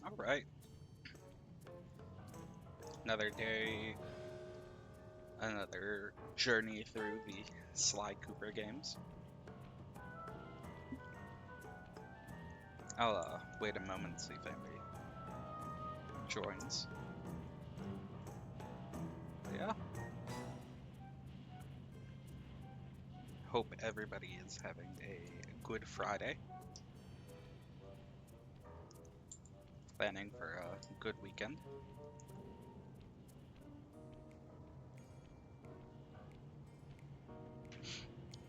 Alright. Another day, another journey through the Sly Cooper games. I'll wait a moment and see if anybody joins. Yeah. Hope everybody is having a good Friday. Planning for a good weekend.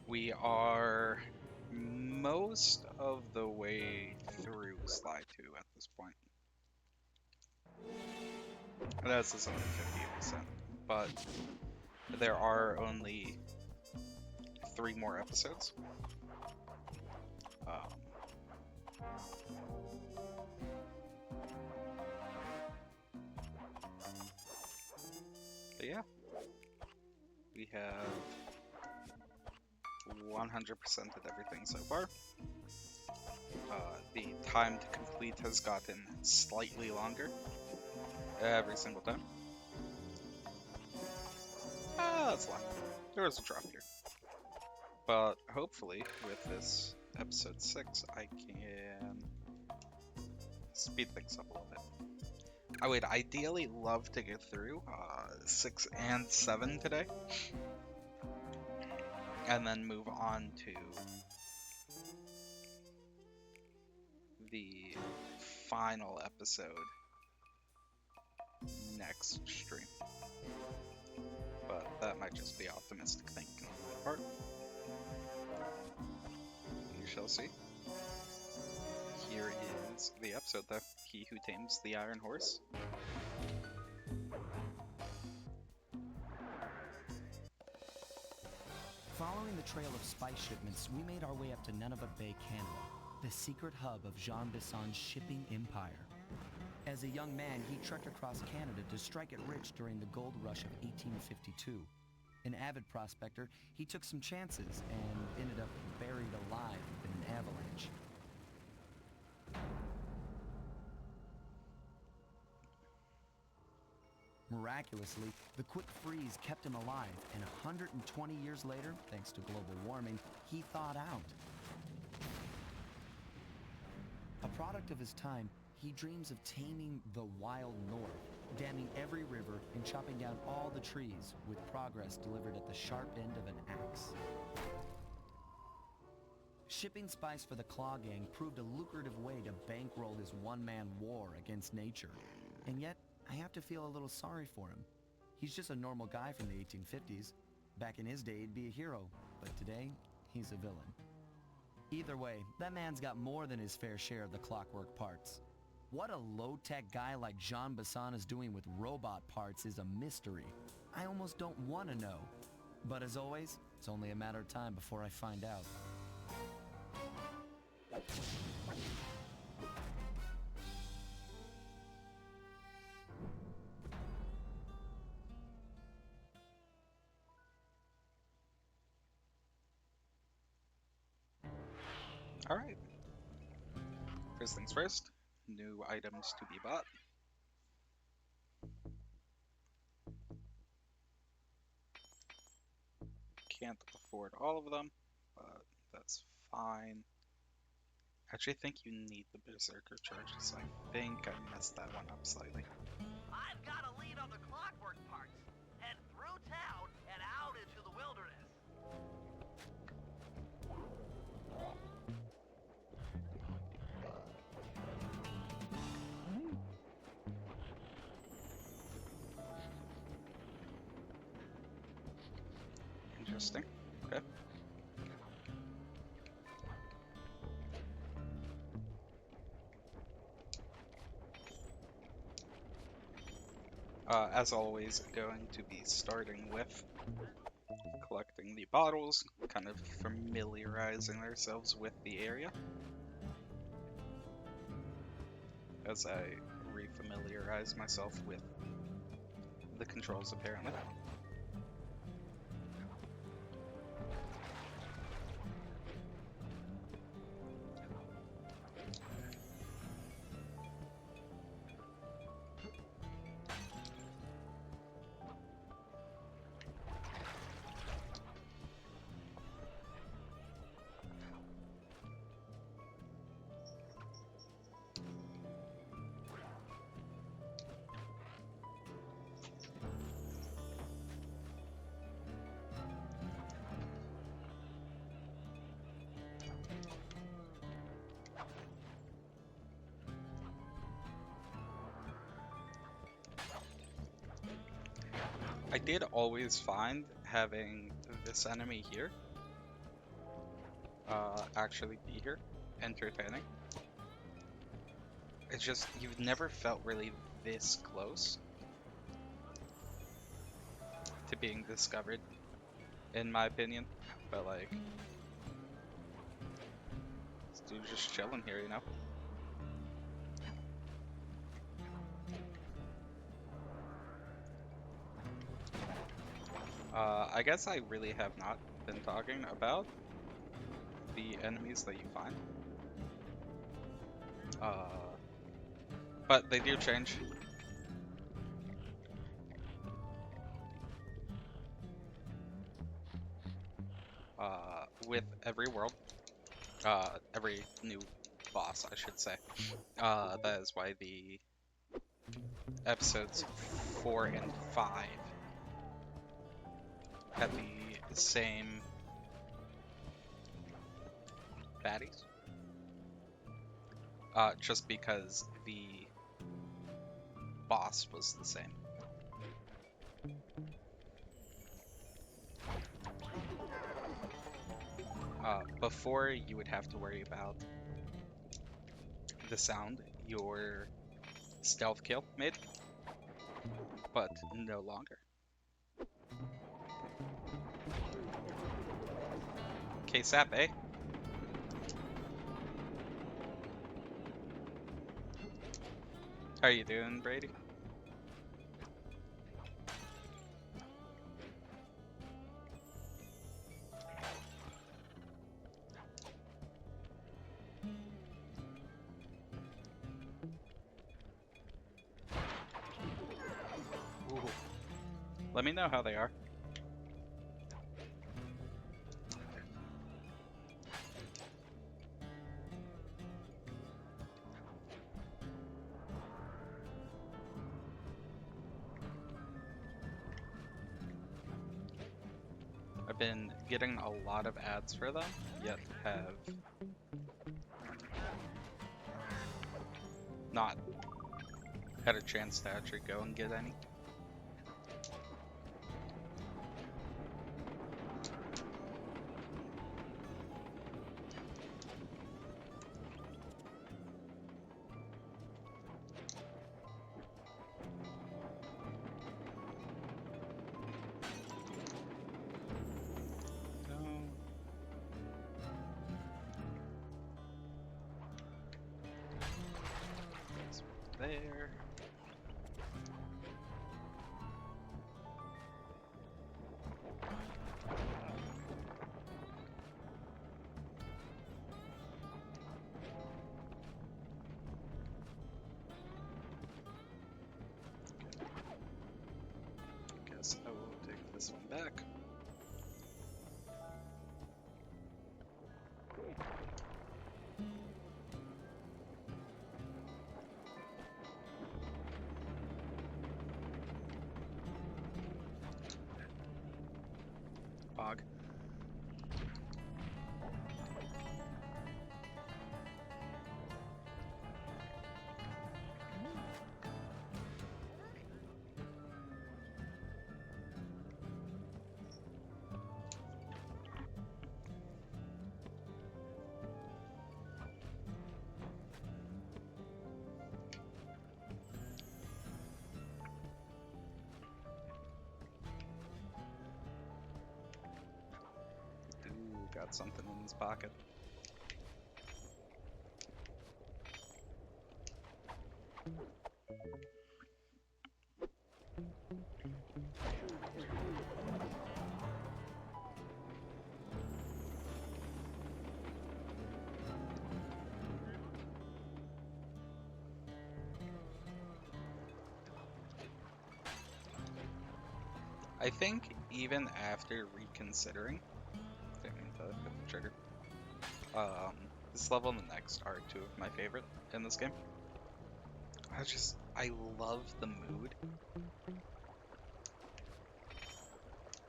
We are most of the way through Sly 2 at this point. I know this is only 58%, but there are only 3 more episodes. But yeah, we have 100%ed everything so far. The time to complete has gotten slightly longer every single time. That's a lot. There was a drop here. But hopefully, with this episode 6, I can speed things up a little bit. I would ideally love to get through 6 and 7 today, and then move on to the final episode next stream. But that might just be optimistic thinking on my part. We shall see. Here is the episode, though. He Who Tames the Iron Horse. Following the trail of spice shipments, we made our way up to Nunavut Bay, Canada, the secret hub of Jean Bisson's shipping empire. As a young man, he trekked across Canada to strike it rich during the gold rush of 1852. An avid prospector, he took some chances and ended up buried alive in an avalanche. Miraculously, the quick freeze kept him alive, and 120 years later, thanks to global warming, he thawed out. A product of his time, he dreams of taming the wild north, damming every river and chopping down all the trees, with progress delivered at the sharp end of an axe. Shipping spice for the Claw Gang proved a lucrative way to bankroll his one-man war against nature. And yet, I have to feel a little sorry for him. He's just a normal guy from the 1850s. Back in his day, he'd be a hero, but today, he's a villain. Either way, that man's got more than his fair share of the clockwork parts. What a low-tech guy like Jean Bisson is doing with robot parts is a mystery. I almost don't want to know. But as always, it's only a matter of time before I find out. Alright. First things first, new items to be bought. Can't afford all of them, but that's fine. Actually, I think you need the Berserker charges. I think I messed that one up slightly. I've got a lead on the clockwork parts. Head through town and out into the wilderness. Interesting. Okay. As always, going to be starting with collecting the bottles, kind of familiarizing ourselves with the area as I re-familiarize myself with the controls, apparently. I did always find having this enemy here actually be here entertaining. It's just, you've never felt really this close to being discovered, in my opinion. But like, this dude's just chilling here, you know? I guess I really have not been talking about the enemies that you find. But they do change. With every world. Every new boss, I should say. That is why the episodes 4 and 5 had the same baddies. Just because the boss was the same. Before, you would have to worry about the sound your stealth kill made, but no longer. K-Sap, eh? How you doing, Brady? Ooh. Let me know how they are. I've been getting a lot of ads for them, yet have not had a chance to actually go and get any. There. Guess I will take this one back. Bog. Ooh, got something in his pocket. I think even after reconsidering, didn't mean to hit the trigger. This level and the next are two of my favorite in this game. I love the mood.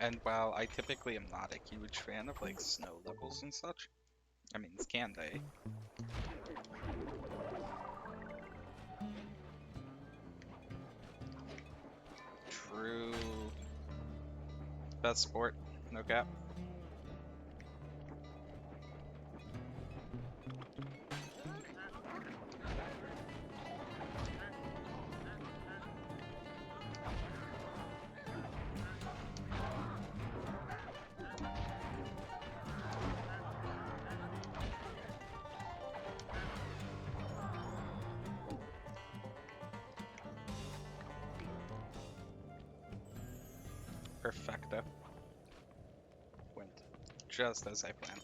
And while I typically am not a huge fan of like snow levels and such, I mean, can they? True. Best sport, no cap. Perfecto. Went just as I planned.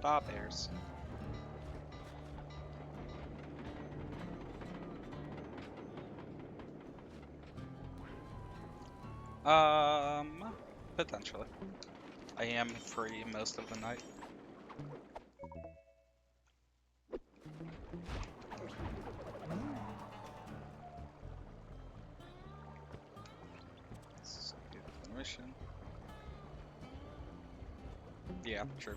Bears. Potentially. I am free most of the night. Let's do the mission. Yeah, sure.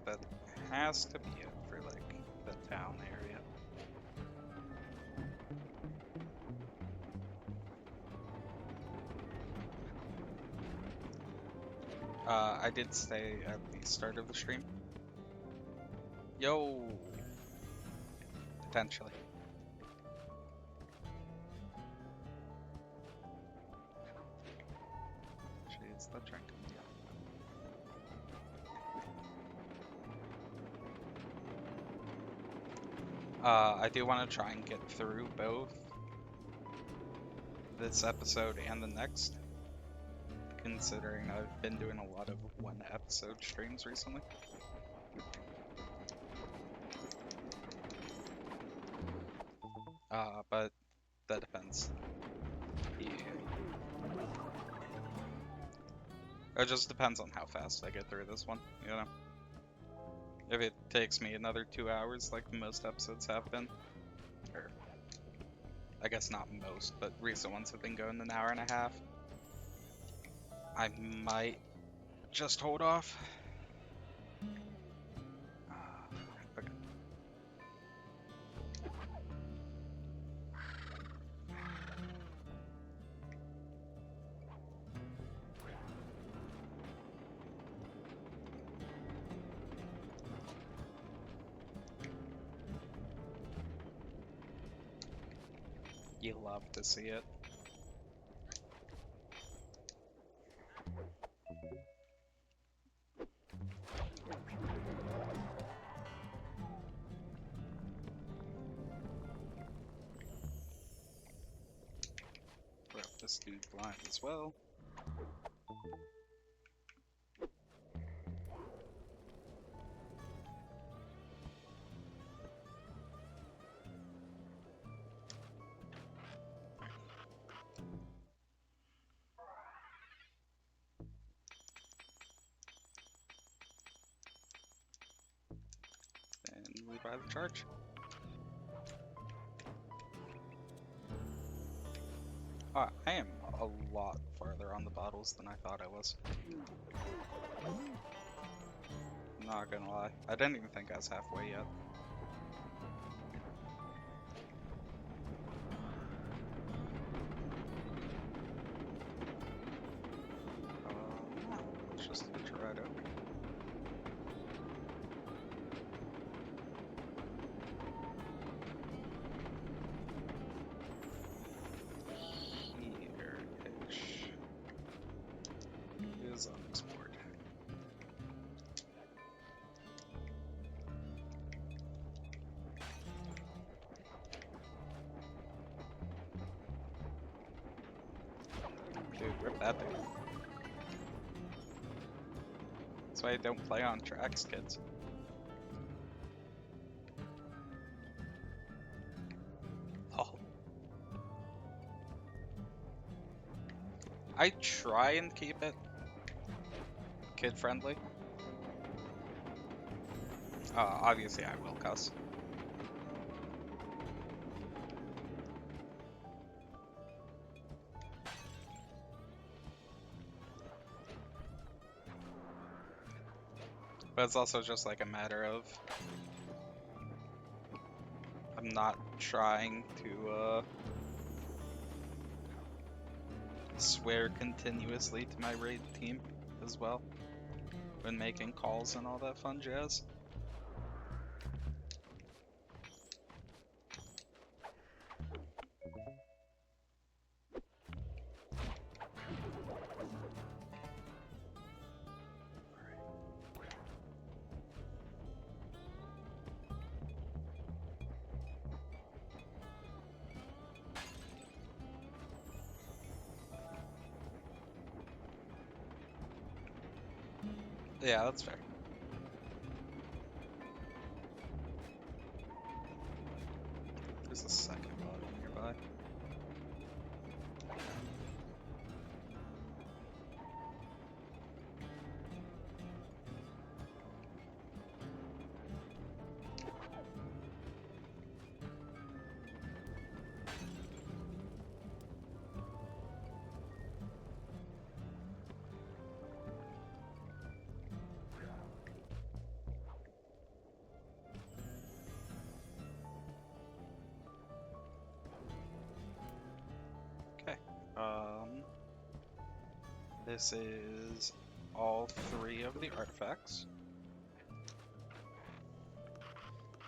That has to be it for like the town area. I did stay at the start of the stream. Yo! Potentially. Jeez, that train coming down. I do want to try and get through both this episode and the next, considering I've been doing a lot of one episode streams recently. But that depends. Yeah. It just depends on how fast I get through this one, you know? If it takes me another 2 hours like most episodes have been, or I guess not most, but recent ones have been going an hour and a half, I might just hold off. Okay. You love to see it. Grab this dude blind as well. And we buy the charge. I am a lot farther on the bottles than I thought I was. Not gonna lie. I didn't even think I was halfway yet. Let's just hitch a ride over. Here-ish is unexplored. Dude, rip that thing. That's why I don't play on tracks, kids. I try and keep it kid-friendly. Obviously I will cuss. But it's also just like a matter of I'm not trying to swear continuously to my raid team as well when making calls and all that fun jazz. Yeah, that's fair. There's a second body nearby. Okay. This is all 3 of the artifacts.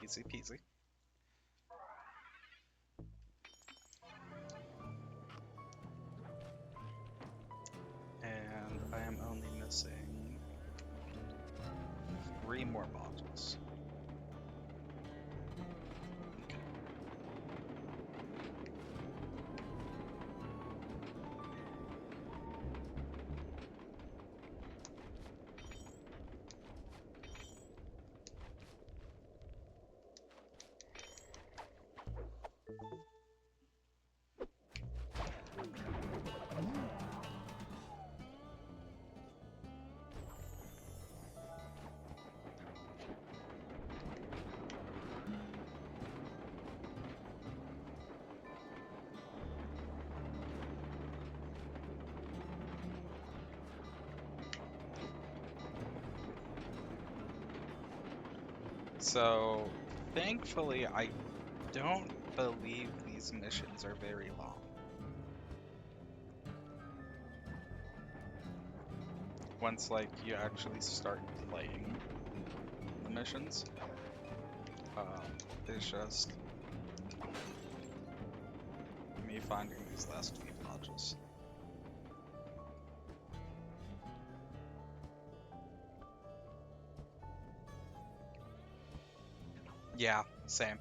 Easy peasy. And I am only missing 3 more modules. Okay. So, thankfully, I don't believe these missions are very long. Once, like, you actually start playing the missions, it's just me finding these last few modules. Yeah, same.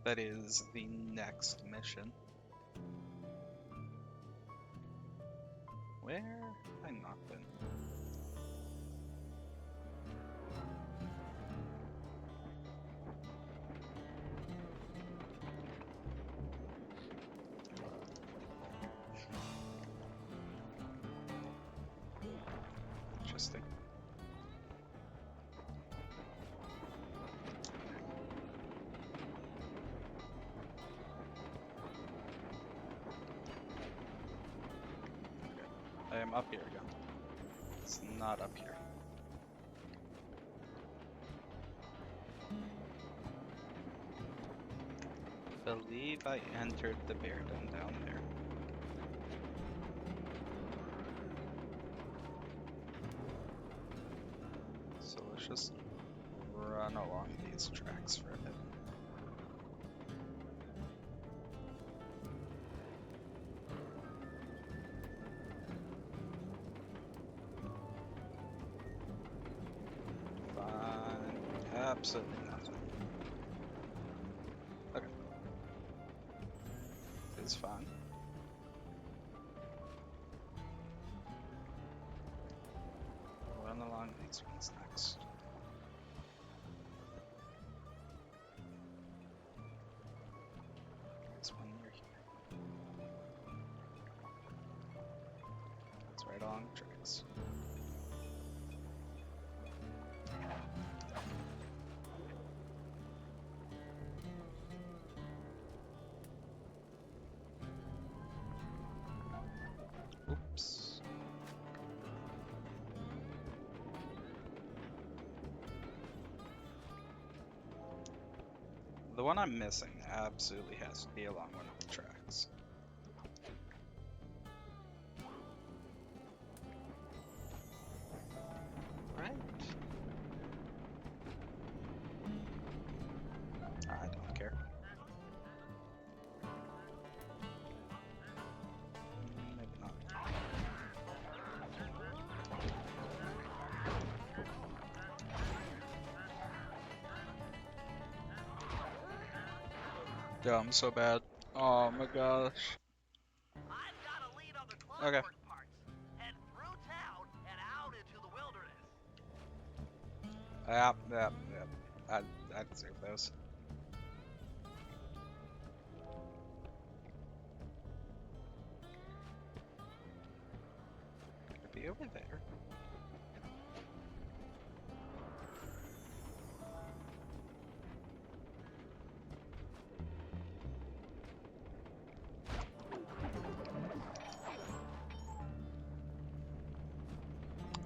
That is the next mission. Where have I not been? Interesting. I am up here again. It's not up here. Believe I entered the bear den down there. So let's just run along these tracks for a bit. Fine. Absolutely nothing. Okay. It's fine. Run along these ones next. There's one near here. along tracks. Oops. The one I'm missing absolutely has to be along one of the tracks. Right? I don't care. Maybe not. Yeah, I'm so bad. Oh my gosh. I've got a lead on the Okay. clockwork parts. Head through town and out into the wilderness. Yep. I deserve those. Could be over there.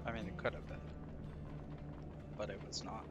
I mean, it could have been, but it was not.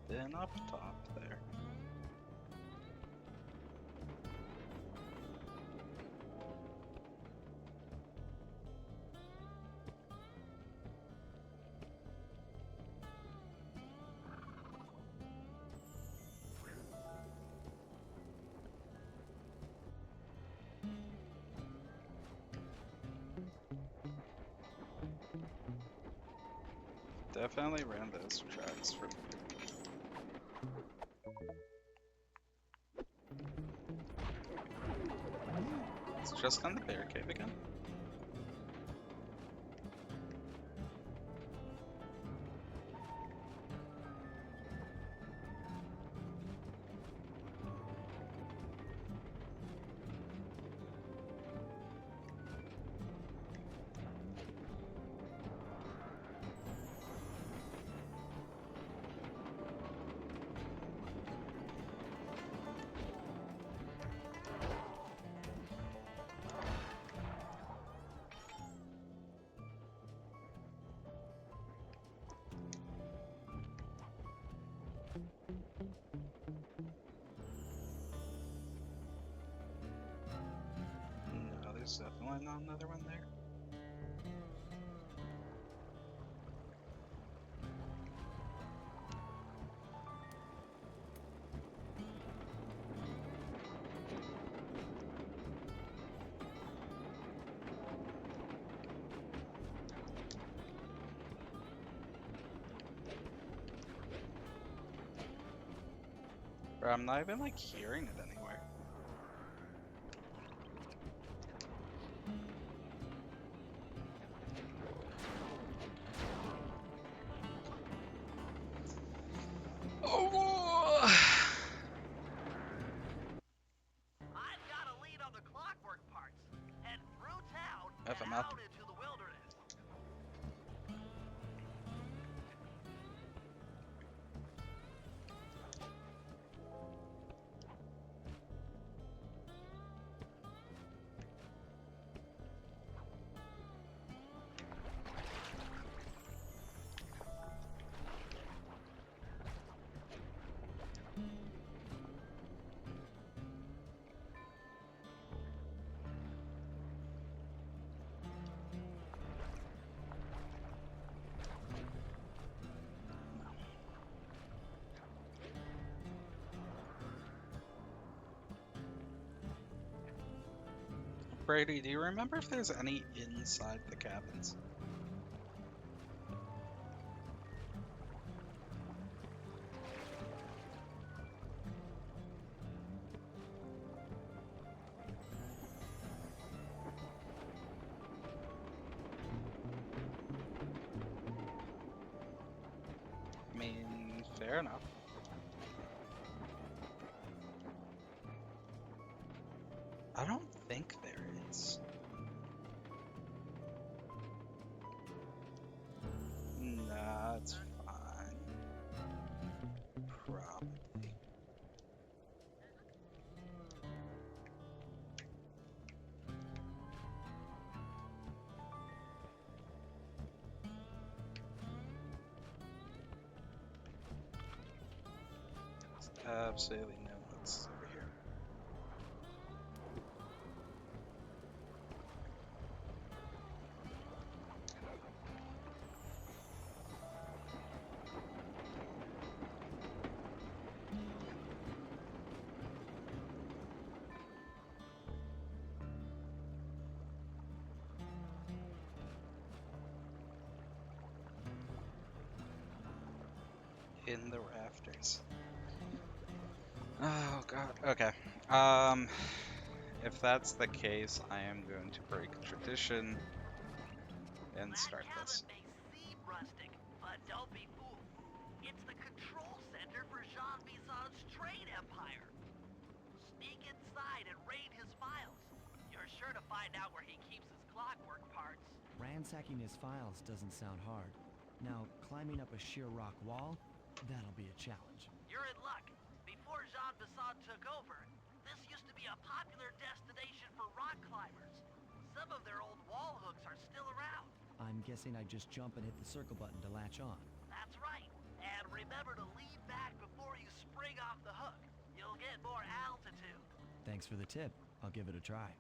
Then up top there. Definitely ran those tracks from here. It's just on the bear cave again. No, there's definitely not another one there. Bro, I'm not even like hearing it anywhere. Oh! I've got a lead on the clockwork parts. Head through town F and him up. out into the wilderness. Brady, do you remember if there's any inside the cabins? I mean, fair enough. I don't think there is. Nah, it's fine. Probably. There's absolutely no notes over here. In the rafters. Oh god. Okay. If that's the case, I am going to break tradition and That start cabin this. may seem rustic, but don't be fooled. It's the control center for Jean Bison's trade empire. Sneak inside and raid his files. You're sure to find out where he keeps his clockwork parts. Ransacking his files doesn't sound hard. Now, climbing up a sheer rock wall, that'll be a challenge. You're in luck. Before Jean Bisson took over, this used to be a popular destination for rock climbers. Some of their old wall hooks are still around. I'm guessing I just jump and hit the circle button to latch on. That's right. And remember to lean back before you spring off the hook. You'll get more altitude. Thanks for the tip. I'll give it a try.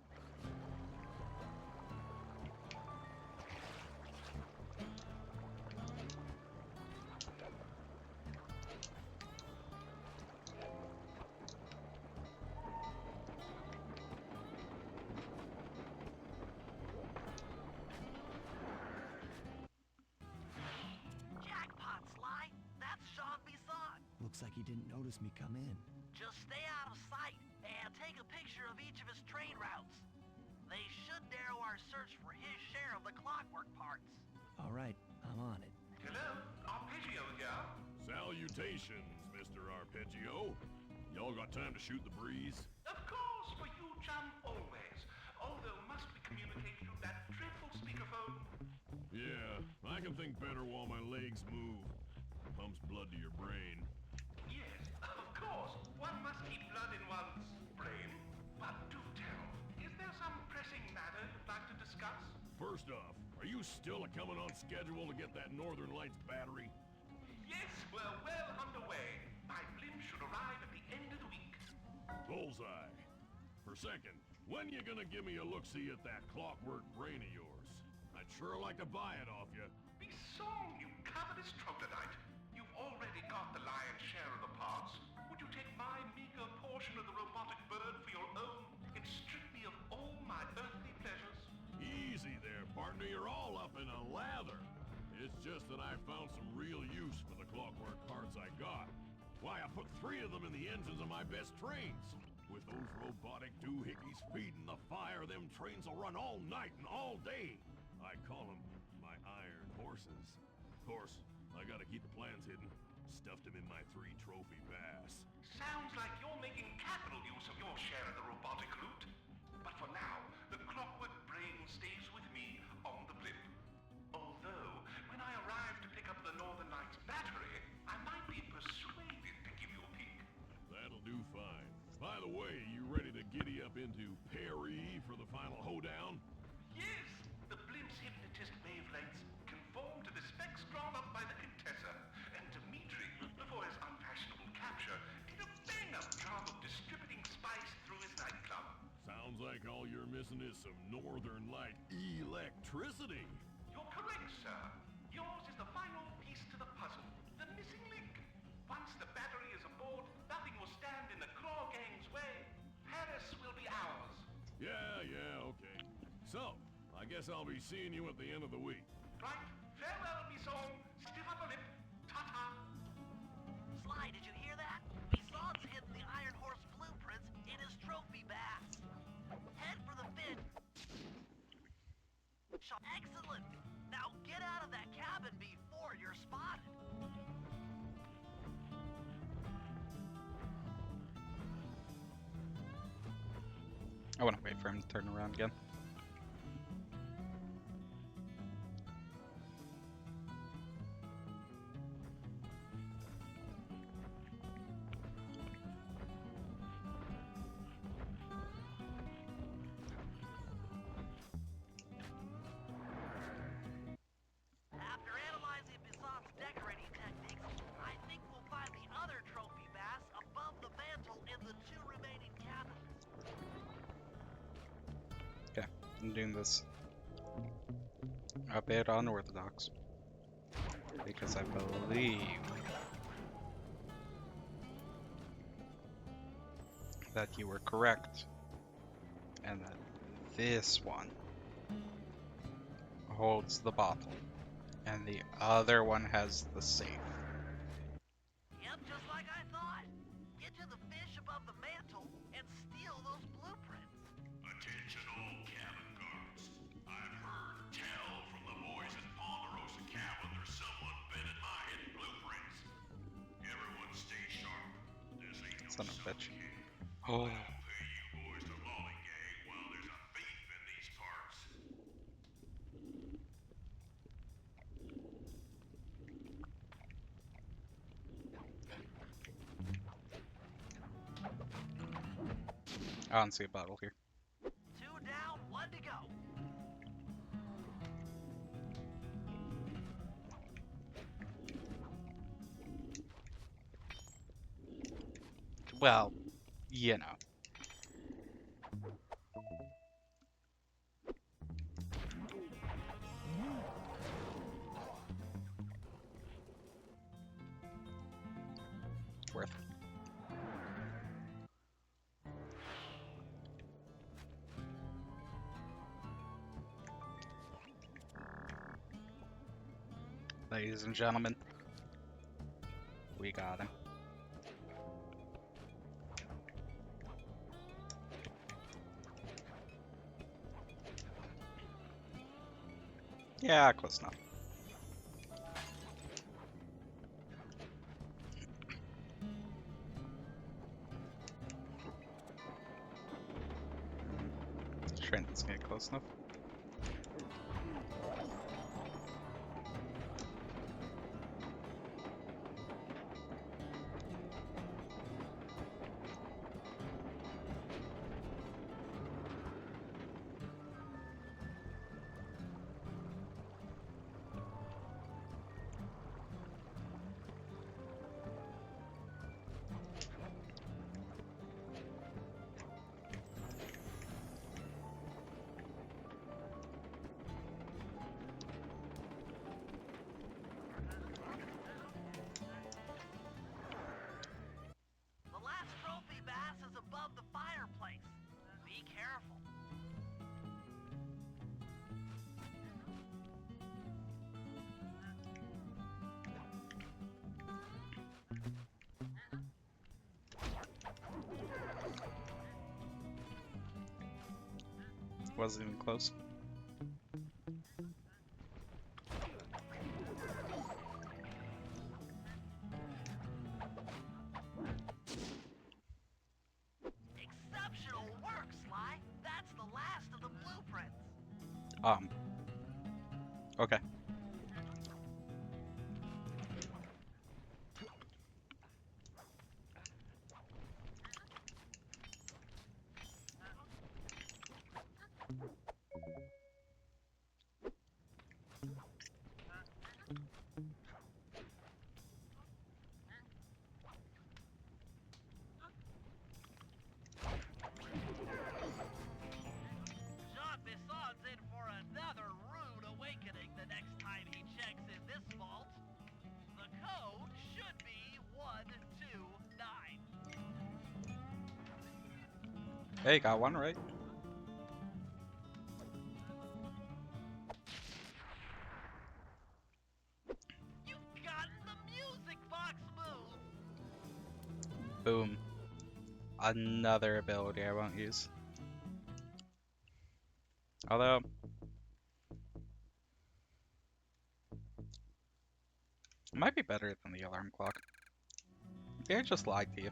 Jackpot, Sly. That's Jean Bisson. Looks like he didn't notice me come in. Just stay out of sight and take a picture of each of his trade routes. They should narrow our search for his share of the clockwork parts. All right, I'm on it. Hello, Arpeggio here. Salutations, Mr. Arpeggio. Y'all got time to shoot the breeze? Of course, for you, chum, always. Although must we communicate through that dreadful speakerphone? Yeah, I can think better while my legs move. Pumps blood to your brain. Yes, of course. One must keep blood in one's brain. But do tell, is there some pressing matter you'd like to discuss? First off, are you still coming on schedule to get that Northern Lights battery? Yes, we're well underway. My blimp should arrive at the end of the week. Bullseye. For second, when you gonna give me a look-see at that clockwork brain of yours? I'd sure like to buy it off you. Be song, you covetous troglodyte. You've already got the lion's share of the parts. Would you take my meager portion of the robotic bird for your own and strip me of all my earthly pleasures? Easy there, partner. You're all up in a lather. It's just that I found some real use for the clockwork parts I got. Why, I put 3 of them in the engines of my best trains. With those robotic doohickeys feeding the fire, them trains will run all night and all day. I call them my iron horses. Of course, I gotta keep the plans hidden. Stuffed them in my 3 trophy bass. Sounds like you're making capital use of your share of the robotic loot. But for now, the clockwork brain stays with me on the blimp. Although, when I arrive to pick up the Northern Lights battery, I might be persuaded to give you a peek. That'll do fine. By the way, you ready to giddy up into Perry for the final hoedown? Yes, the blimp's hypnotist wavelengths conform to the specs drawn up by the Contessa, and Dimitri, before his unfashionable capture, did a bang-up job of distributing spice through his nightclub. Sounds like all you're missing is some Northern Light electricity. You're correct, sir. Yours is the final piece to the puzzle, the missing link. Once the battery is aboard, nothing will stand in the Claw Gang's way. Paris will be ours. Yeah, okay. So, I guess I'll be seeing you at the end of the week. Right, farewell, Bison. Stiff upper lip. Ta-ta. Sly, did you hear that? Bison's hidden the Iron Horse blueprints in his trophy bass. Head for the fin. Excellent. Now get out of that cabin before you're spotted. I want to wait for him to turn around again. After analyzing Bison's decorating techniques, I think we'll find the other trophy bass above the mantle in the 2 remaining cabins. Okay, I'm doing this a bit unorthodox because I believe that you were correct and that this one holds the bottle and the other one has the safe. Yep, just like I thought. Get to the fish above the mantle and steal those blueprints. Attention all cabin guards. I've heard tell from the boys at Ponderosa Cabin there's someone been in my hidden blueprints. Everyone stay sharp. This ain't no Son of a bitch. summer camp. Oh, I don't pay you boys to lollygag while there's a thief in these parts. I don't see a bottle here. 2 down, 1 to go. Well, you know. Worth it. Ladies and gentlemen, we got him. Yeah, close enough. Train doesn't get close enough. The last trophy bass is above the fireplace. Be careful. Wasn't even close. Exceptional work, Sly. That's the last of the blueprints. Okay. Jean Bison's in for another rude awakening the next time he checks in this vault. The code should be 129. Hey, got one right. Boom. Another ability I won't use. Although, it might be better than the alarm clock. They just lied to you.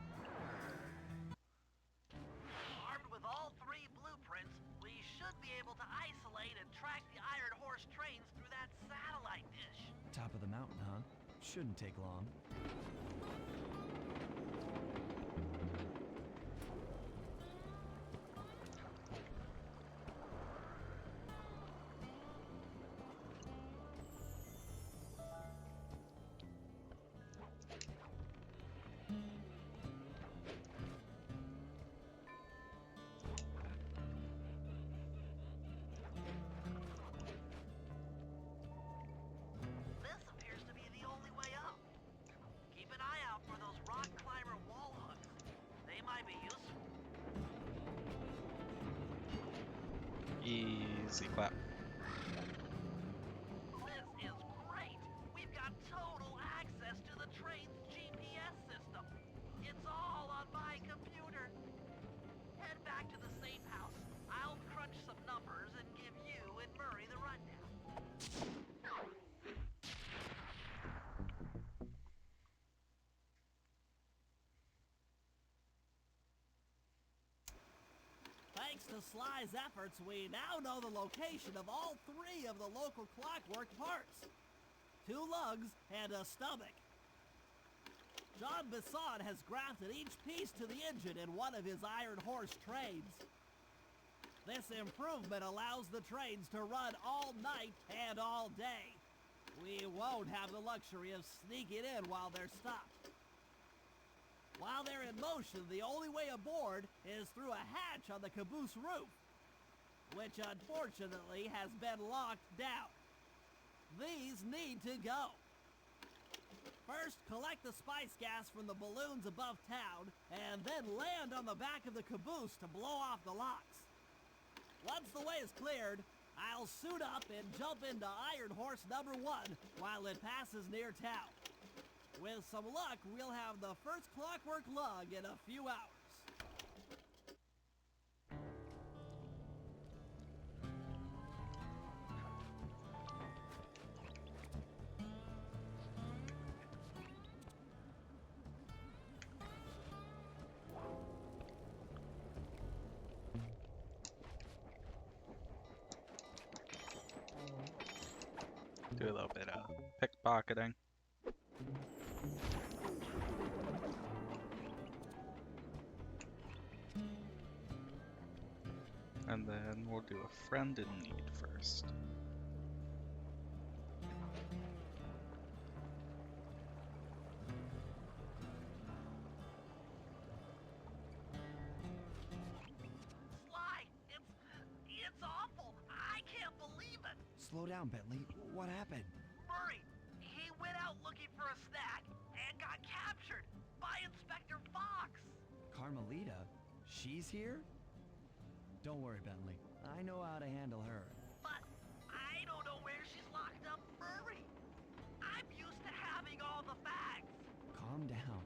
Armed with all 3 blueprints, we should be able to isolate and track the Iron Horse trains through that satellite dish. Top of the mountain, huh? Shouldn't take long. This appears to be the only way up. Keep an eye out for those rock climber wall hooks. They might be useful. Easy clap. This is great! We've got total access to the train's GPS system. It's all on my computer. Head back to the safe house. I'll crunch some numbers and give you and Murray the rundown. Thanks to Sly's efforts, we now know the location of all 3 of the local clockwork parts. 2 lugs and a stomach. John Bisson has grafted each piece to the engine in one of his Iron Horse trains. This improvement allows the trains to run all night and all day. We won't have the luxury of sneaking in while they're stopped. While they're in motion, the only way aboard is through a hatch on the caboose roof, which unfortunately has been locked down. These need to go. First, collect the spice gas from the balloons above town, and then land on the back of the caboose to blow off the locks. Once the way is cleared, I'll suit up and jump into Iron Horse number 1 while it passes near town. With some luck, we'll have the first clockwork lug in a few hours. Do a little bit of pickpocketing. And then we'll do a friend in need first. Sly, it's awful. I can't believe it. Slow down, Bentley. What happened? Murray, he went out looking for a snack and got captured by Inspector Fox. Carmelita? She's here? Don't worry, Bentley. I know how to handle her. But I don't know where she's locked up, Murray. I'm used to having all the facts. Calm down.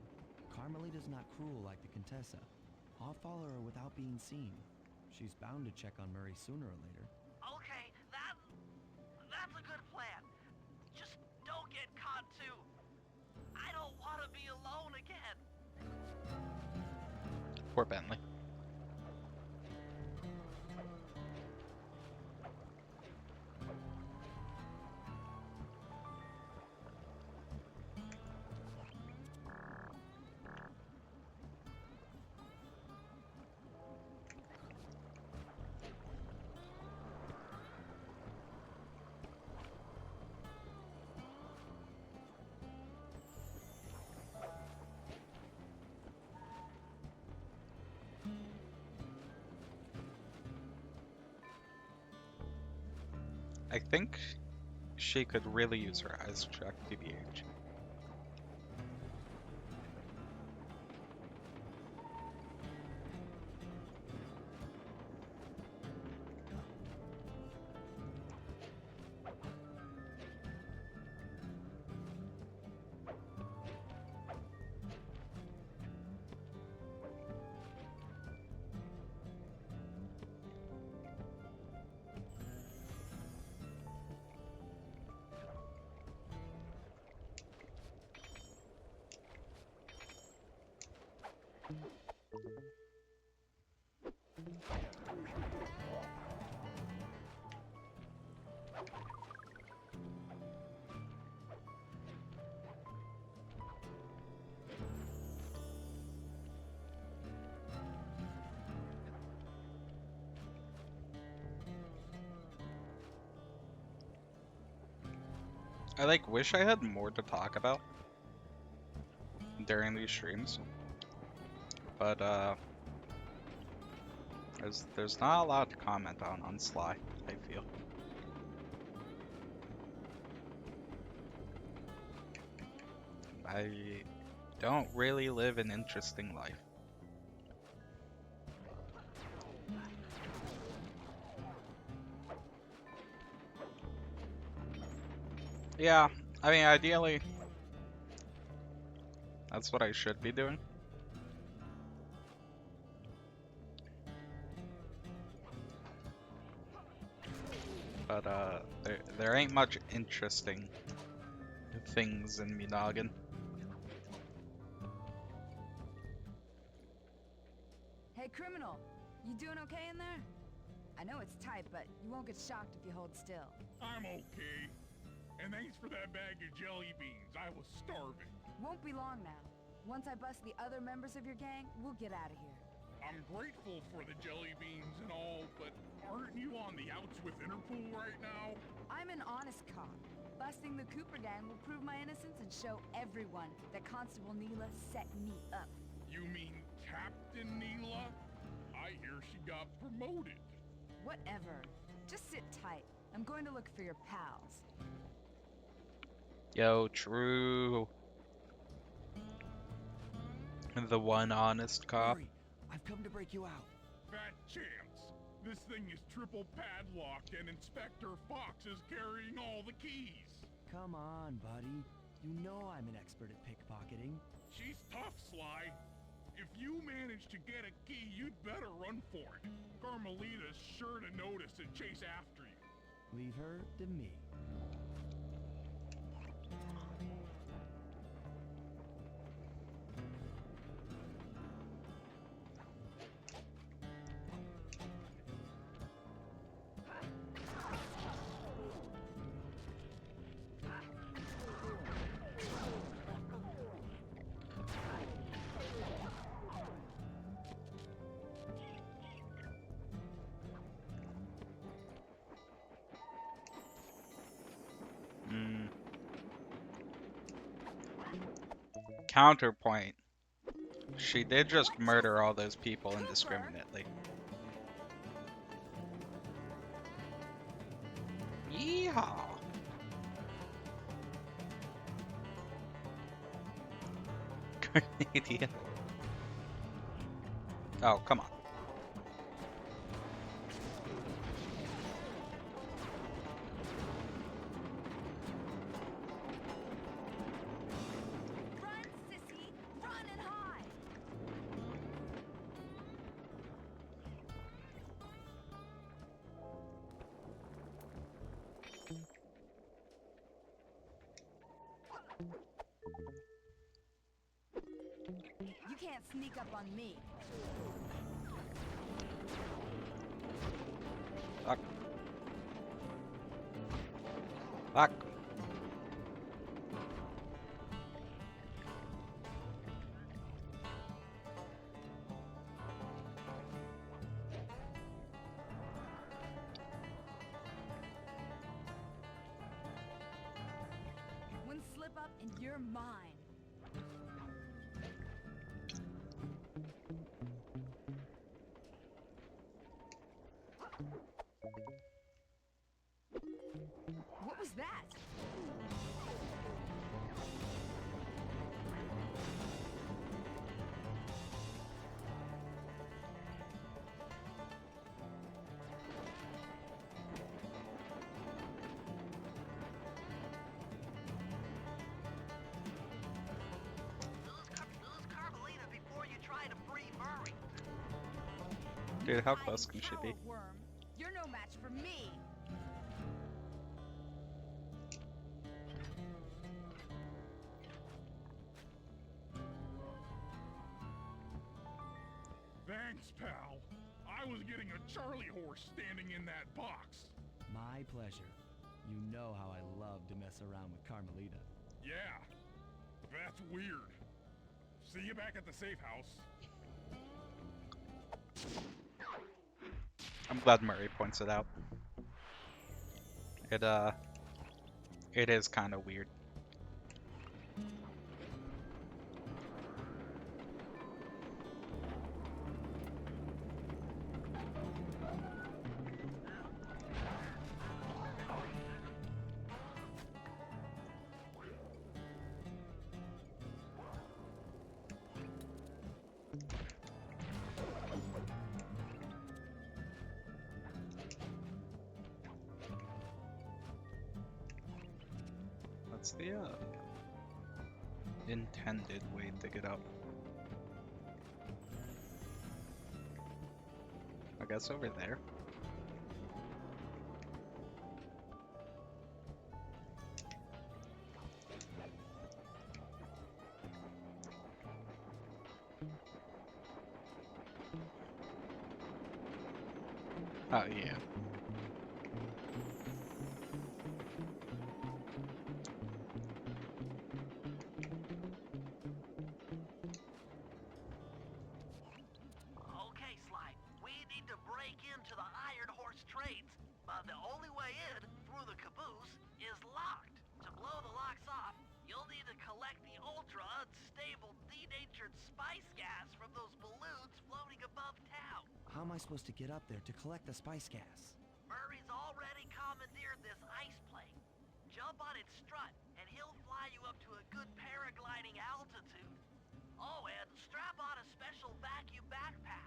Carmelita's not cruel like the Contessa. I'll follow her without being seen. She's bound to check on Murray sooner or later. Okay, that's a good plan. Just don't get caught too. I don't want to be alone again. Poor Bentley. I think she could really use her eyes to track PBH. I like wish I had more to talk about during these streams, but there's not a lot to comment on Sly, I feel. I don't really live an interesting life. Yeah, I mean, ideally, that's what I should be doing. But, there ain't much interesting things in me noggin. Hey, criminal. You doing okay in there? I know it's tight, but you won't get shocked if you hold still. I'm okay. And thanks for that bag of jelly beans. I was starving. Won't be long now. Once I bust the other members of your gang, we'll get out of here. I'm grateful for the jelly beans and all, but aren't you on the outs with Interpol right now? I'm an honest cop. Busting the Cooper gang will prove my innocence and show everyone that Constable Neela set me up. You mean Captain Neela? I hear she got promoted. Whatever. Just sit tight. I'm going to look for your pals. Yo, true. The one honest cop. Hurry, I've come to break you out. Fat chance. This thing is triple padlocked and Inspector Fox is carrying all the keys. Come on, buddy. You know I'm an expert at pickpocketing. She's tough, Sly. If you manage to get a key, you'd better run for it. Carmelita's sure to notice and chase after you. Leave her to me. Counterpoint. She did just murder all those people indiscriminately. Yeehaw! Idiot. Oh, come on. Run, sissy! Run and hide! You can't sneak up on me. Fuck. Fuck. One slip up and you're mine. What was that? Lose Carmelita before you try to free Murray. Dude, how close can she be? Power worm. You're no match for me. Thanks, pal. I was getting a Charlie horse standing in that box. My pleasure. You know how I love to mess around with Carmelita. Yeah, that's weird. See you back at the safe house. I'm glad Murray points it out. It is kind of weird. What's the intended way to get up? I guess over there. Oh yeah. Okay, Sly, we need to break into the Iron Horse trades, but the only way in, through the caboose, is locked. To blow the locks off, you'll need to collect the ultra-unstable, denatured spice gas from those balloons floating above town. How am I supposed to get up there to collect the spice gas? Murray's already commandeered this ice plane. Jump on its strut, and he'll fly you up to a good paragliding altitude. Oh, and strap on a special vacuum backpack.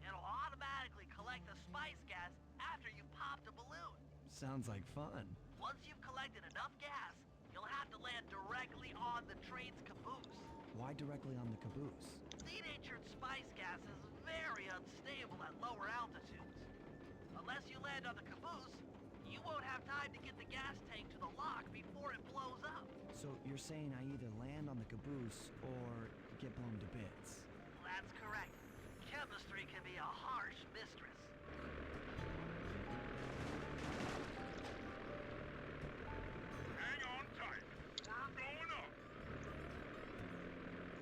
It'll automatically collect the spice gas after you've popped a balloon. Sounds like fun. Once you've collected enough gas, you'll have to land directly on the train's caboose. Why directly on the caboose? Denatured spice gas is very unstable at lower altitudes. Unless you land on the caboose, you won't have time to get the gas tank to the lock before it blows up. So you're saying I either land on the caboose or get blown to bits? That's correct. Chemistry can be a harsh mistress. Hang on tight. We're going up.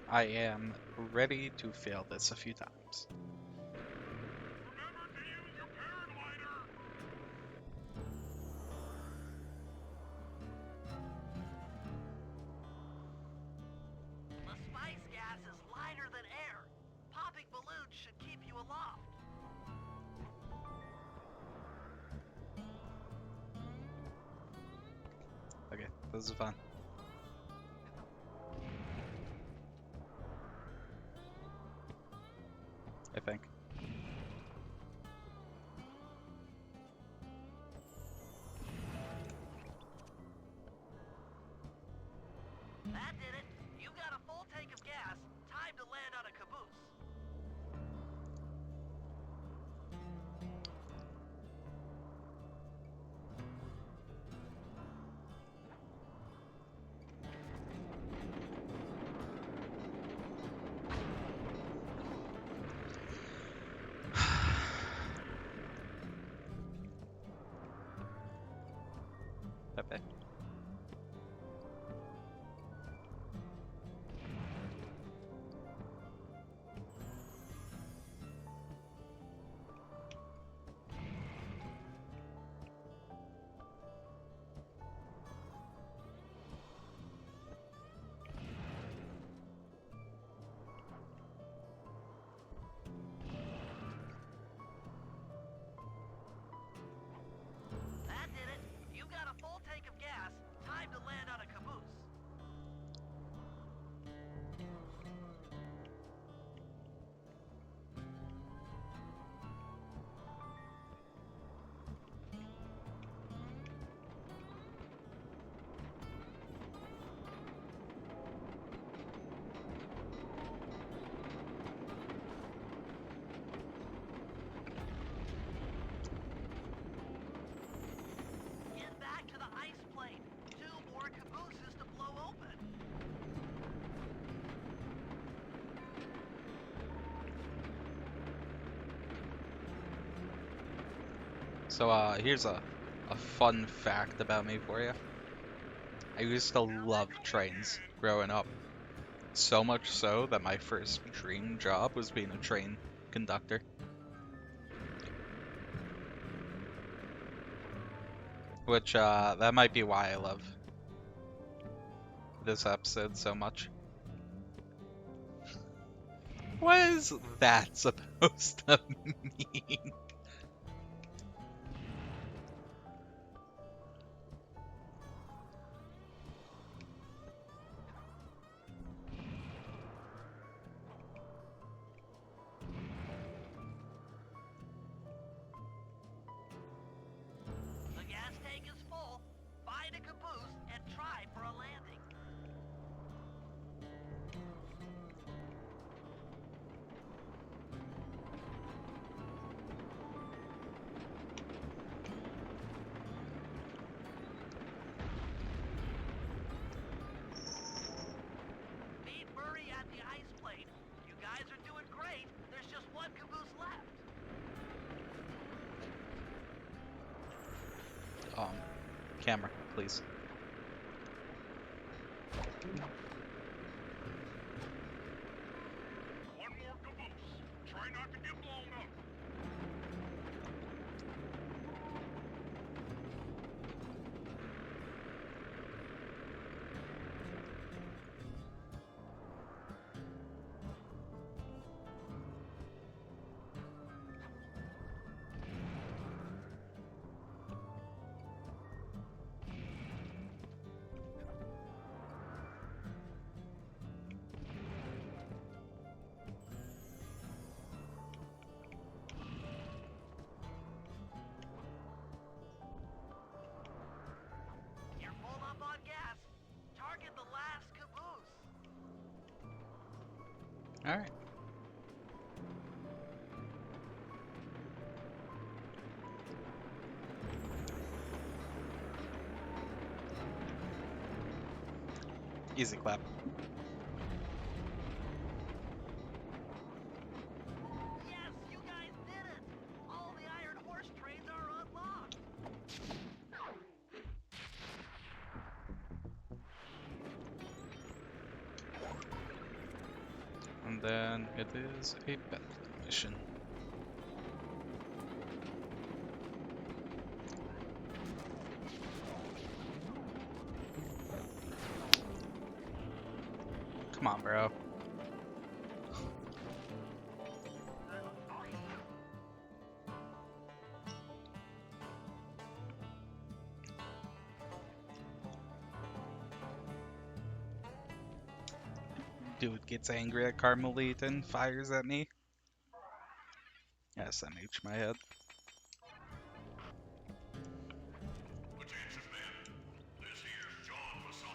I am ready to fail this a few times. Remember to use your paraglider. The spice gas is lighter than air. Popping balloons should keep you aloft. Okay, this is fun. I think. That did it. You got a full tank of gas. Time to land on a caboose. Pepe. That did it. You got a full tank of gas. So here's a fun fact about me for you. I used to love trains growing up. So much so that my first dream job was being a train conductor. Which, that might be why I love this episode so much. What is that supposed to mean? The gas tank is full. Find a caboose and try for a landing. Meet Murray at the ice plate. You guys are doing great. There's just one caboose left. Camera, please. One more caboose. Try not to get blown up. You're full up on gas. Target the last caboose. Alright. Easy clap. Yes, you guys did it! All the Iron Horse trains are unlocked! And then it is a battle mission. Come on, bro. Dude gets angry at Carmelite and fires at me. SMH my head. Attention, men. This here's John Masson.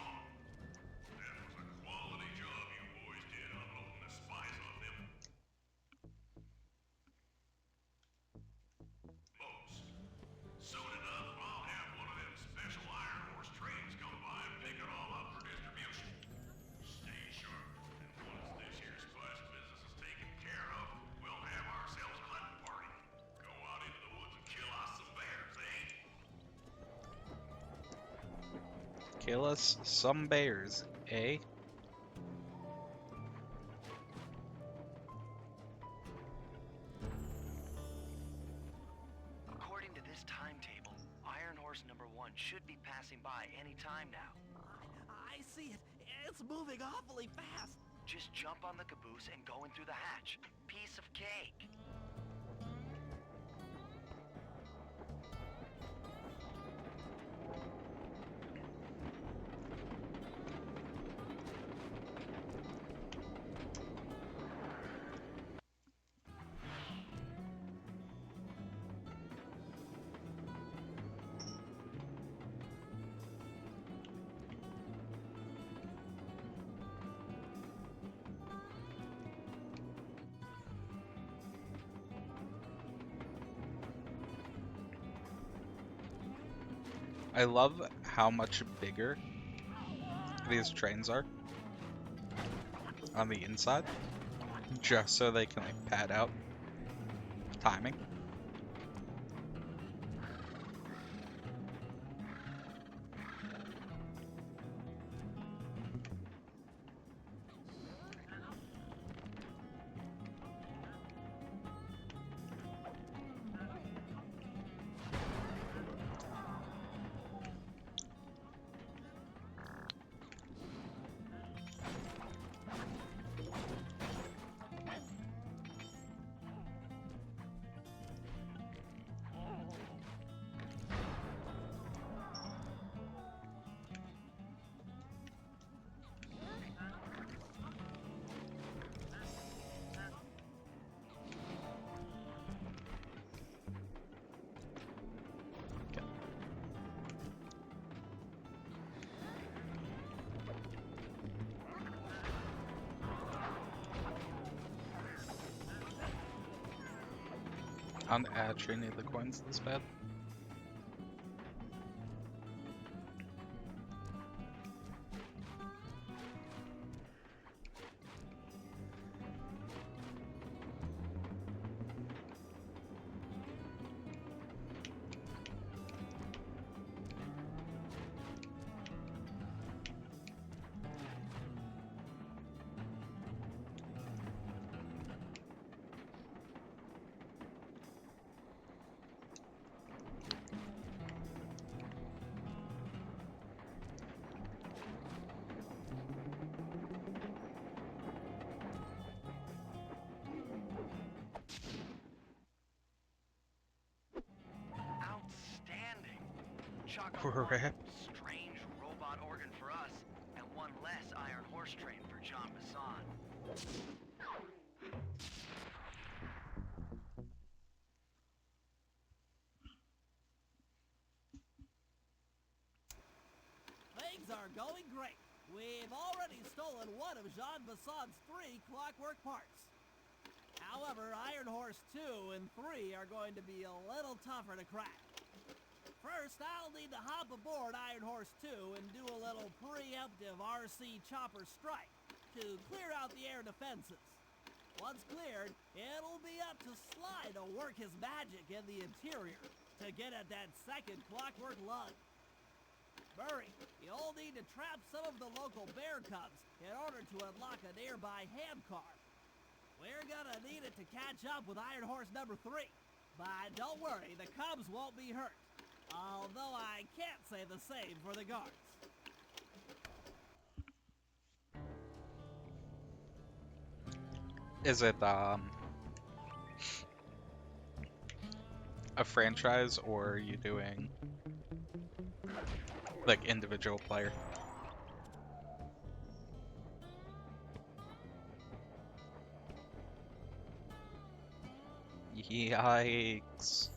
That was a quality job you boys did unloading the spies on them. Folks, soon enough, I'll have one of them special Iron Horse trains come by and pick it all up for distribution. Stay sharp, and once this here spice business is taken care of, we'll have ourselves a hunting party. Go out into the woods and kill us some bears, eh? Kill us some bears, eh? According to this timetable, Iron Horse number 1 should be passing by any time now. I see it. It's moving awfully fast. Just jump on the caboose and go in through the hatch. Piece of cake. I love how much bigger these trains are on the inside, just so they can like pad out timing. I don't actually need the coins this bad. Outstanding. Chalk up one Rip. strange robot organ for us, and one less Iron Horse train for John Bassan. Things are going great. We've already stolen one of Jean Bassan's 3 clockwork parts. However, Iron Horse 2 and 3 are going to be a little tougher to crack. First, I'll need to hop aboard Iron Horse 2 and do a little preemptive RC chopper strike to clear out the air defenses. Once cleared, it'll be up to Sly to work his magic in the interior to get at that second clockwork lug. Murray, you'll need to trap some of the local bear cubs in order to unlock a nearby hand car. We're gonna need it to catch up with Iron Horse number 3. But don't worry, the cubs won't be hurt. Although I can't say the same for the guards. Is it a franchise, or are you doing like individual player? Yikes.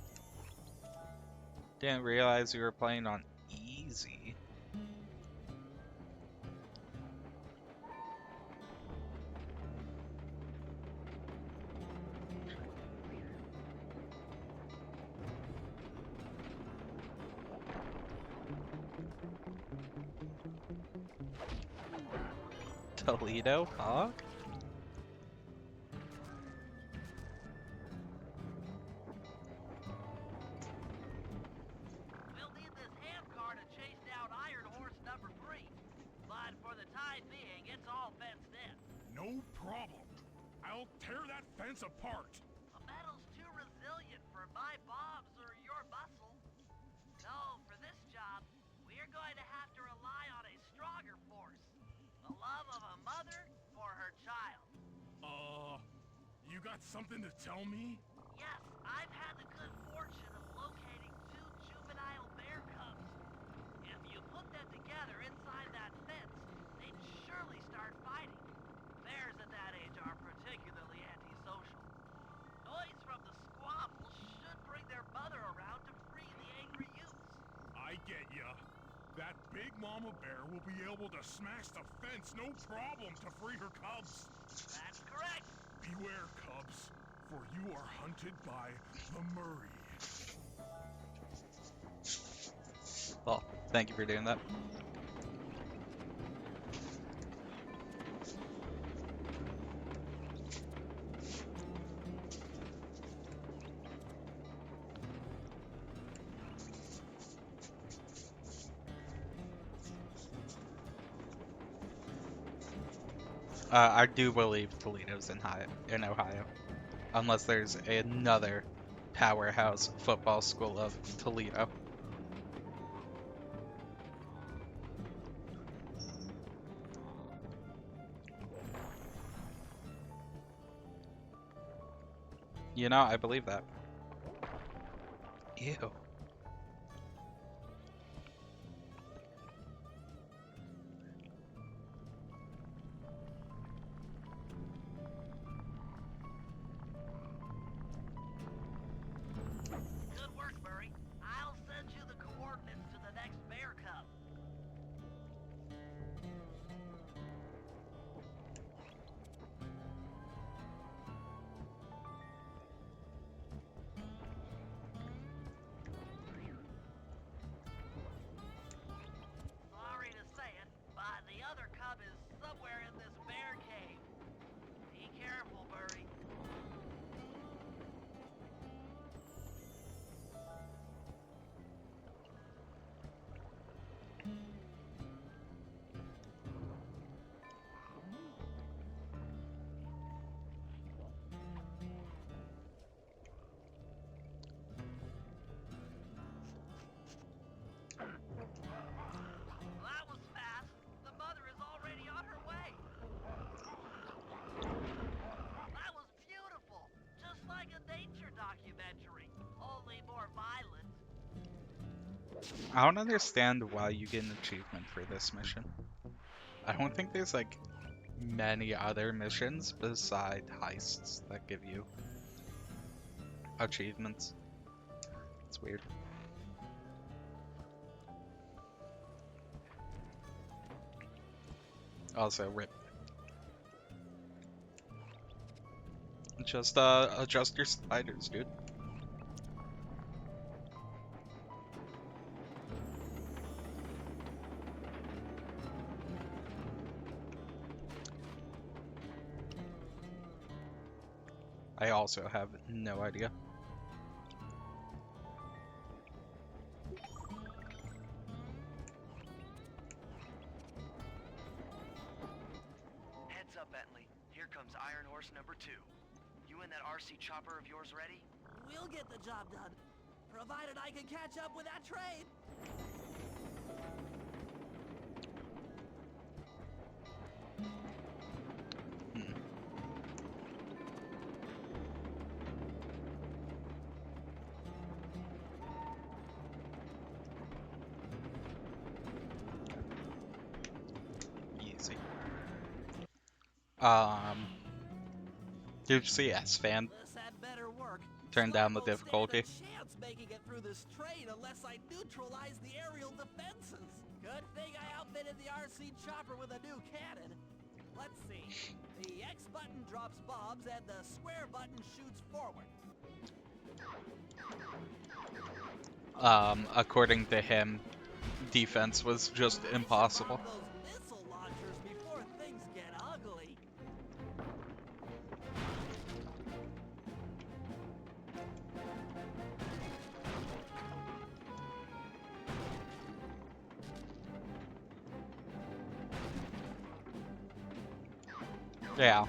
Didn't realize you were playing on easy. Toledo, Hog? We'll need this hand car to chase down Iron Horse number 3. But for the time being, it's all fenced in. No problem. I'll tear that fence apart. The metal's too resilient for my bombs or your muscle. So, for this job, we're going to have to rely on a stronger force. The love of a mother for her child. You got something to tell me? Yes, I've had the good fortune of locating 2 juvenile bear cubs. If you put them together inside that fence, they'd surely start fighting. Bears at that age are particularly antisocial. Noise from the squabble should bring their mother around to free the angry youths. I get ya. That big mama bear will be able to smash the fence no problem to free her cubs. That's correct. Beware, cubs, for you are hunted by the Murray. Well, thank you for doing that. I do believe Toledo's in Ohio, unless there's another powerhouse football school of Toledo. You know, I believe that. Ew. Good work, Murray. I'll send you the coordinates to the next bear cub. I don't understand why you get an achievement for this mission. I don't think there's like many other missions beside heists that give you achievements. It's weird. Also, rip. Just adjust your sliders, dude. I also have no idea. Heads up, Bentley. Here comes Iron Horse number 2. You and that RC chopper of yours ready? We'll get the job done, provided I can catch up with that train. Easy. Did you see S-Fan? This had better work. Turn down the Still don't stand difficulty. a chance making it through this train unless I neutralize the aerial defenses. Good thing I outfitted the RC chopper with a new cannon. Let's see. The X button drops bombs and the square button shoots forward. According to him, defense was just impossible. Those missile launchers before things get ugly. Yeah.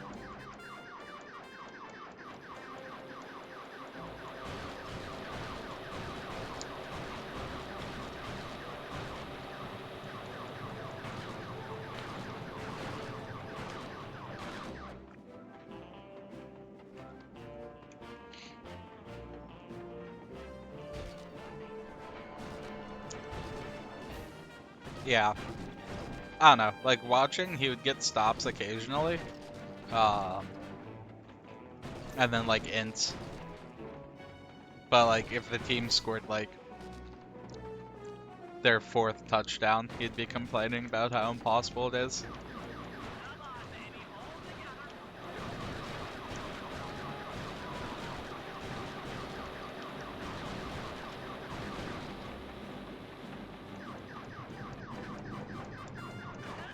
Yeah. I don't know. Like, watching, he would get stops occasionally. And then, like, ints. But, like, if the team scored, like, their 4th touchdown, he'd be complaining about how impossible it is. Come on, baby. Hold together.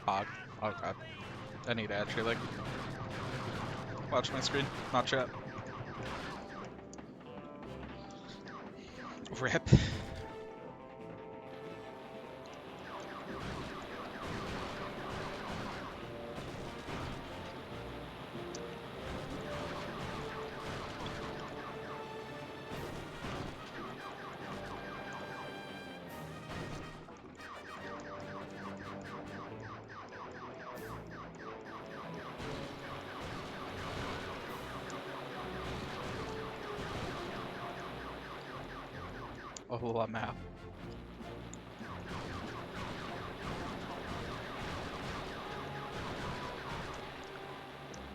Hog. Okay. I need to actually, like, watch my screen, not chat. Rip. Oh, I'm out.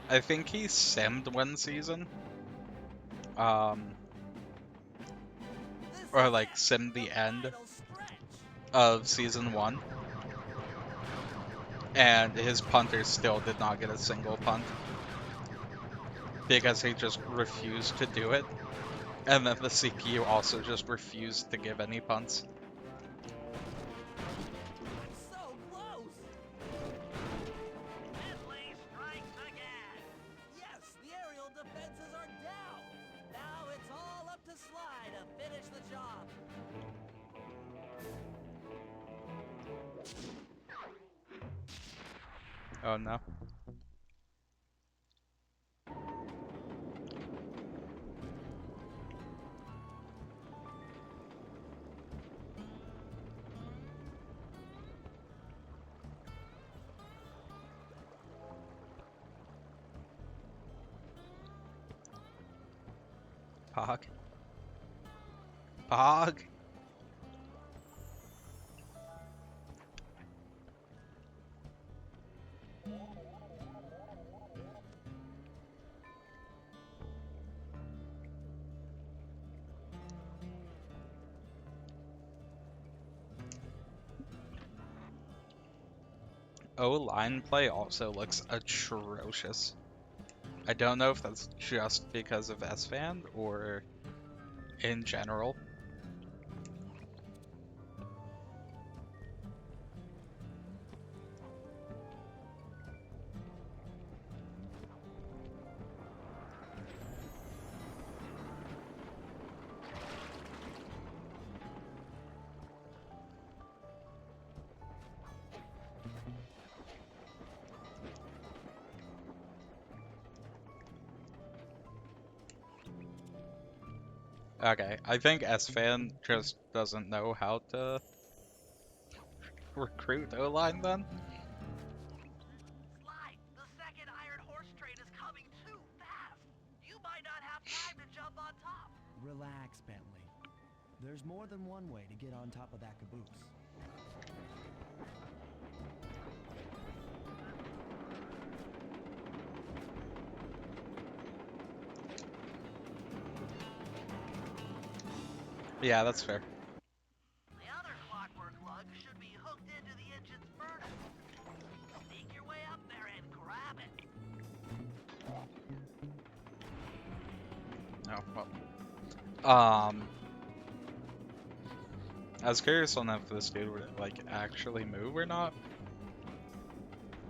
I think he simmed one season. Or like simmed the end of season 1. And his punter still did not get a single punt. Because he just refused to do it. And then the CPU also just refused to give any punts. So close! Bentley strikes again. Yes, the aerial defenses are down. Now it's all up to Sly to finish the job. Oh no. Pog. Pog. O-line play also looks atrocious. I don't know if that's just because of S-Fan or in general. Okay, I think S-Fan just doesn't know how to recruit O-line then. Sly, the second Iron Horse train is coming too fast. You might not have time to jump on top. Relax, Bentley. There's more than one way to get on top of that caboose. Yeah, that's fair. The other clockwork lug should be hooked into the engine's burner. Sneak your way up there and grab it. Oh, well. I was curious on if this dude would like actually move or not,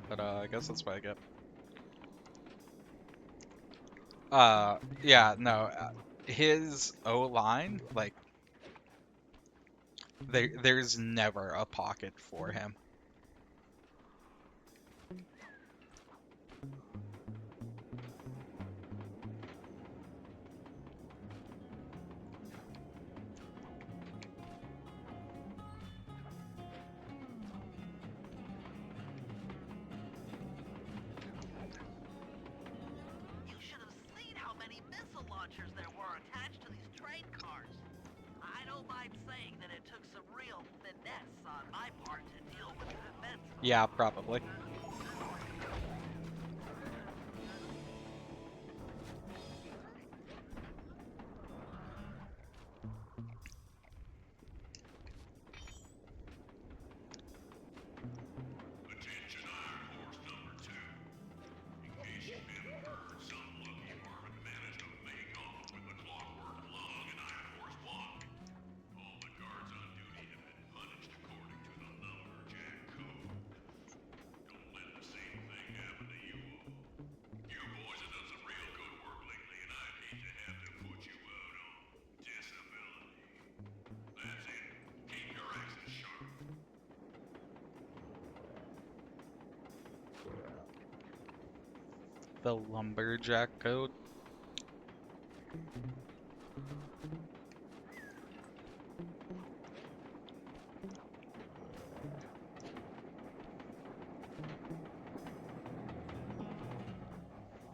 but I guess that's what I get. Yeah, no, his O-line, like, there's never a pocket for him. You should have seen how many missile launchers there were attached to these train cars. I don't mind saying that it took some real finesse on my part to deal with the defense. Yeah, probably. Attention Iron Horse number 2. In case you've been heard, some lucky varmint managed to make off with the clockwork lug in Iron Horse 1. All the guards on duty have been punished according to the lumberjack code. Don't let the same thing happen to you all. You boys have done some real good work lately, and I'd hate to have to put you out on disability. That's it. Keep your axes sharp. The lumberjack code.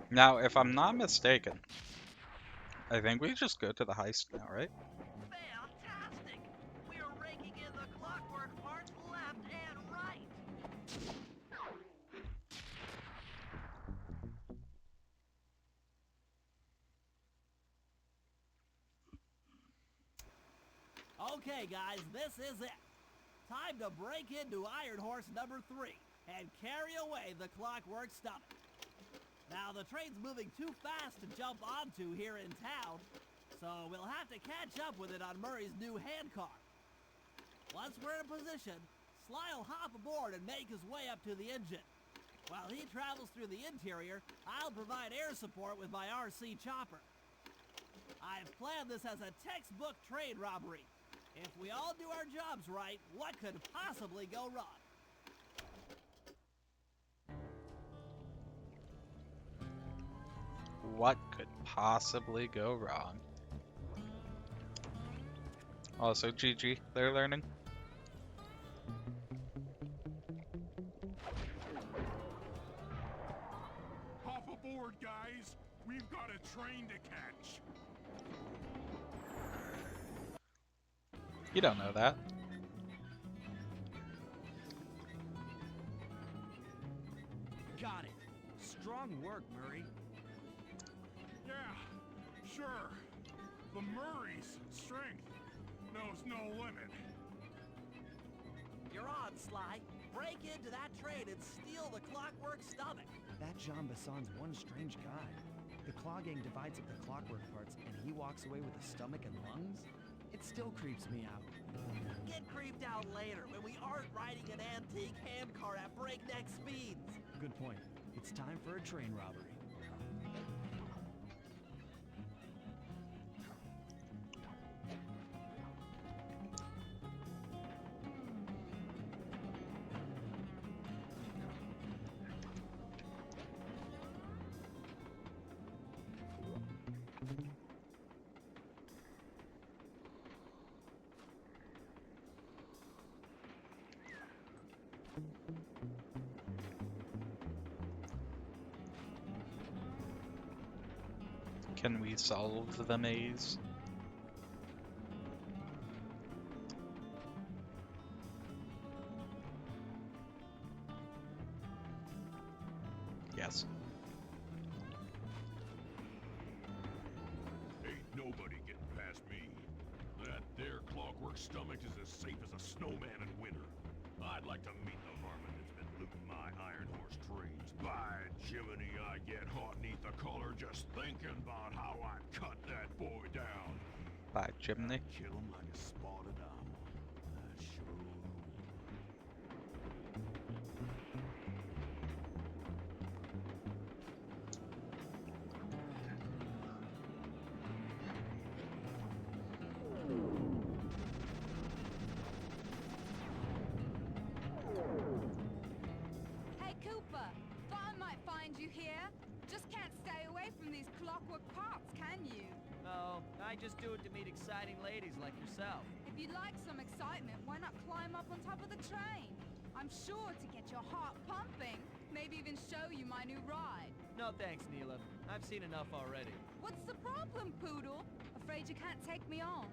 Now, if I'm not mistaken, I think we just go to the heist now, right? Fantastic! We're raking in the clockwork parts left and right. Okay, guys, this is it. Time to break into Iron Horse number 3 and carry away the clockwork stomach. Now, the train's moving too fast to jump onto here in town, so we'll have to catch up with it on Murray's new handcar. Once we're in position, Sly will hop aboard and make his way up to the engine. While he travels through the interior, I'll provide air support with my RC chopper. I've planned this as a textbook train robbery. If we all do our jobs right, what could possibly go wrong? What could possibly go wrong? Also, GG, they're learning. Hop aboard, guys. We've got a train to catch. You don't know that. Got it. Strong work, Murray. Yeah, sure. The Murray's strength knows no limit. You're on, Sly. break into that train and steal the Clockwork Stomach. That Jean Basson's one strange guy. The Claw Gang divides up the clockwork parts, and he walks away with a stomach and lungs? It still creeps me out. Get creeped out later when we aren't riding an antique ham car at breakneck speeds. Good point. It's time for a train robbery. Can we solve the maze? Yes. Ain't nobody getting past me. That there Clockwork Stomach is as safe as a snowman in winter. I'd like to meet the varmint that's been looting my Iron Horse trains. By Jiminy, I get hot neath the collar just thinking about how I cut that boy down. By Jiminy. Kill him like a spotted owl. I sure will. Hey, Cooper. Thought I might find you here. Just can't stay away from these clockwork parts, can you? Oh, I just do it to meet exciting ladies like yourself. If you'd like some excitement, why not climb up on top of the train? I'm sure to get your heart pumping. Maybe even show you my new ride. No thanks, Neela. I've seen enough already. What's the problem, Poodle? Afraid you can't take me on?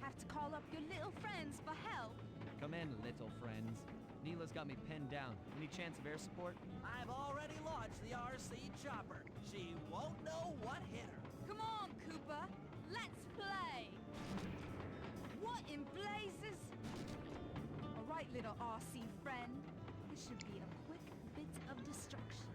Have to call up your little friends for help? Come in, little friends. Neela's got me pinned down. Any chance of air support? I've already launched the RC chopper. She won't know what hit her. Come on, Cooper. Let's play. What in blazes? All right, little RC friend. This should be a quick bit of distraction.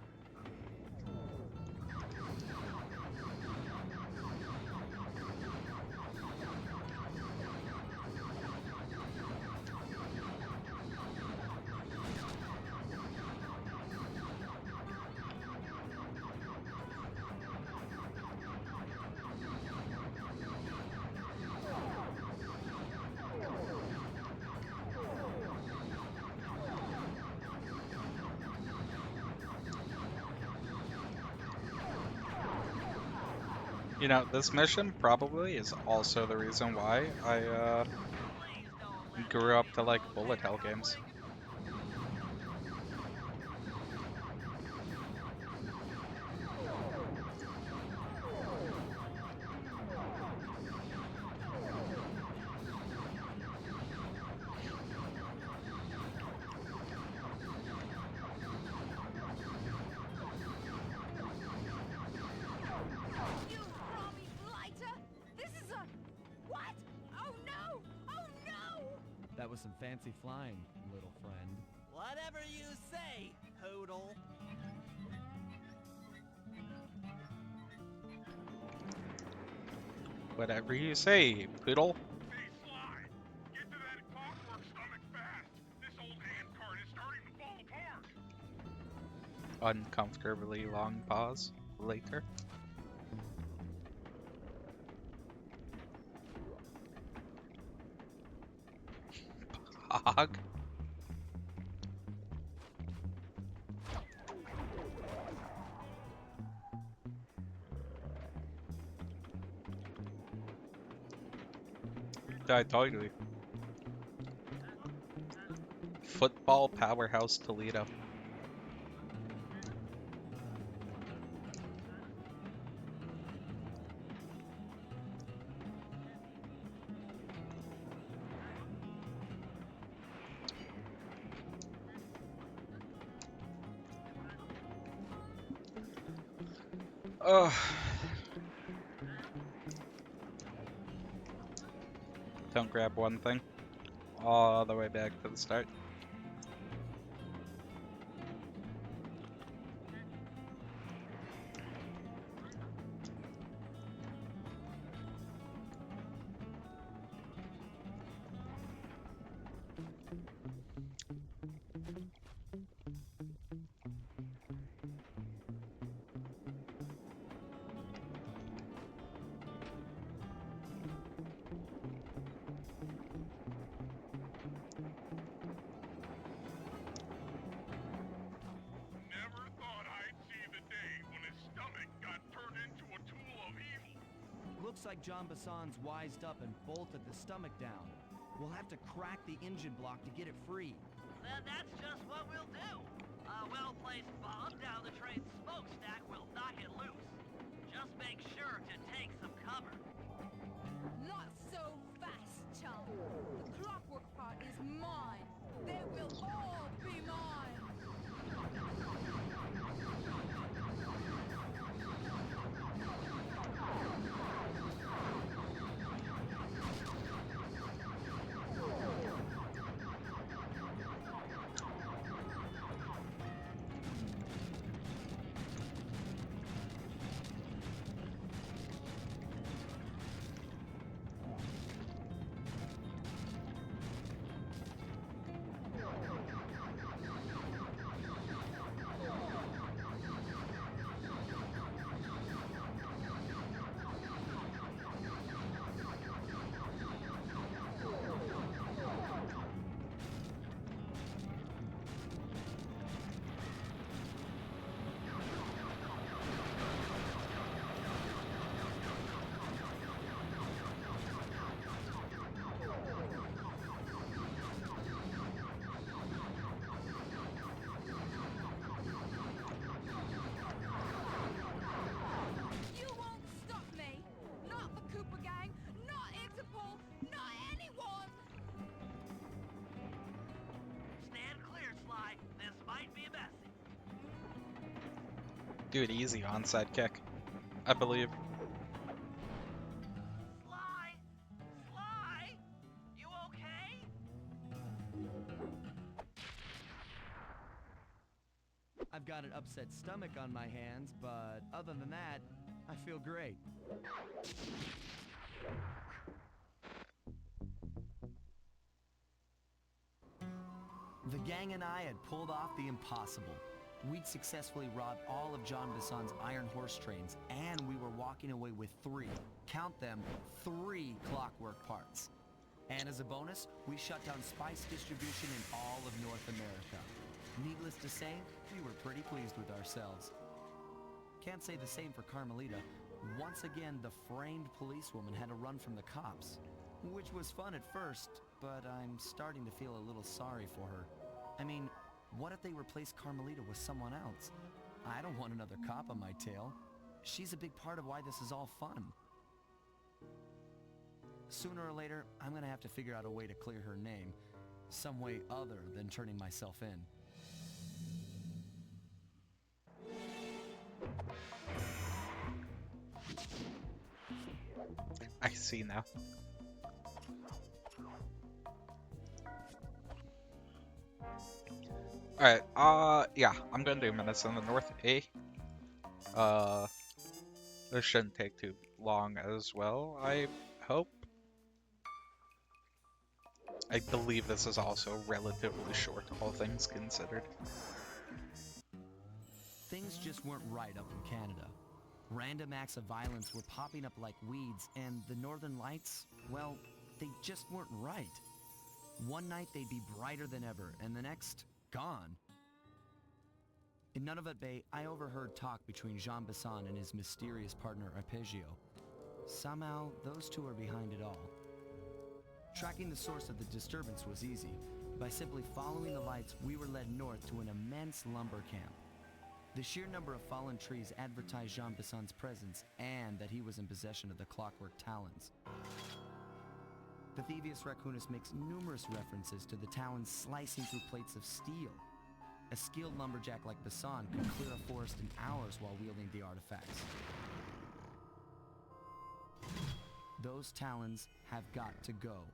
You know, this mission probably is also the reason why I grew up to like bullet hell games. You Robbie Blighter! This is a... What? Oh no! Oh no! That was some fancy flying, little friend. Whatever you say, Poodle. Whatever you say, poodle. Hey, Sly! Get to that Clockwork Stomach fast! This old handcart is starting to fall apart! Uncomfortably long pause later. Hog. I told you. Football powerhouse Toledo. Oh. Don't grab one thing. All the way back to the start. Looks like John Bassan's wised up and bolted the stomach down. We'll have to crack the engine block to get it free. Then that's just what we'll do. A well-placed bomb down the train's smokestack will knock it loose. Just make sure to take some cover. Not so fast, chum. The clockwork part is mine. They will all be mine. You won't stop me. Not the Cooper Gang, not Interpol, not anyone. Stand clear, Sly. This might be messy. Do it easy, onside kick. I believe. Sly! Sly! You okay? I've got an upset stomach on my hands, but other than that, I feel great. The gang and I had pulled off the impossible. We'd successfully robbed all of John Bassan's iron horse trains, and we were walking away with 3, count them, 3 clockwork parts. And as a bonus, we shut down spice distribution in all of North America. Needless to say, we were pretty pleased with ourselves. Can't say the same for Carmelita. Once again, the framed policewoman had to run from the cops, which was fun at first, but I'm starting to feel a little sorry for her. I mean, what if they replaced Carmelita with someone else? I don't want another cop on my tail. She's a big part of why this is all fun. Sooner or later, I'm gonna have to figure out a way to clear her name. Some way other than turning myself in. I see now. Alright, yeah, I'm gonna do minutes in the North A. This shouldn't take too long as well, I hope. I believe this is also relatively short, all things considered. Things just weren't right up in Canada. Random acts of violence were popping up like weeds, and the Northern Lights, well, they just weren't right. One night they'd be brighter than ever, and the next, gone. In Nunavut Bay, I overheard talk between Jean Bassan and his mysterious partner Arpeggio. Somehow, those two are behind it all. Tracking the source of the disturbance was easy. By simply following the lights, we were led north to an immense lumber camp. The sheer number of fallen trees advertised Jean Bassan's presence and that he was in possession of the clockwork talons. Bathybius Raccoonus makes numerous references to the talons slicing through plates of steel. A skilled lumberjack like Bassan could clear a forest in hours while wielding the artifacts. Those talons have got to go,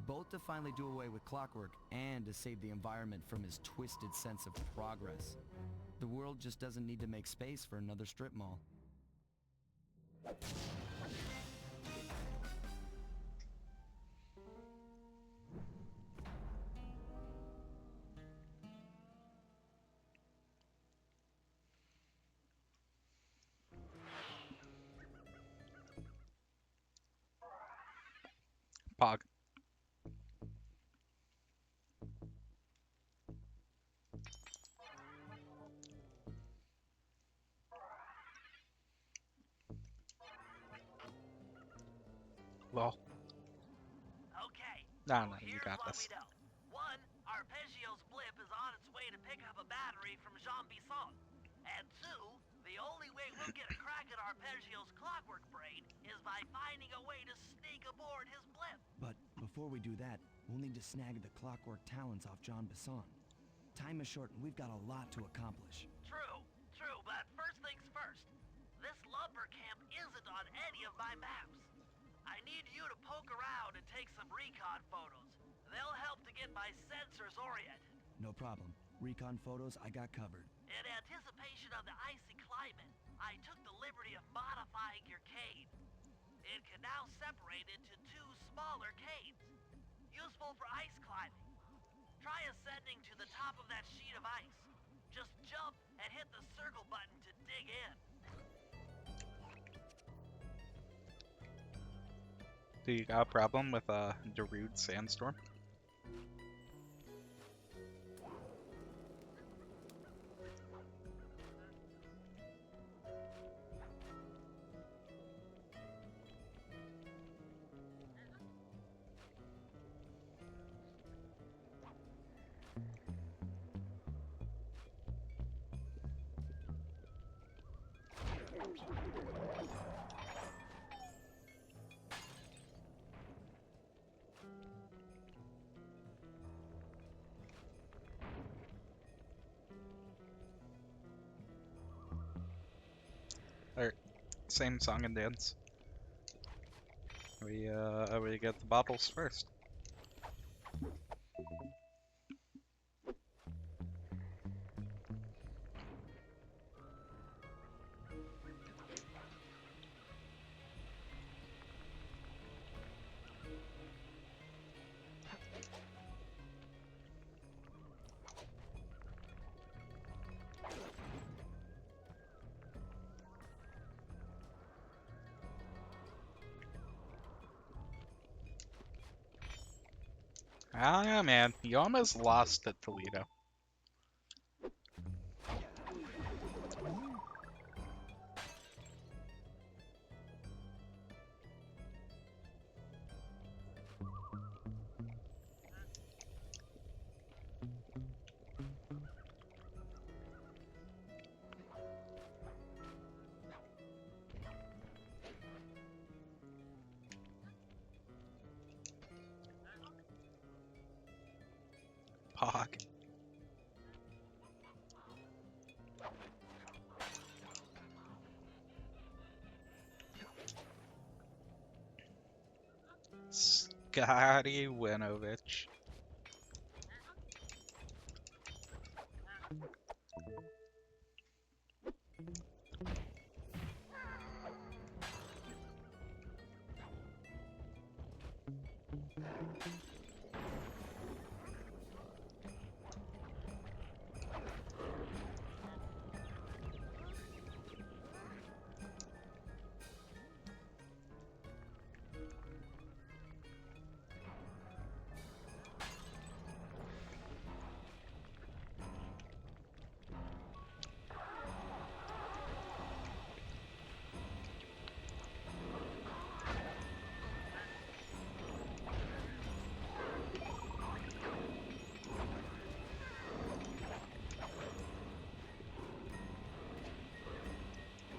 both to finally do away with clockwork and to save the environment from his twisted sense of progress. The world just doesn't need to make space for another strip mall. Pog. Well, Okay. no, So you here's got what this. we know. One, Arpeggio's blip is on its way to pick up a battery from Jean Bisson. And two, the only way we'll get a crack at Arpeggio's clockwork brain is by finding a way to sneak aboard his blip. But before we do that, we'll need to snag the clockwork talents off John Bisson. Time is short and we've got a lot to accomplish. True, but first things first. This lumber camp isn't on any of my maps. I need you to poke around and take some recon photos. They'll help to get my sensors oriented. No problem. Recon photos, I got covered. In anticipation of the icy climate, I took the liberty of modifying your cave. It can now separate into two smaller caves, useful for ice climbing. Try ascending to the top of that sheet of ice. Just jump and hit the circle button to dig in. Do you got a problem with a Darude sandstorm? Alright, same song and dance. We get the bottles first. Ah, yeah, man. You almost lost at Toledo. Pog. Scotty Winovich.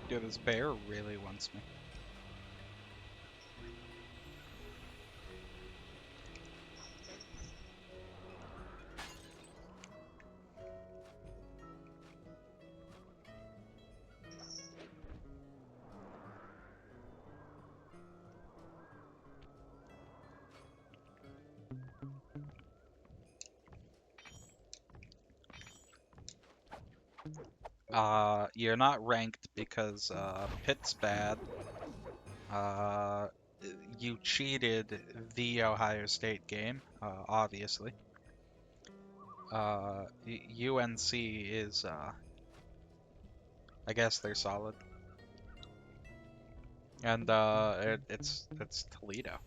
Dude, this bear really wants me. You're not ranked because, Pit's bad. You cheated the Ohio State game, obviously. UNC is, I guess they're solid. And, it's Toledo.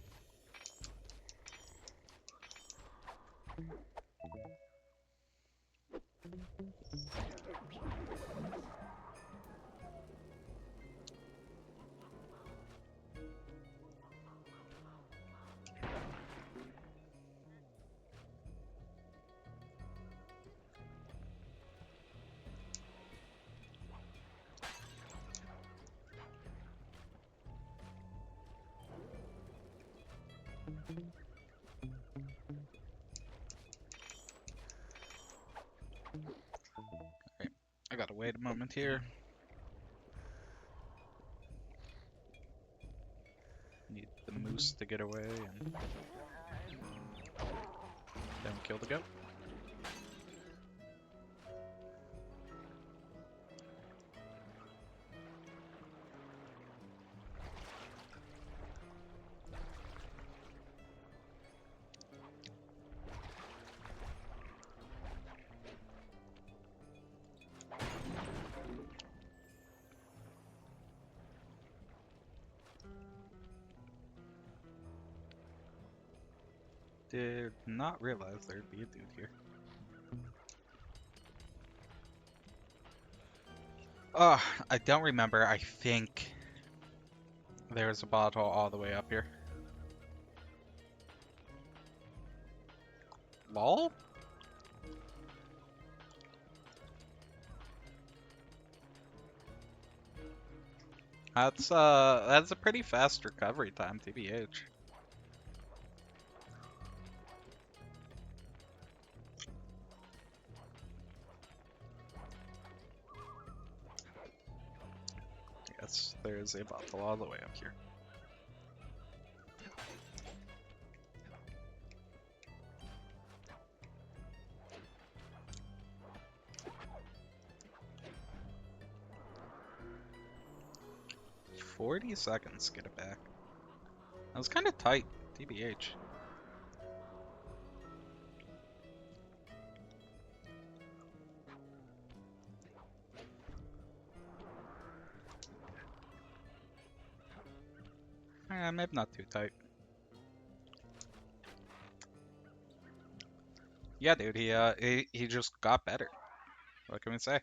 Alright, I gotta wait a moment here. Need the moose to get away and then kill the goat. Did not realize there'd be a dude here. Oh, I don't remember. I think there's a bottle all the way up here. Lol? That's a pretty fast recovery time, TBH. Yes, there is a bottle all the way up here. $40 to get it back. That was kind of tight, TBH. Maybe not too tight. Yeah, dude, he just got better. What can we say?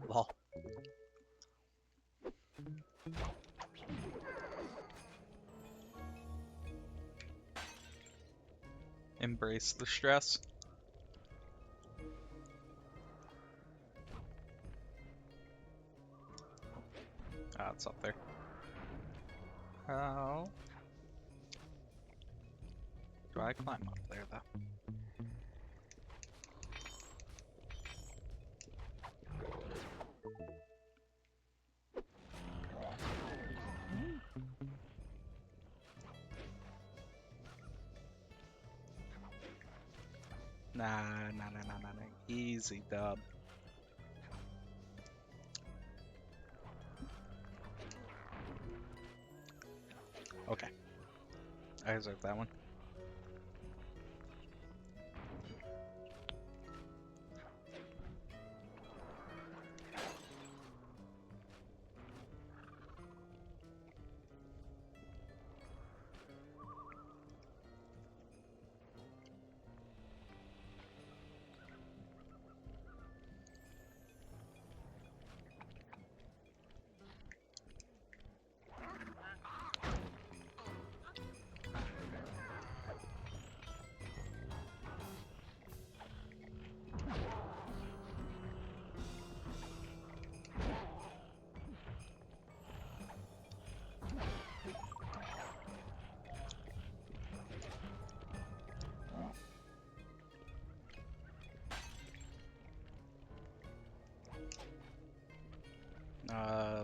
Lol. Embrace the stress. Ah, it's up there. How do I climb up there, though? Nah. Easy dub. Okay. I deserve that one.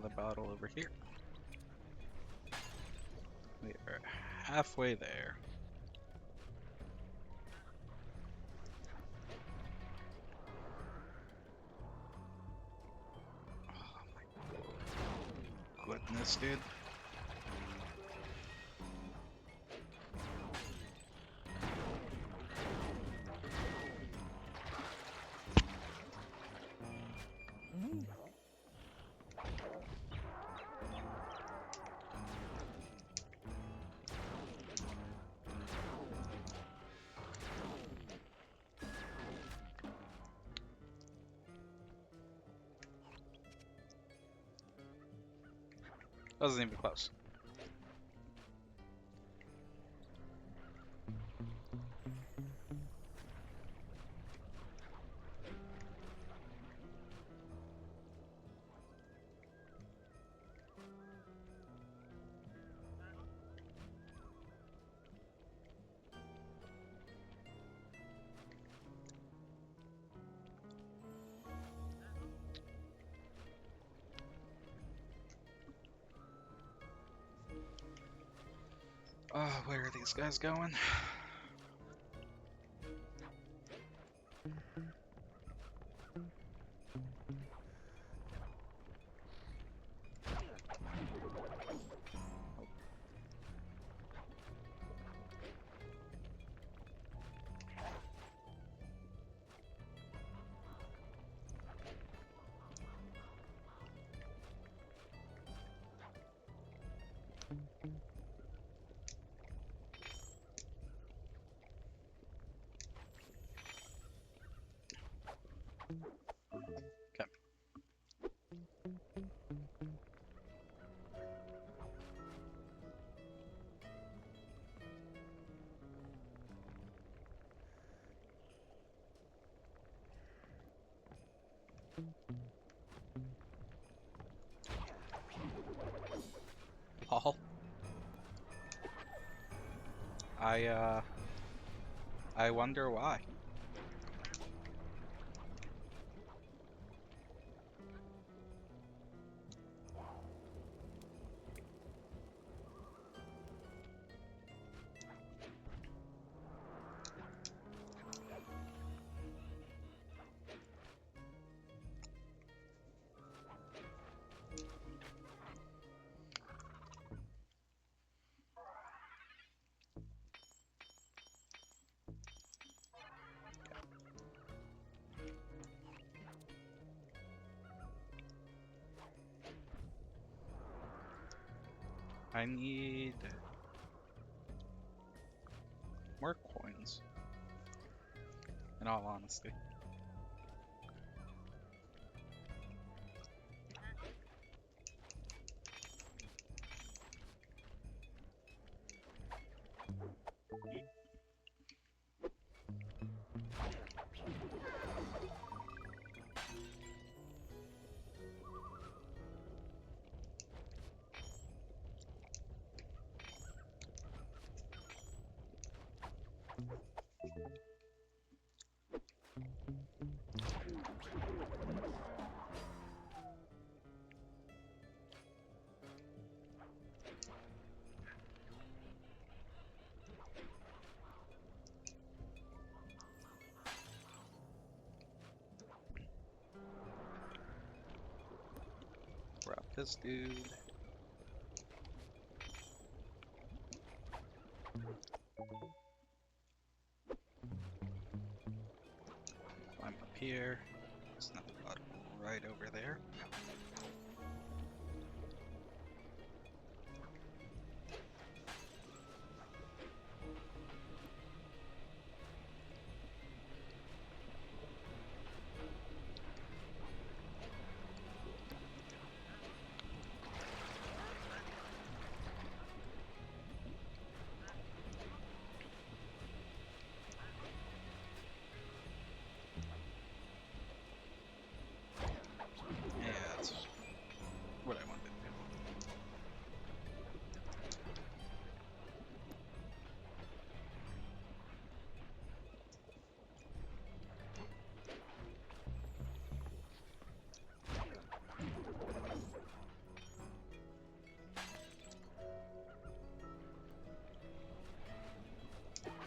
The bottle over here. We are halfway there. Oh my goodness, dude. Wasn't even close. Where are these guys going? Okay. Paul? I wonder why. I need more coins, in all honesty. Grab this dude. Climb up here. There's another bot right over there. Yeah, that's what I wanted to do.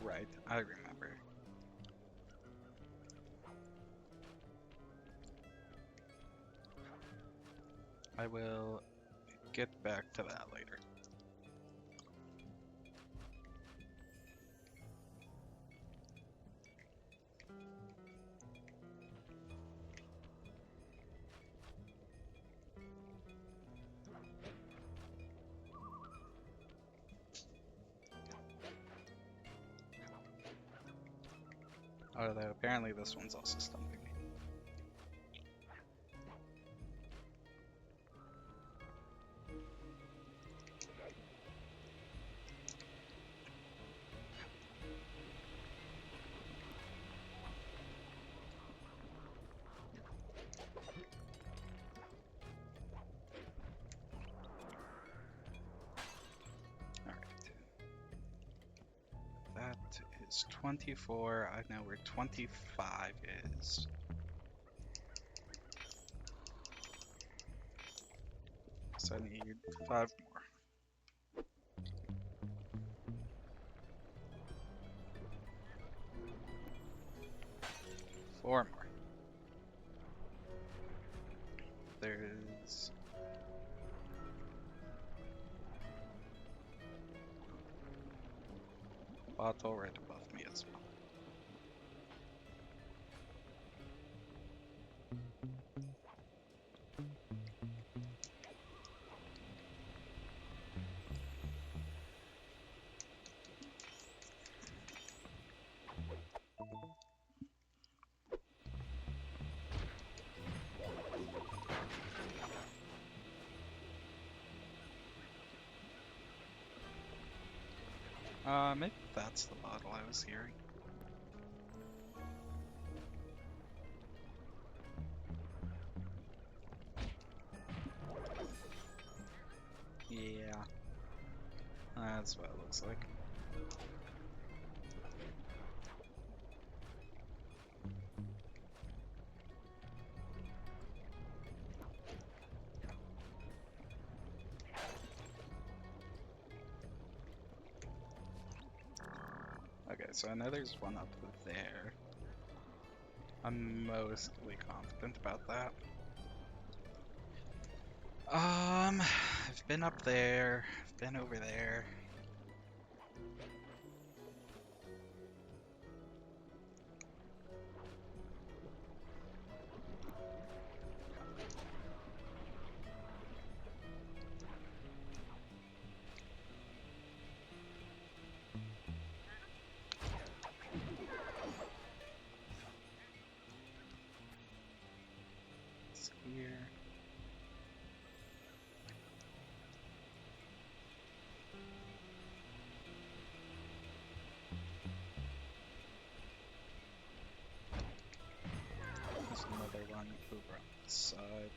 Right, I remember. I will get back to that later. Although apparently this one's also stumping me. is 24. I know where 25 is. So I need 5 more. 4 more. There's bottle right above me as well. Maybe that's the bottle I was hearing. Yeah. That's what it looks like. Okay, so I know there's one up there. I'm mostly confident about that. I've been up there, I've been over there. It's here. There's another one over on this side.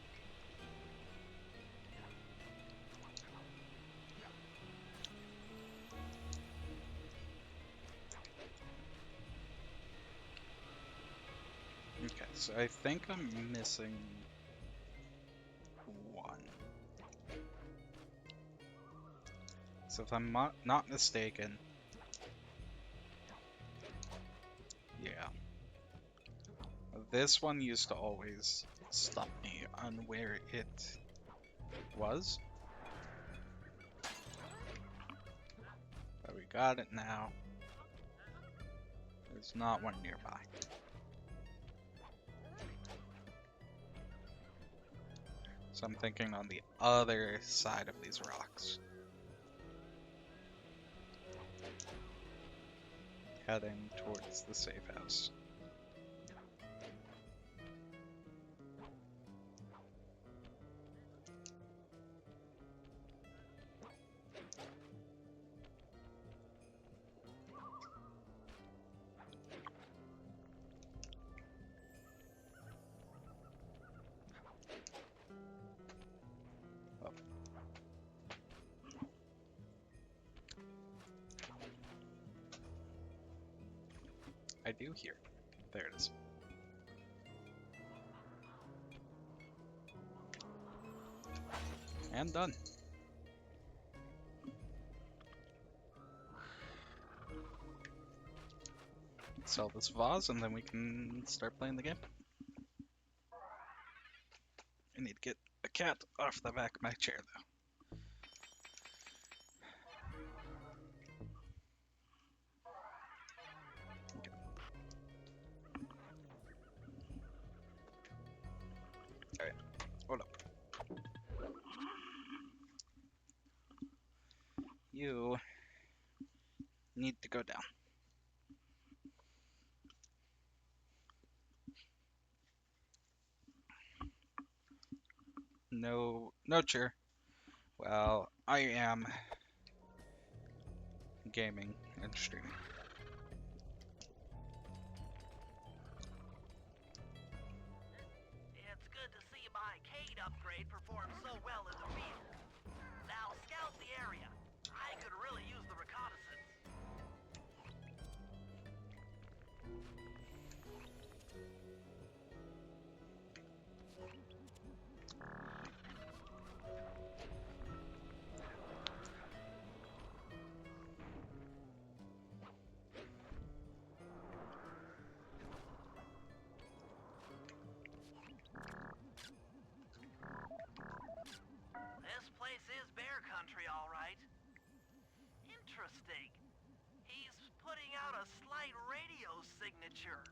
Okay, so I think I'm missing one. So if I'm not mistaken, yeah. This one used to always stop me on where it was. But we got it now. There's not one nearby. So I'm thinking on the other side of these rocks. Heading towards the safe house. Oh. I do hear. There it is. And done. Sell this vase and then we can start playing the game. I need to get a cat off the back of my chair though. Alright, hold up. You need to go down. No chair. Well, I am gaming and streaming. It's good to see my Cade upgrade perform so well in the field. Now scout the area. I could really use the reconnaissance. signature.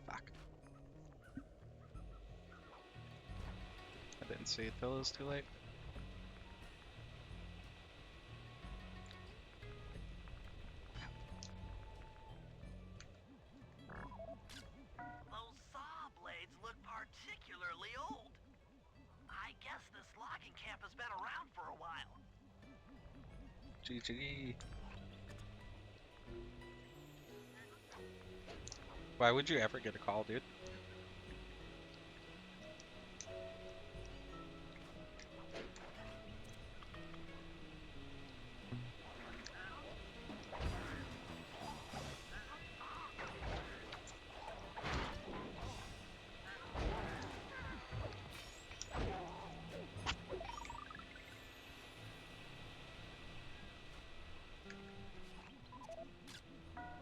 Fuck. I didn't see it till it was too late. Those saw blades look particularly old. I guess this logging camp has been around for a while. GG. Why would you ever get a call, dude?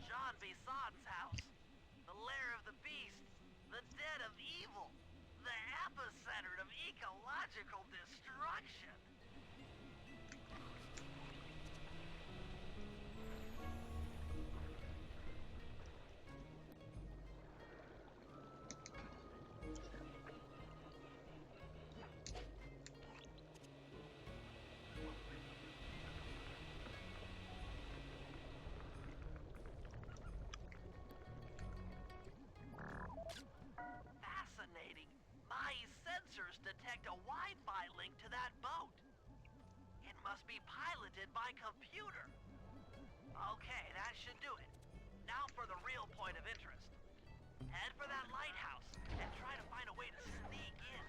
John Bison's house. The lair of the beast. The den of evil. The epicenter of ecological destruction. Fascinating. My sensors detect a Wi-Fi link to that boat. It must be piloted by computer. Okay, that should do it. Now for the real point of interest. Head for that lighthouse and try to find a way to sneak in.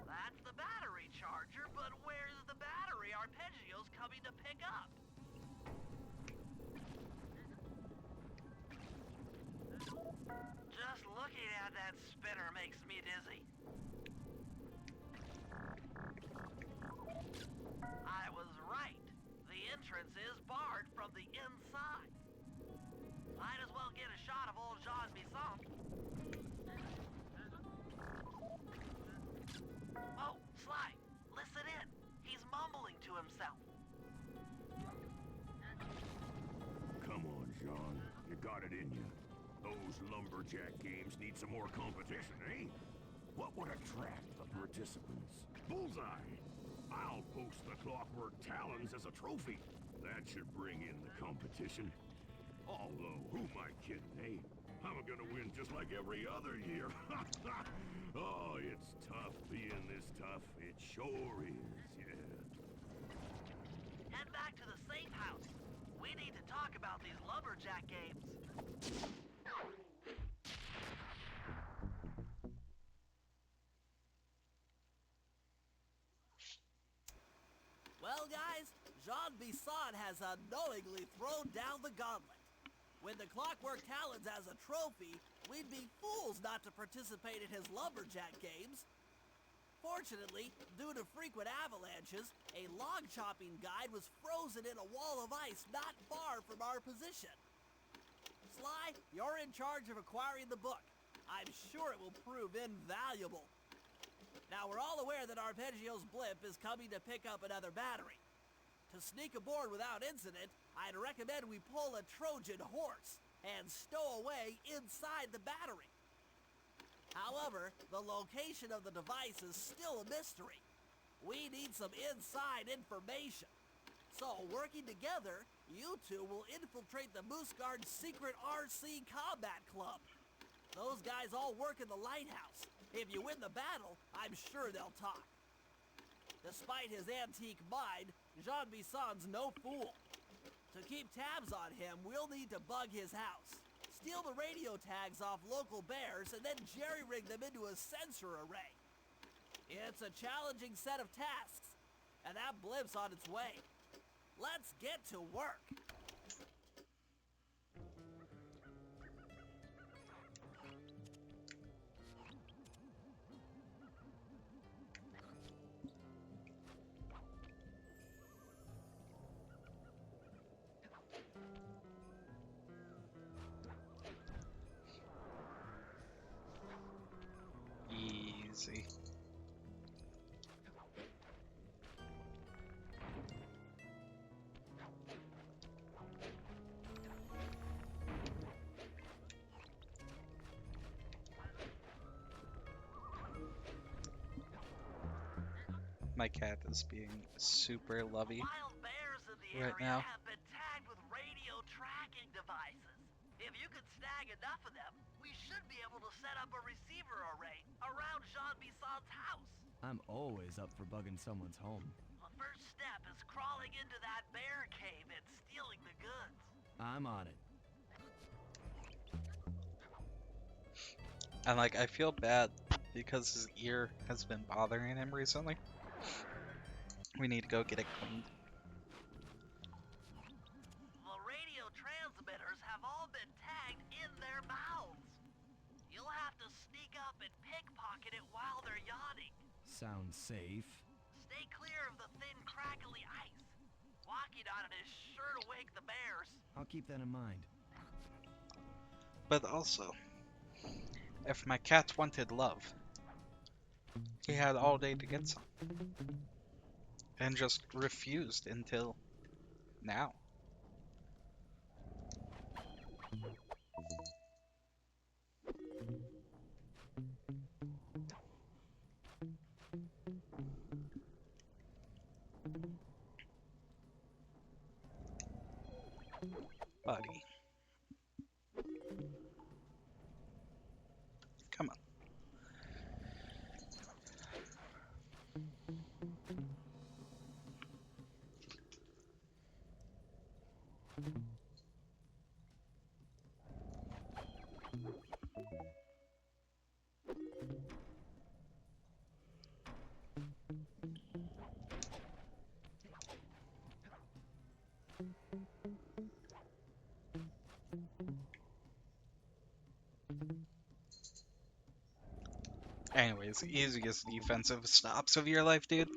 That's the battery charger, but where's the battery Arpeggio's coming to pick up? Just looking at that spinner makes me dizzy. I was right. The entrance is barred from the inside. Might as well get a shot of old Jean Bison. Oh, Sly, listen in. He's mumbling to himself. Come on, John. You got it in you. Those lumberjack games need some more competition, eh? What would attract the participants? Bullseye! I'll post the Clockwork Talons as a trophy. That should bring in the competition. Although, who am I kidding, eh? I'm gonna win just like every other year. Oh, it's tough being this tough. It sure is, yeah. Head back to the safe house. We need to talk about these lumberjack games. Well, guys, Jean Bison has unknowingly thrown down the gauntlet. With the Clockwork Talons as a trophy, we'd be fools not to participate in his lumberjack games. Fortunately, due to frequent avalanches, a log chopping guide was frozen in a wall of ice not far from our position. Sly, you're in charge of acquiring the book. I'm sure it will prove invaluable. Now, we're all aware that Arpeggio's blimp is coming to pick up another battery. To sneak aboard without incident, I'd recommend we pull a Trojan horse and stow away inside the battery. However, the location of the device is still a mystery. We need some inside information. So, working together, you two will infiltrate the Moose Guard's secret RC combat club. Those guys all work in the lighthouse. If you win the battle, I'm sure they'll talk. Despite his antique mind, Jean Bisson's no fool. To keep tabs on him, we'll need to bug his house, steal the radio tags off local bears, and then jerry-rig them into a sensor array. It's a challenging set of tasks, and that blimp's on its way. Let's get to work. Easy. My cat is being super lovey Wild bears in the right area now. have been tagged with radio tracking devices. If you can snag enough of them, we should be able to set up a receiver array around Jean Bisson's house. I'm always up for bugging someone's home. The first step is crawling into that bear cave and stealing the goods. I'm on it. And like, I feel bad because his ear has been bothering him recently. We need to go get it cleaned. The radio transmitters have all been tagged in their mouths. You'll have to sneak up and pickpocket it while they're yawning. Sounds safe. Stay clear of the thin, crackly ice. Walking on it is sure to wake the bears. I'll keep that in mind. But also, if my cat wanted love, he had all day to get some. And just refused until now. Buddy. Come on. Anyways, easiest defensive stops of your life, dude.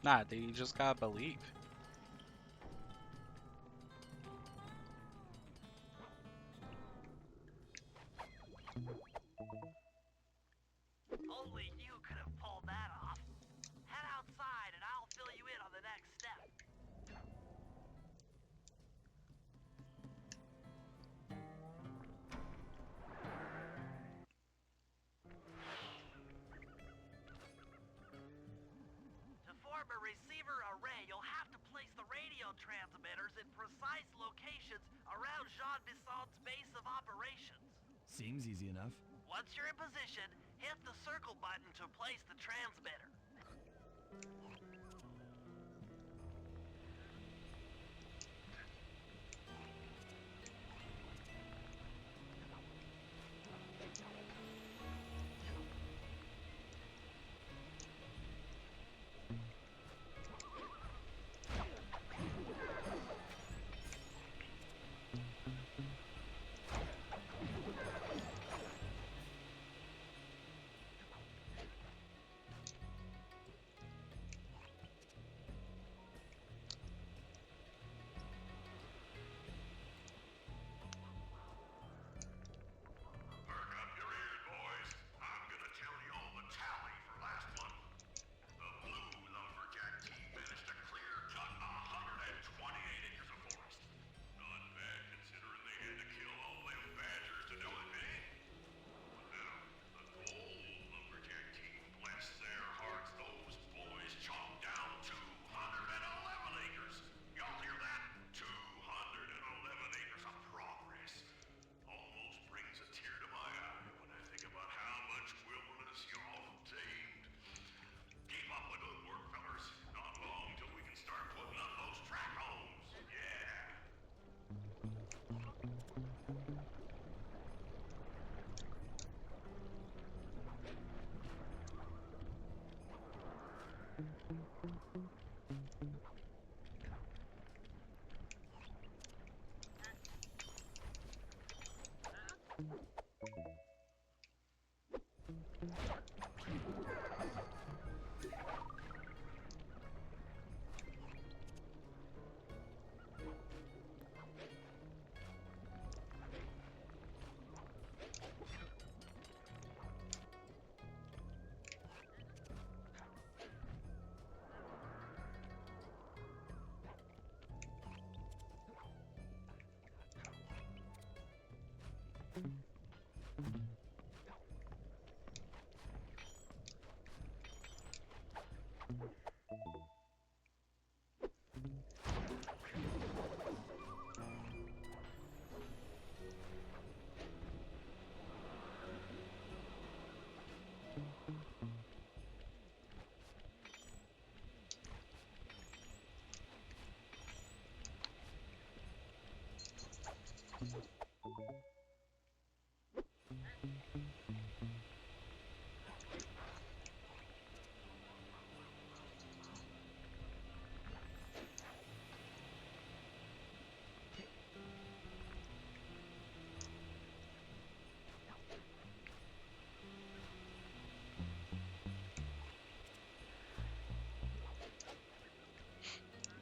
Nah, dude, you just gotta believe. Only you could have pulled that off. Head outside and I'll fill you in on the next step. To form a receiver array, you'll have to place the radio transmitters in precise locations around Jean Bisson's base of operations. Seems easy enough. Once you're in position, hit the circle button to place the transmitter. Perk up your ears, boys. I'm gonna tell you all the tally for last month. The blue lumberjack team managed to clear cut 128 acres of forest. Not bad considering they had to kill all them badgers to do it, eh? But now, the gold lumberjack team, bless their hearts, those boys chopped down 211 acres. Y'all hear that? 211 acres of progress. Almost brings a tear to my eye when I think about how much wilderness y'all have tamed. Keep up the good work, fellers. Not long till we can start putting up those track homes. Yeah.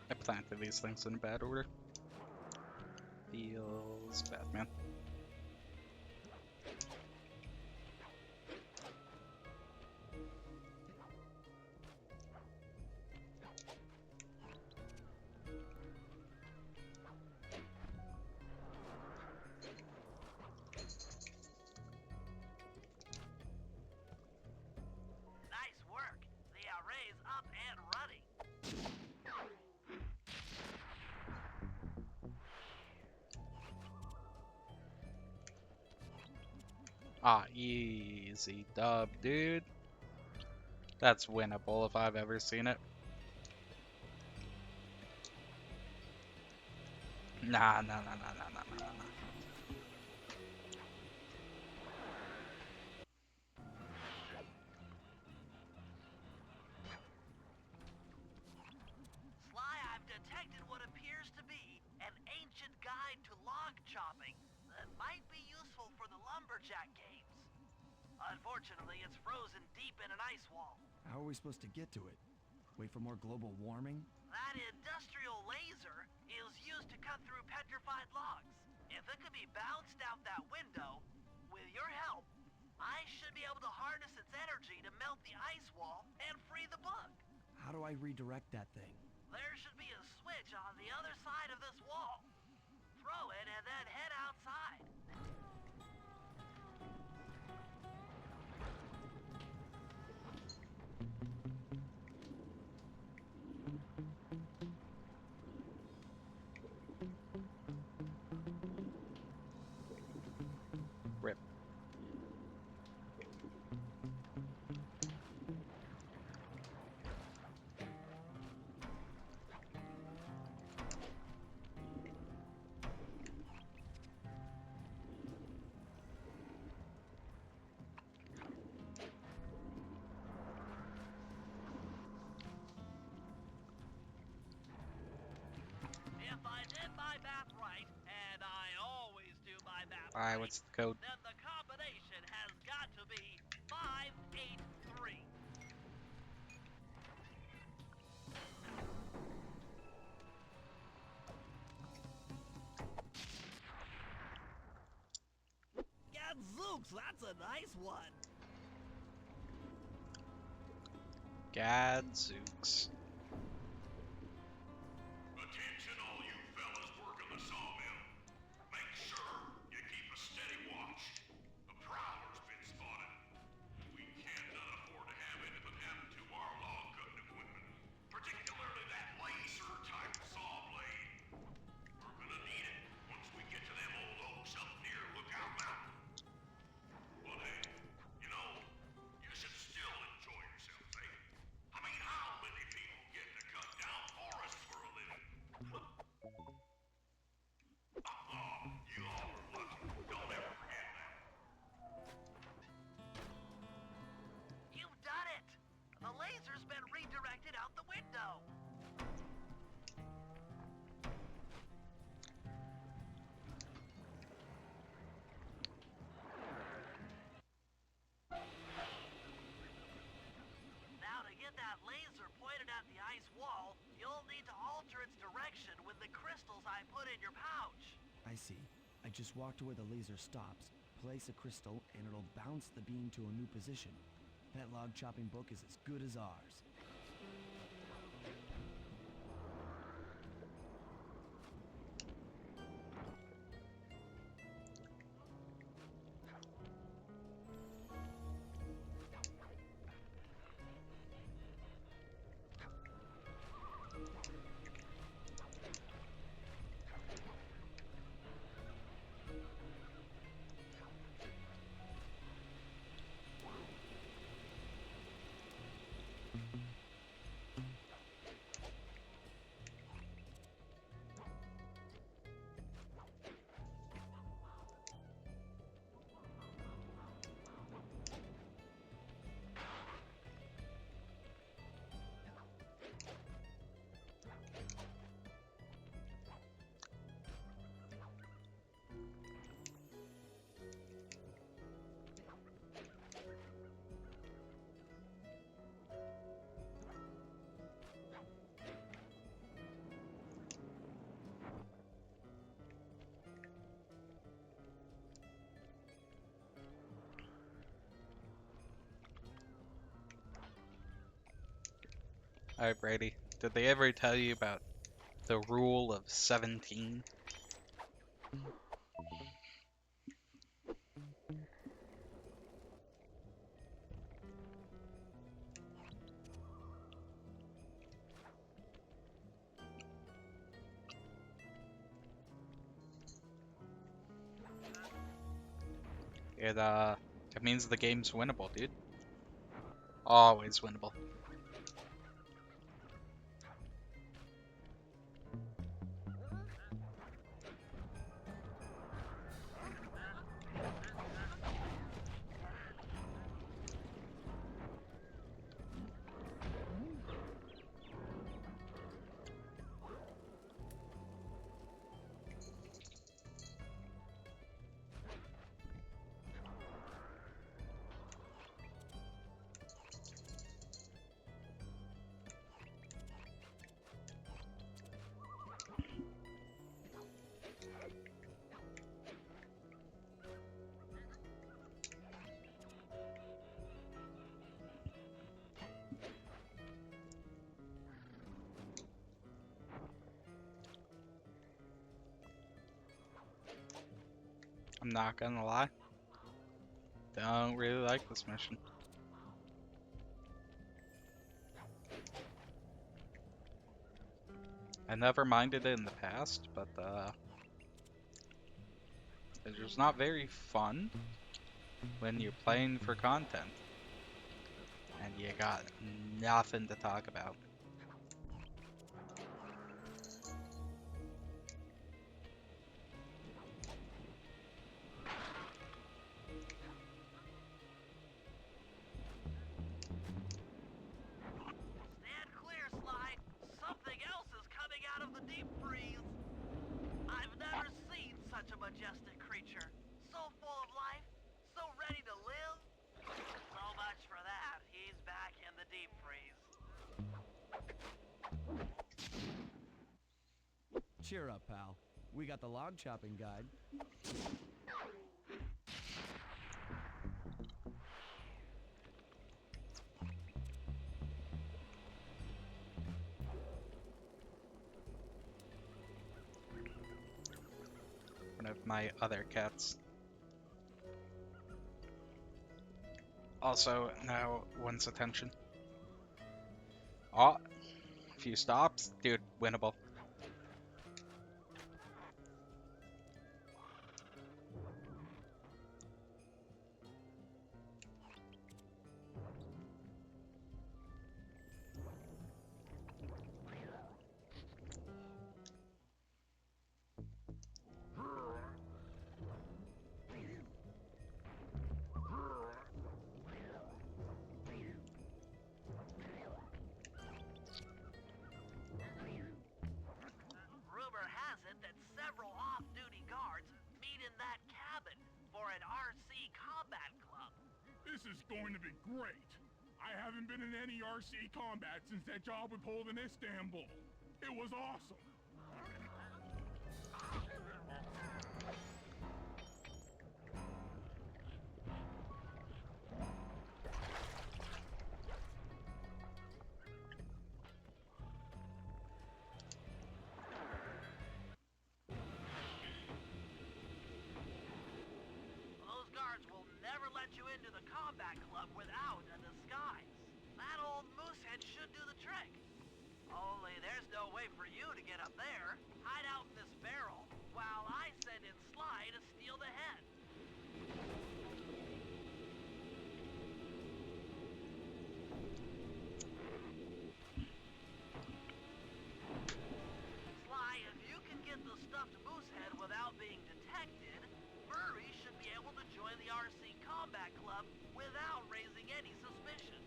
I planted these things in bad order. Feels bad, man. Nice work. The array's up and running. Ah, easy dub, dude. That's winnable if I've ever seen it. Nah, nah, nah, nah, nah, nah, nah, nah. Sly, I've detected what appears to be an ancient guide to log chopping that might be useful for the lumberjack games. Unfortunately, it's frozen deep in an ice wall. How are we supposed to get to it? Wait for more global warming? That industrial laser is used to cut through petrified logs. If it could be bounced out that window, with your help, I should be able to harness its energy to melt the ice wall and free the bug. How do I redirect that thing? There should be a switch on the other side of this wall. Throw it and then head outside. Rip. Alright, what's the code? then the combination has got to be 583. Gadzooks, that's a nice one. Gadzooks. Attention all you fellas working the sawmill. Make sure you keep a steady watch. A prowler's been spotted. We cannot afford to have anything happen to our log cutting equipment, particularly that laser-type saw blade. We're gonna need it once we get to them old oaks up near Lookout Mountain. But hey, you know, you should still enjoy yourselves, eh? I mean, how many people get to cut down forests for a living? You all are lucky. Don't ever forget that. You've done it! The laser's been redirected out the window. Now to get that laser pointed at the ice wall, you'll need to alter its direction with the crystals I put in your pouch. I see. I just walk to where the laser stops, place a crystal, and it'll bounce the beam to a new position. That log chopping book is as good as ours. Alright, Brady. Did they ever tell you about the rule of 17? It means the game's winnable, dude. Always winnable. I'm not gonna lie. Don't really like this mission. I never minded it in the past, but it's just not very fun when you're playing for content and you got nothing to talk about. Stand clear, Sly. Something else is coming out of the deep freeze. I've never seen such a majestic creature. Cheer up, pal. We got the log chopping guide. One of my other cats. Also, now one's attention. Oh, a few stops. Dude, winnable. Rumor has it that several off-duty guards meet in that cabin for an RC combat club. This is going to be great. I haven't been in any RC combat since that job we pulled in Istanbul. It was awesome. Those guards will never let you into the combat club without a disguise. That old moosehead should do the trick. Only there's no way for you to get up there. Hide out in this barrel while I send in Sly to steal the head. Sly, if you can get the stuffed moosehead without being detected, Murray should be able to join the RC Combat Club without raising any suspicion.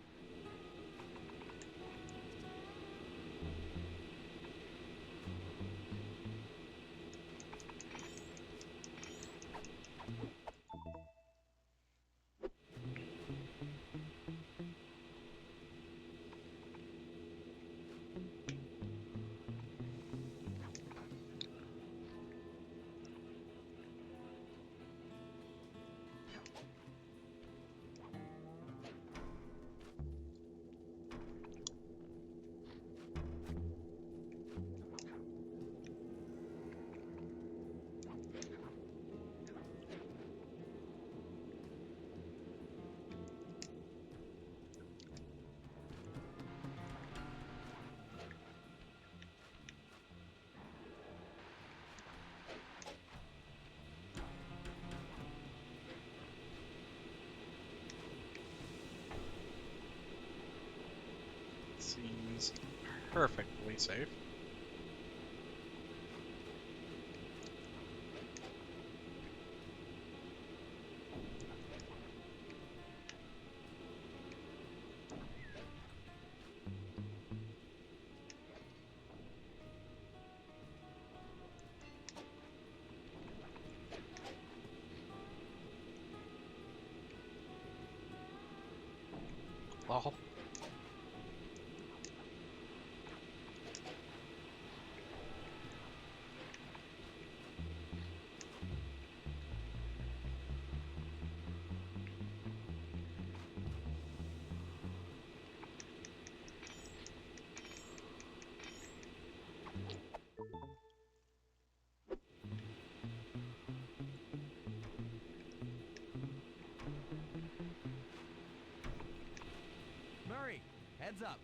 Seems perfectly safe. Lol. Murray, heads up.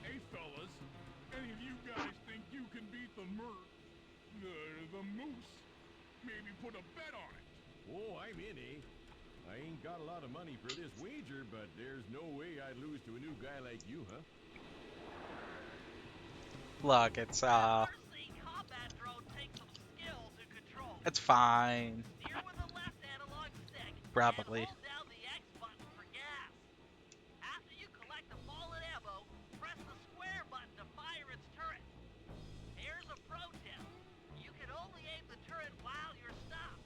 Hey, fellas, any of you guys think you can beat the the moose? Maybe put a bet on it. Oh, I'm in, eh? I ain't got a lot of money for this wager, but there's no way I'd lose to a new guy like you, huh? Look, it's RC combat drone takes some skill to control. it's fine. Steer with the left analog stick. Probably. And hold down the X button for gas. After you collect the fallen ammo, press the square button to fire its turret. Here's a pro tip. You can only aim the turret while you're stopped.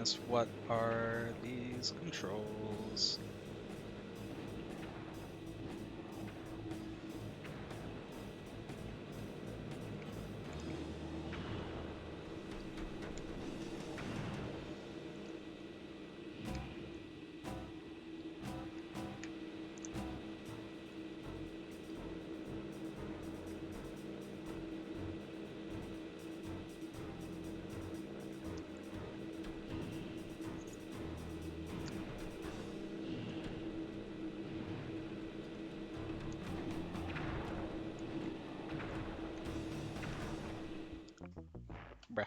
goodness, what are these controls? Bruh.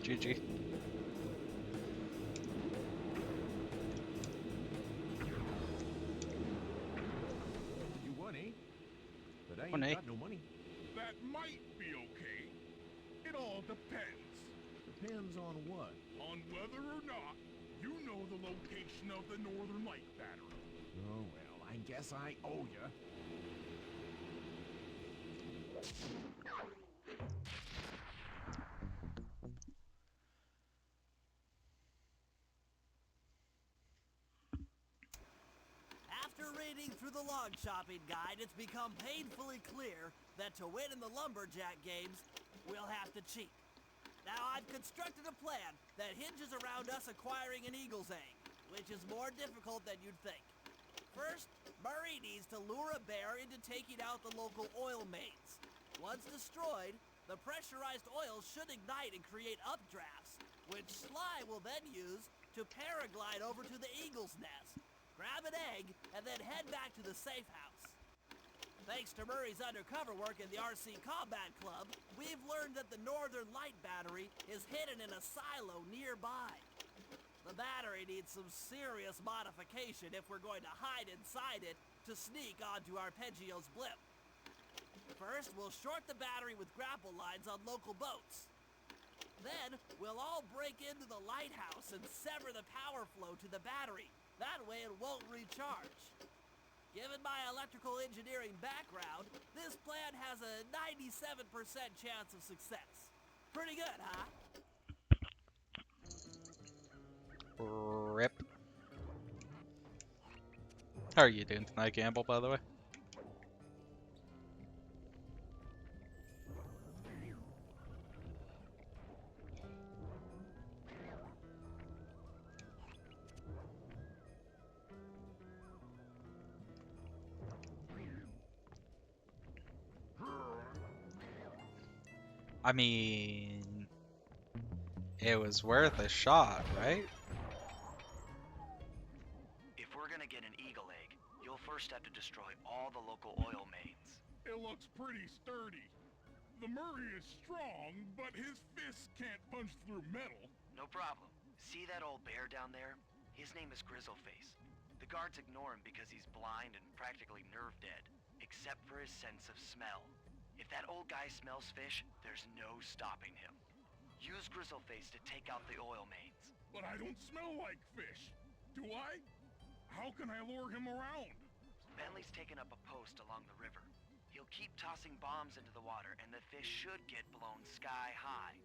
GG. You won, eh? But I ain't Won, eh? got no money. That might be okay. It all depends. Depends on what? On whether or not you know the location of the Northern Light Battery. Oh, well, I guess I owe ya. After reading through the log chopping guide, it's become painfully clear that to win in the lumberjack games, we'll have to cheat. Now, I've constructed a plan that hinges around us acquiring an eagle's egg, which is more difficult than you'd think. First, Murray needs to lure a bear into taking out the local oil mains. Once destroyed, the pressurized oil should ignite and create updrafts, which Sly will then use to paraglide over to the eagle's nest, grab an egg, and then head back to the safe house. Thanks to Murray's undercover work in the RC Combat Club, we've learned that the Northern Light Battery is hidden in a silo nearby. The battery needs some serious modification if we're going to hide inside it to sneak onto Arpeggio's blimp. First, we'll short the battery with grapple lines on local boats. Then, we'll all break into the lighthouse and sever the power flow to the battery. That way it won't recharge. Given my electrical engineering background, this plan has a 97% chance of success. Pretty good, huh? Rip. How are you doing tonight, Gamble, by the way? I mean, it was worth a shot, right? If we're gonna get an eagle egg, you'll first have to destroy all the local oil mains. It looks pretty sturdy. The Murray is strong, but his fists can't punch through metal. No problem. See that old bear down there? His name is Grizzleface. The guards ignore him because he's blind and practically nerve dead, except for his sense of smell. If that old guy smells fish, there's no stopping him. Use Grizzleface to take out the oil mains. But I don't smell like fish. Do I? How can I lure him around? Bentley's taken up a post along the river. He'll keep tossing bombs into the water, and the fish should get blown sky high.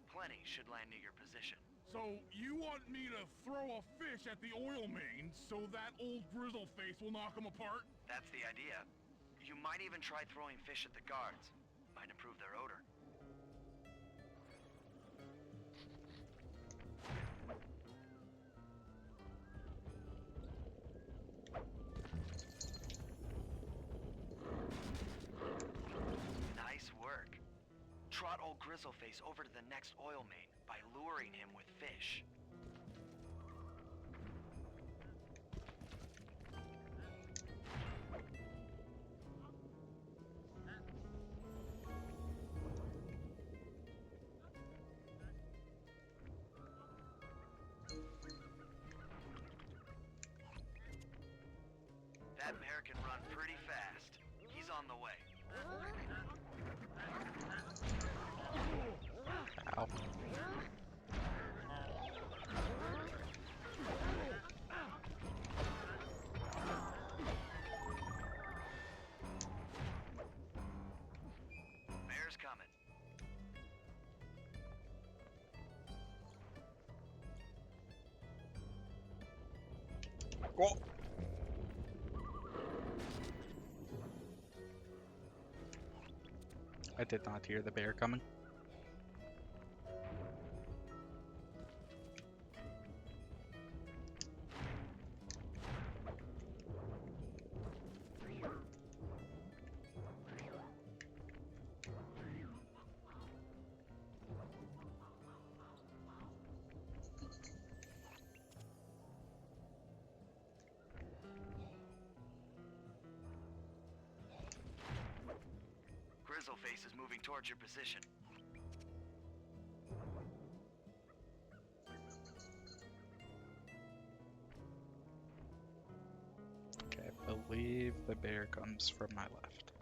Plenty should land near your position. So you want me to throw a fish at the oil mains so that old Grizzleface will knock him apart? That's the idea. You might even try throwing fish at the guards. Might improve their odor. Nice work. Grizzleface over to the next oil main by luring him with fish. That bear can run pretty fast. He's on the way. Ow. Bear's coming. Whoa. I did not hear the bear coming. Grizzleface is moving towards your position. Okay, I believe the bear comes from my left.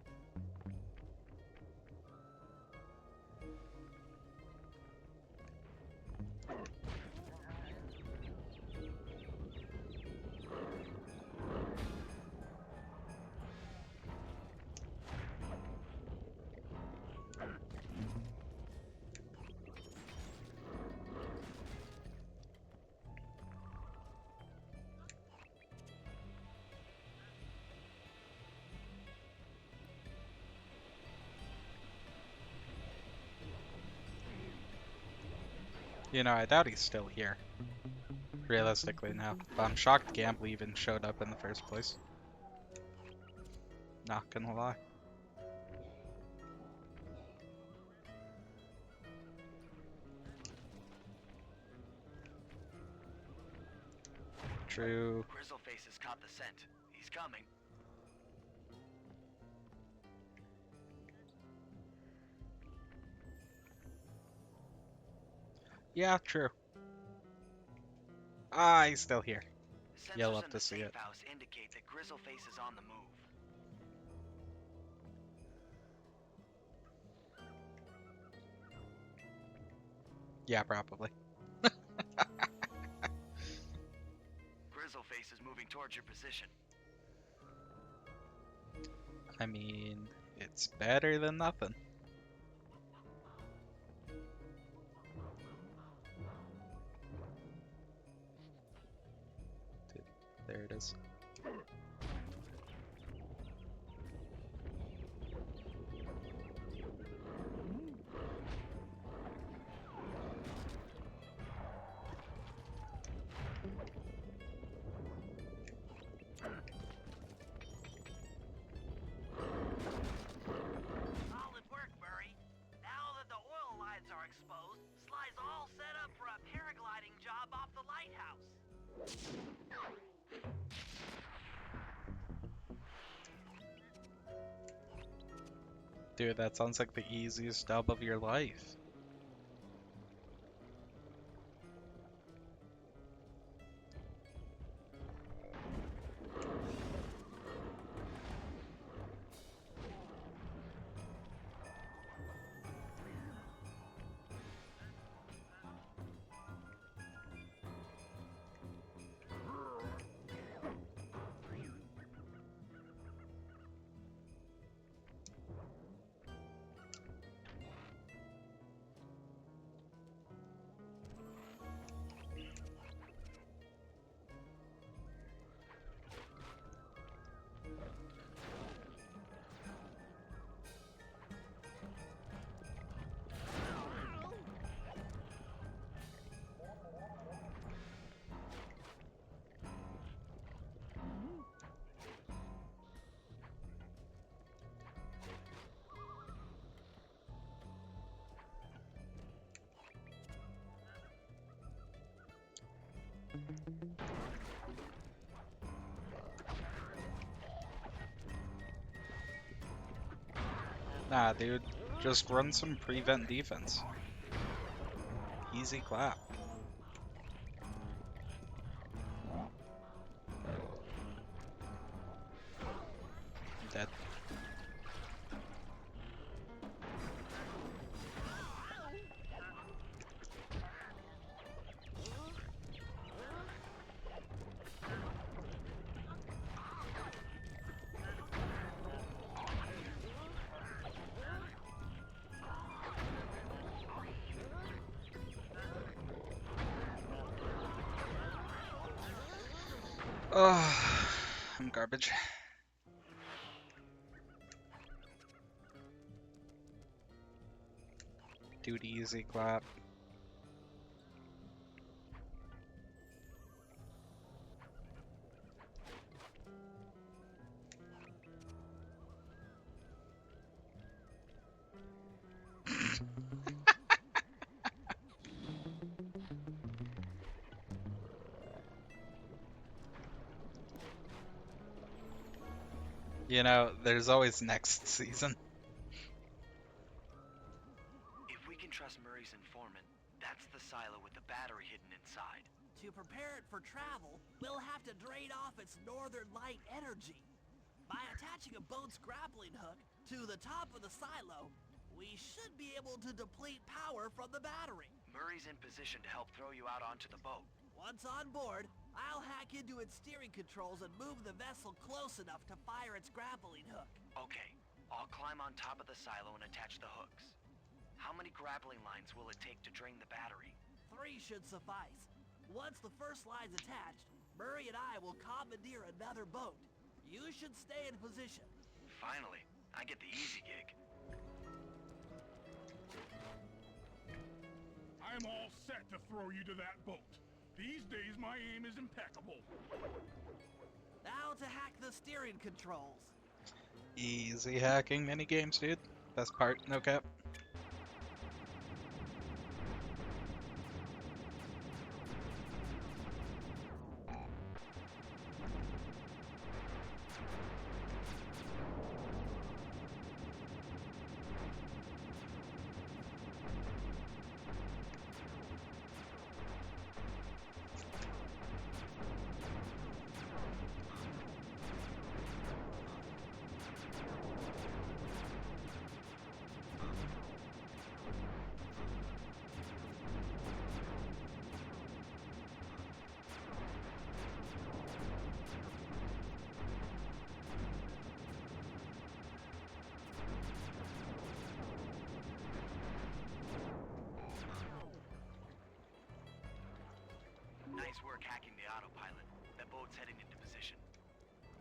You know, I doubt he's still here. Realistically now. But I'm shocked Gamble even showed up in the first place. Not gonna lie. True. Grizzleface has caught the scent. He's coming. Yeah, true. Ah, he's still here. Sensors You'll have in to the see safe it. house indicate that Grizzleface is on the move. Yeah, probably. Grizzleface is moving towards your position. I mean, it's better than nothing. Dude, there it is. Solid work, Murray. Now that the oil lines are exposed, Sly's all set up for a paragliding job off the lighthouse. Dude, that sounds like the easiest dub of your life. Nah, dude. Just run some prevent defense. Easy clap. Dead. Oh, I'm garbage. Dude, easy clap. You know, there's always next season. If we can trust Murray's informant, that's the silo with the battery hidden inside. To prepare it for travel, we'll have to drain off its northern light energy. By attaching a boat's grappling hook to the top of the silo, we should be able to deplete power from the battery. Murray's in position to help throw you out onto the boat. Once on board, I'll hack into its steering controls and move the vessel close enough to fire its grappling hook. Okay, I'll climb on top of the silo and attach the hooks. How many grappling lines will it take to drain the battery? 3 should suffice. Once the first line's attached, Murray and I will commandeer another boat. You should stay in position. Finally, I get the easy gig. I'm all set to throw you to that boat. These days, my aim is impeccable. Now to hack the steering controls. Easy hacking mini games, dude. Best part, no cap. Nice work hacking the autopilot. That boat's heading into position.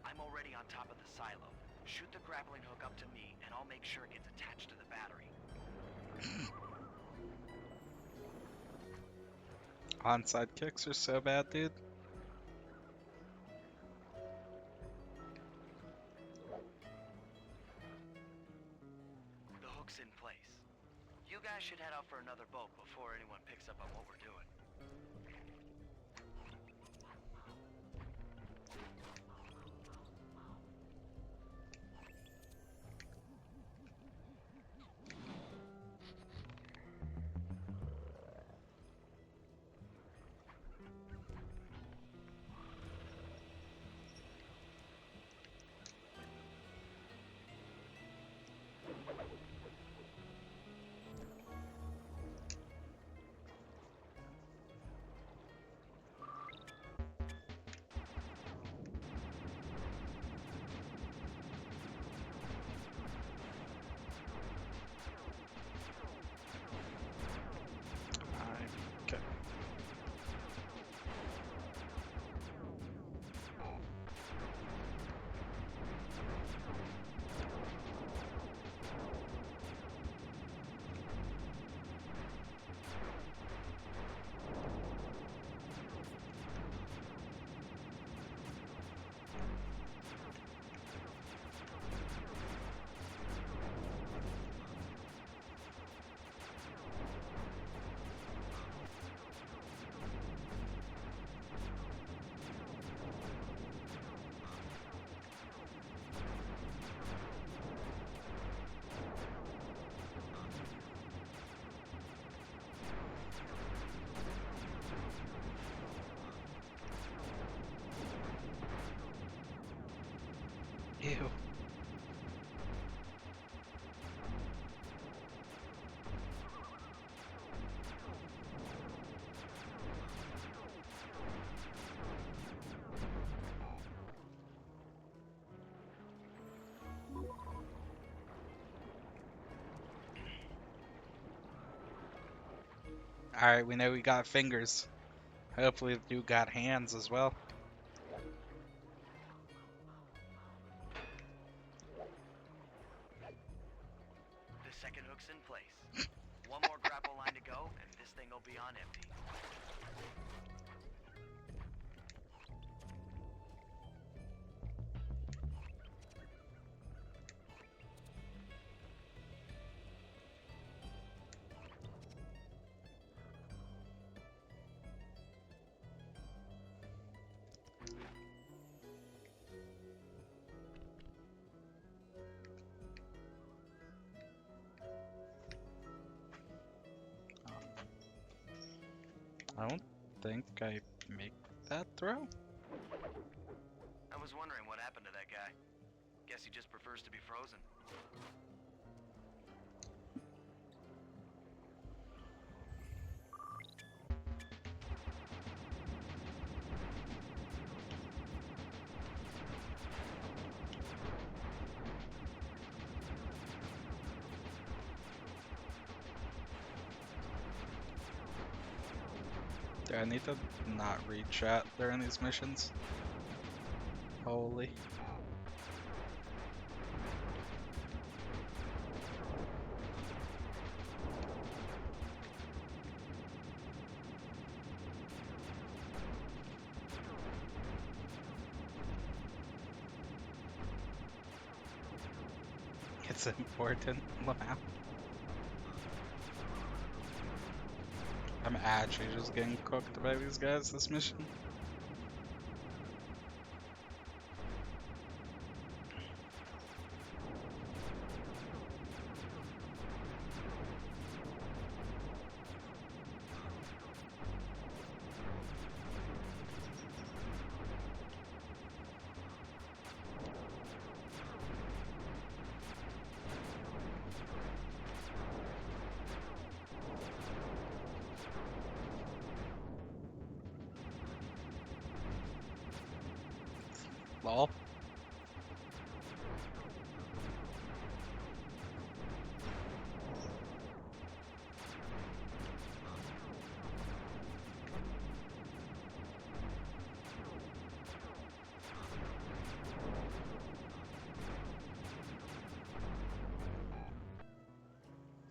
I'm already on top of the silo. Shoot the grappling hook up to me, and I'll make sure it gets attached to the battery. Onside kicks are so bad, dude. The hook's in place. You guys should head out for another boat before anyone picks up on what we're doing. Alright, we know we got fingers. Hopefully the dude got hands as well. The second hook's in place. One more grapple line to go, and this thing will be on empty. I don't think I make that throw. I was wondering what happened to that guy. Guess he just prefers to be frozen. Do I need to not read chat during these missions? Holy. It's important. Wow. I'm actually just getting cooked by these guys this mission. Lol.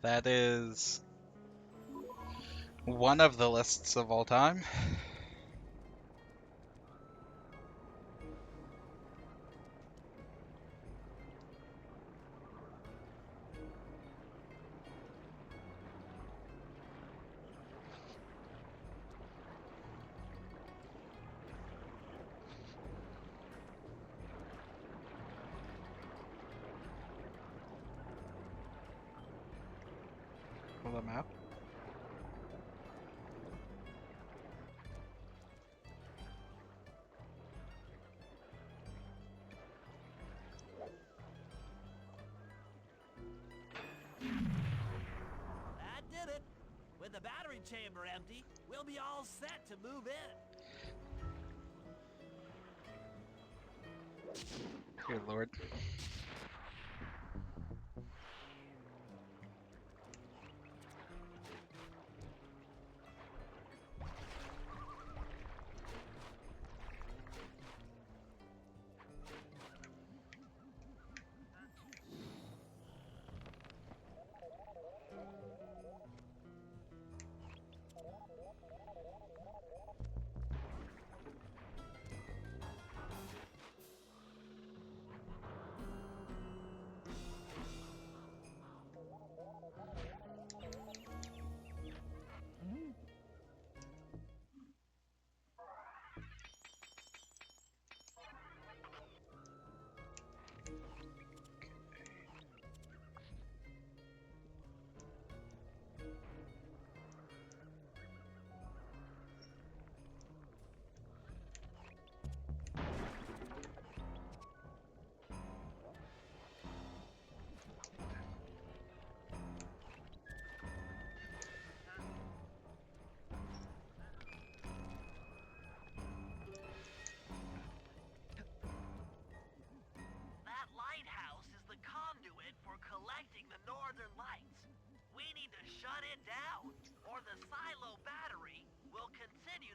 That is one of the lists of all time. Pull them out. That did it. With the battery chamber empty, we'll be all set to move in. Good lord.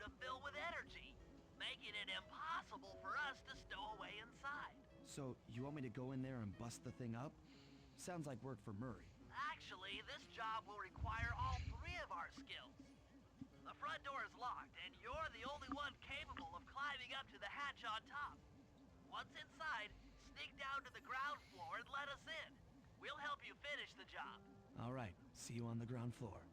to fill with energy, making it impossible for us to stow away inside. So, you want me to go in there and bust the thing up? Sounds like work for Murray. Actually, this job will require all three of our skills. The front door is locked, and you're the only one capable of climbing up to the hatch on top. Once inside, sneak down to the ground floor and let us in. We'll help you finish the job. All right, see you on the ground floor.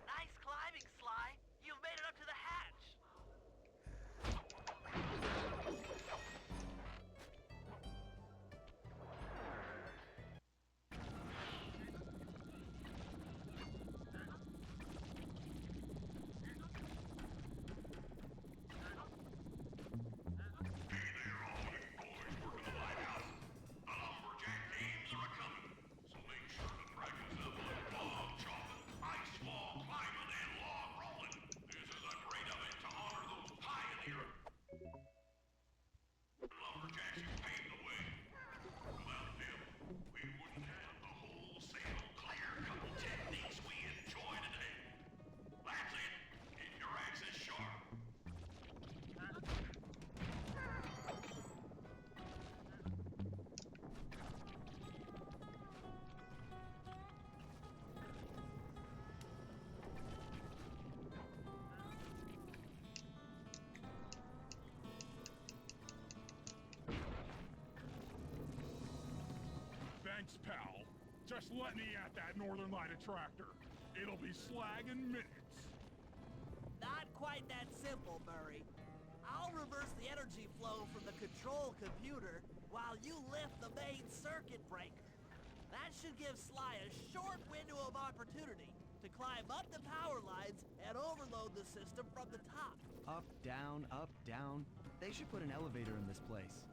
Nice climbing, Sly. You've made it up to the hatch. Lumberjack games are a-coming, so make sure to practice up on log chopping, ice wall climbing, and log rolling. This is a great event to honor those pioneer lumberjacks who paved the way. Without them, we wouldn't have the wholesale clear-cutting techniques we enjoy today. That's it. Keep your axes sharp. Thanks, pal. Just let me at that Northern Light attractor. It'll be slag in minutes. Not quite that simple, Murray. I'll reverse the energy flow from the control computer while you lift the main circuit breaker. That should give Sly a short window of opportunity to climb up the power lines and overload the system from the top. Up, down, up, down. They should put an elevator in this place.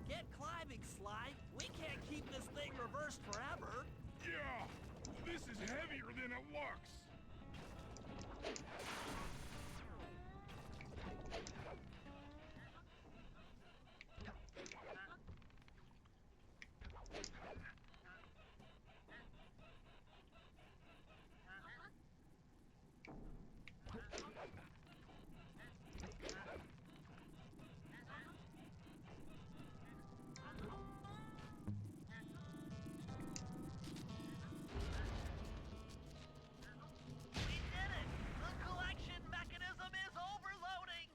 Get climbing, Sly. We can't keep this thing reversed forever. Yeah, this is heavier than it looks. We did it! The collection mechanism is overloading!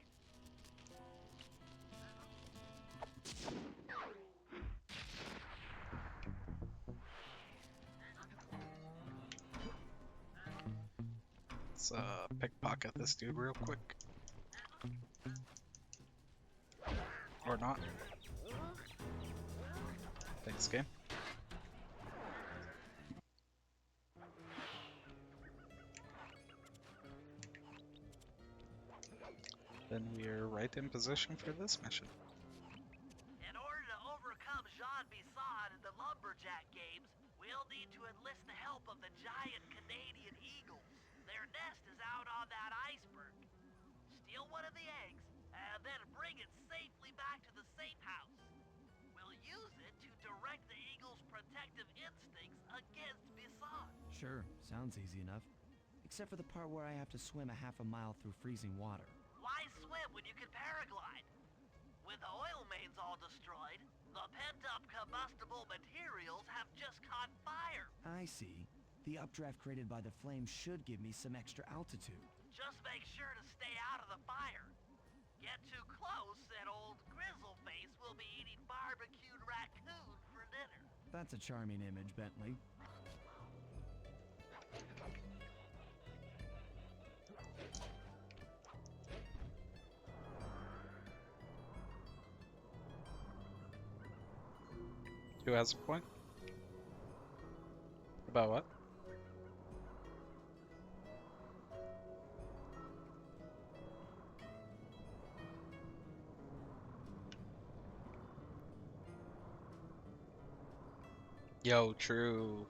Let's pickpocket this dude real quick. Or not. Thanks, game. Then we're right in position for this mission. In order to overcome Jean Bisson and the Lumberjack games, we'll need to enlist the help of the giant Canadian eagles. Their nest is out on that iceberg. Steal one of the eggs, and then bring it safely back to the safe house. We'll use it to direct the eagles' protective instincts against Bisson. Sure, sounds easy enough. Except for the part where I have to swim a half a mile through freezing water. Why swim when you can paraglide? With the oil mains all destroyed, the pent-up combustible materials have just caught fire. I see. The updraft created by the flames should give me some extra altitude. Just make sure to stay out of the fire. Get too close and old Grizzleface raccoon for dinner. That's a charming image, Bentley. Who has a point? About what? Yo, true.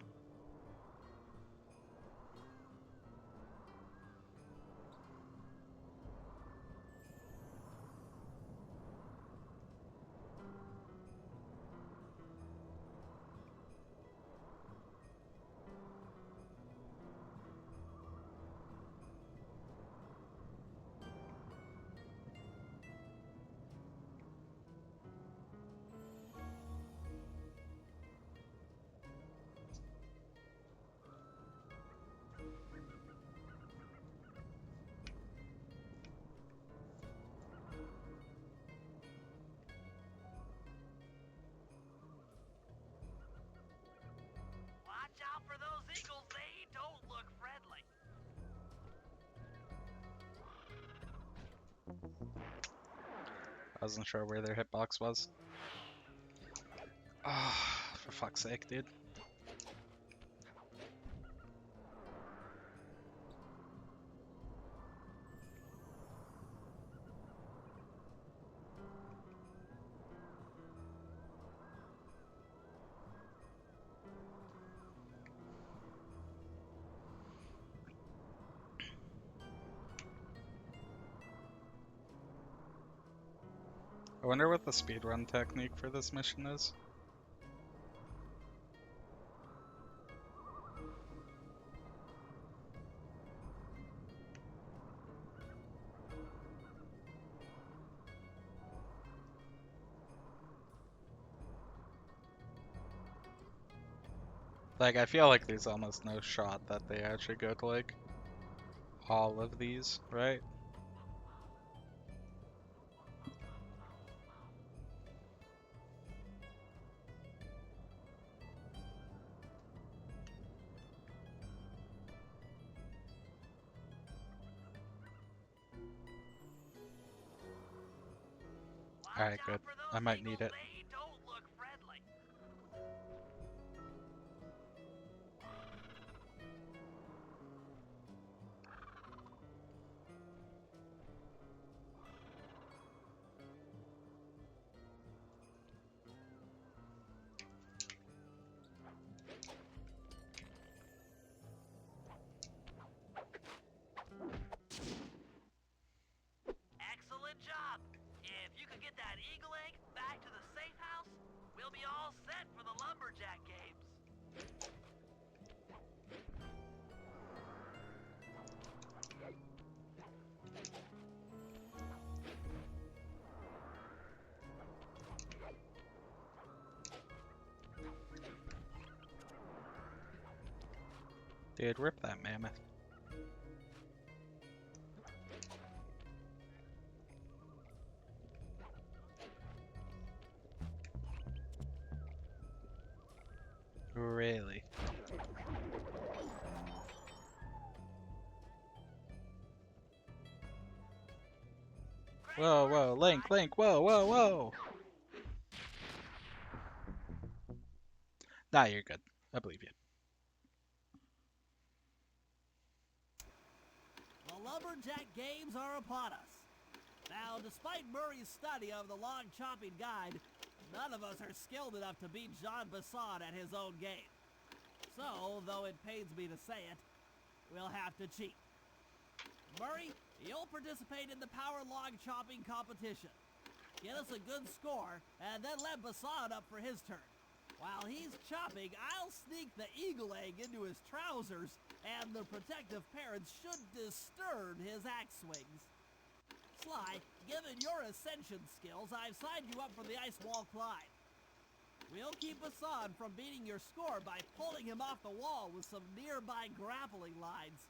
Watch out for those eagles, they don't look friendly. I wasn't sure where their hitbox was. Ah, for fuck's sake, dude. I wonder what the speedrun technique for this mission is. Like, I feel like there's almost no shot that they actually go to, like, all of these, right? Alright, good. I might need it. They don't look friendly. Excellent job. If you could get that eagle egg back to the safe house, we'll be all set for the lumberjack games. Dude, rip that mammoth. Really? Whoa, whoa, Link, whoa, whoa, whoa! Nah, you're good. I believe you. The lumberjack games are upon us. Now, despite Murray's study of the log chopping guide, none of us are skilled enough to beat Jean Basson at his own game. So, though it pains me to say it, we'll have to cheat. Murray, you'll participate in the power log chopping competition. Get us a good score, and then let Basson up for his turn. While he's chopping, I'll sneak the eagle egg into his trousers, and the protective parents should disturb his axe swings. Sly, given your ascension skills, I've signed you up for the ice wall climb. We'll keep Basson from beating your score by pulling him off the wall with some nearby grappling lines.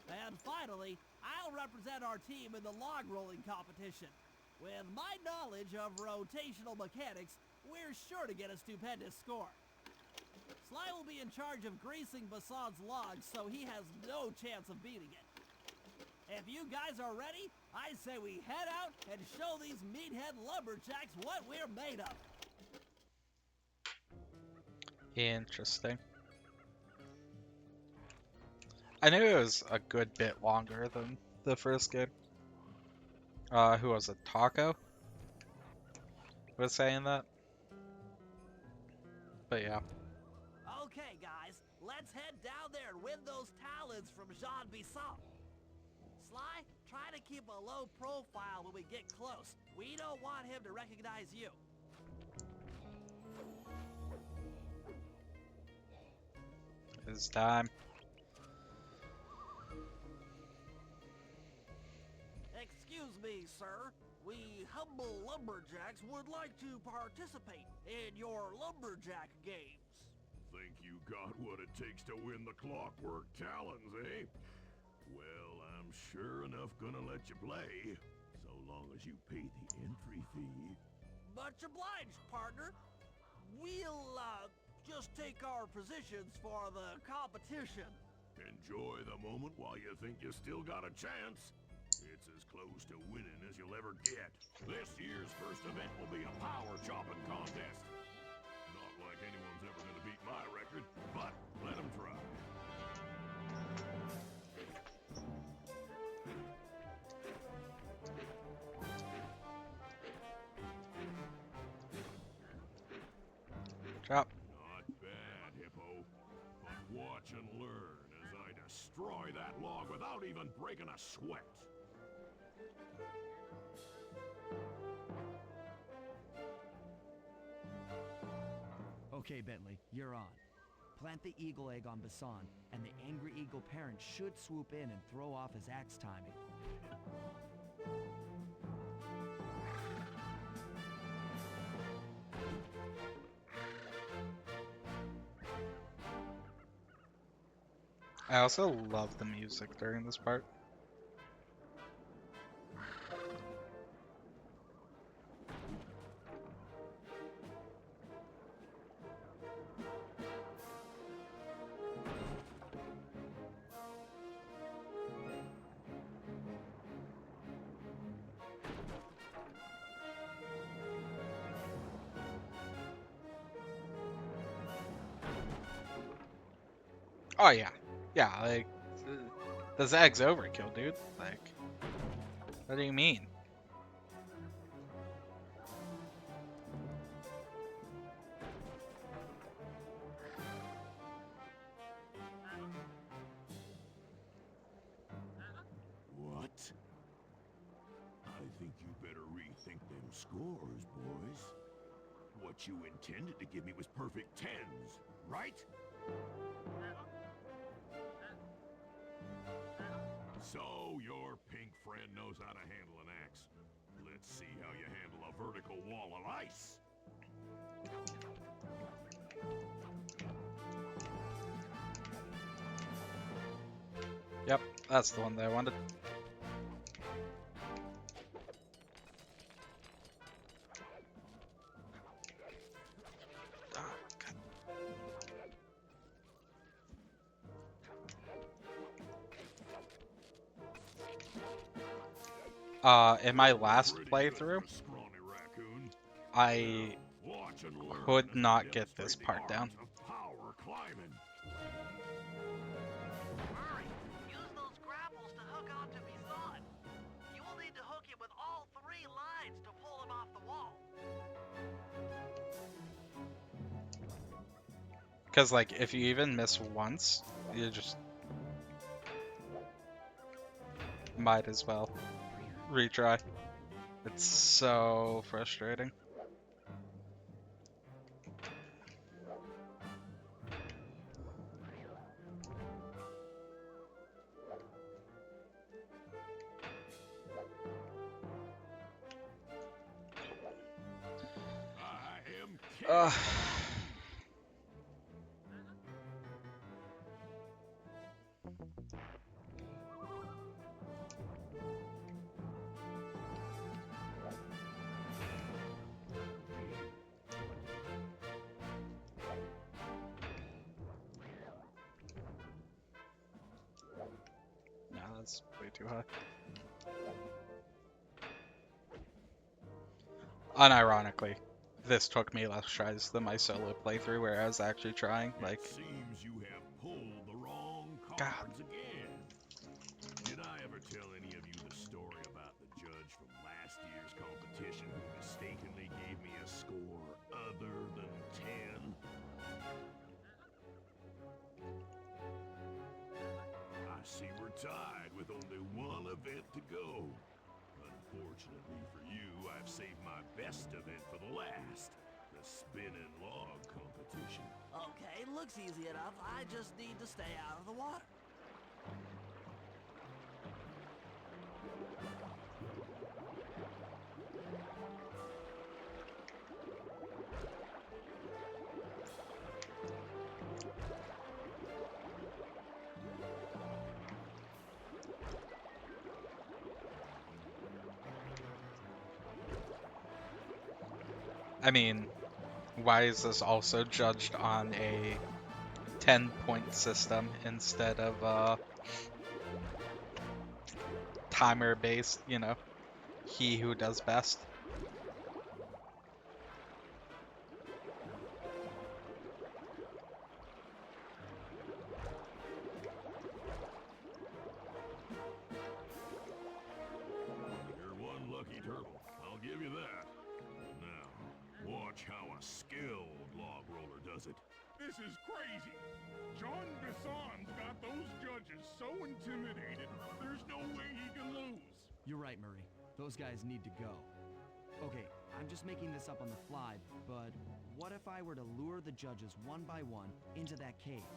And finally, I'll represent our team in the log rolling competition. With my knowledge of rotational mechanics, we're sure to get a stupendous score. Sly will be in charge of greasing Bassan's logs, so he has no chance of beating it. If you guys are ready, I say we head out and show these meathead lumberjacks what we're made of. Interesting. I knew it was a good bit longer than the first game. Who was it? Taco was saying that. But yeah. Okay, guys, let's head down there and win those talons from Jean Bisson. Sly, try to keep a low profile when we get close. We don't want him to recognize you. It's time. Excuse me, sir. We humble lumberjacks would like to participate in your lumberjack games. Think you got what it takes to win the Clockwork Talons, eh? Well, I'm sure enough gonna let you play, so long as you pay the entry fee. Much obliged, partner. We'll, just take our positions for the competition. Enjoy the moment while you think you still got a chance. It's as close to winning as you'll ever get. This year's first event will be a power chopping contest. Not like anyone's ever gonna beat my record, but let them try. Chop. Not bad, Hippo. But watch and learn as I destroy that log without even breaking a sweat. Okay, Bentley, you're on. Plant the eagle egg on Bassan, and the angry eagle parent should swoop in and throw off his axe timing. I also love the music during this part. Oh yeah. Yeah, like, the Zag's overkill, dude. Like, what do you mean? What? I think you better rethink them scores, boys. What you intended to give me was perfect tens, right? So, your pink friend knows how to handle an axe. Let's see how you handle a vertical wall of ice. Yep, that's the one that I wanted. In my last playthrough, I could not get this part down. Hurry! Use those grapples to hook onto Bizon. You will need to hook him with all 3 lines to pull him off the wall. Because, like, if you even miss once, you just might as well retry. It's so frustrating. was way too high. Unironically, this took me less tries than my solo playthrough where I was actually trying. Like, It seems you have pulled the wrong God. cards again. Did I ever tell any of you the story about the judge from last year's competition who mistakenly gave me a score other than 10? I see we're tied with only one event to go. Unfortunately for you, I've saved my best event for the last. The spinning log competition. Okay, looks easy enough. I just need to stay out of the water. I mean, why is this also judged on a 10-point system instead of timer based, you know, he who does best? You're one lucky turtle, I'll give you that. Now, watch how a skilled log roller does it. This is crazy. John Bisson's got those judges so intimidated, there's no way he can lose. You're right, Murray. Those guys need to go. Okay, I'm just making this up on the fly, but what if I were to lure the judges one by one into that cave?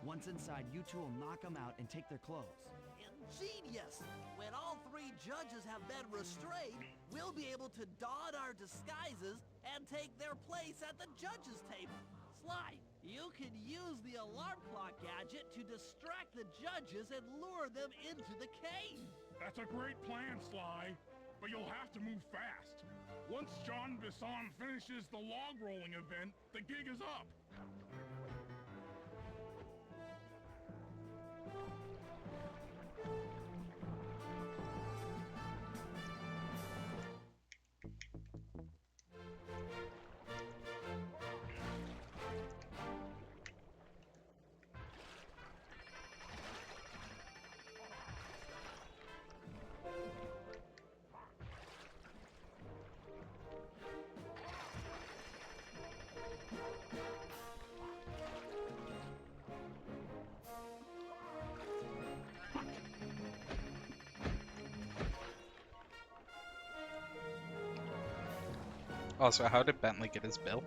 Once inside, you two will knock them out and take their clothes. Ingenious! When all three judges have been restrained, we'll be able to don our disguises and take their place at the judges' table. Sly, you can use the alarm clock gadget to distract the judges and lure them into the cave. That's a great plan, Sly, but you'll have to move fast. Once John Bisson finishes the log rolling event, the gig is up. Also, how did Bentley get his bill?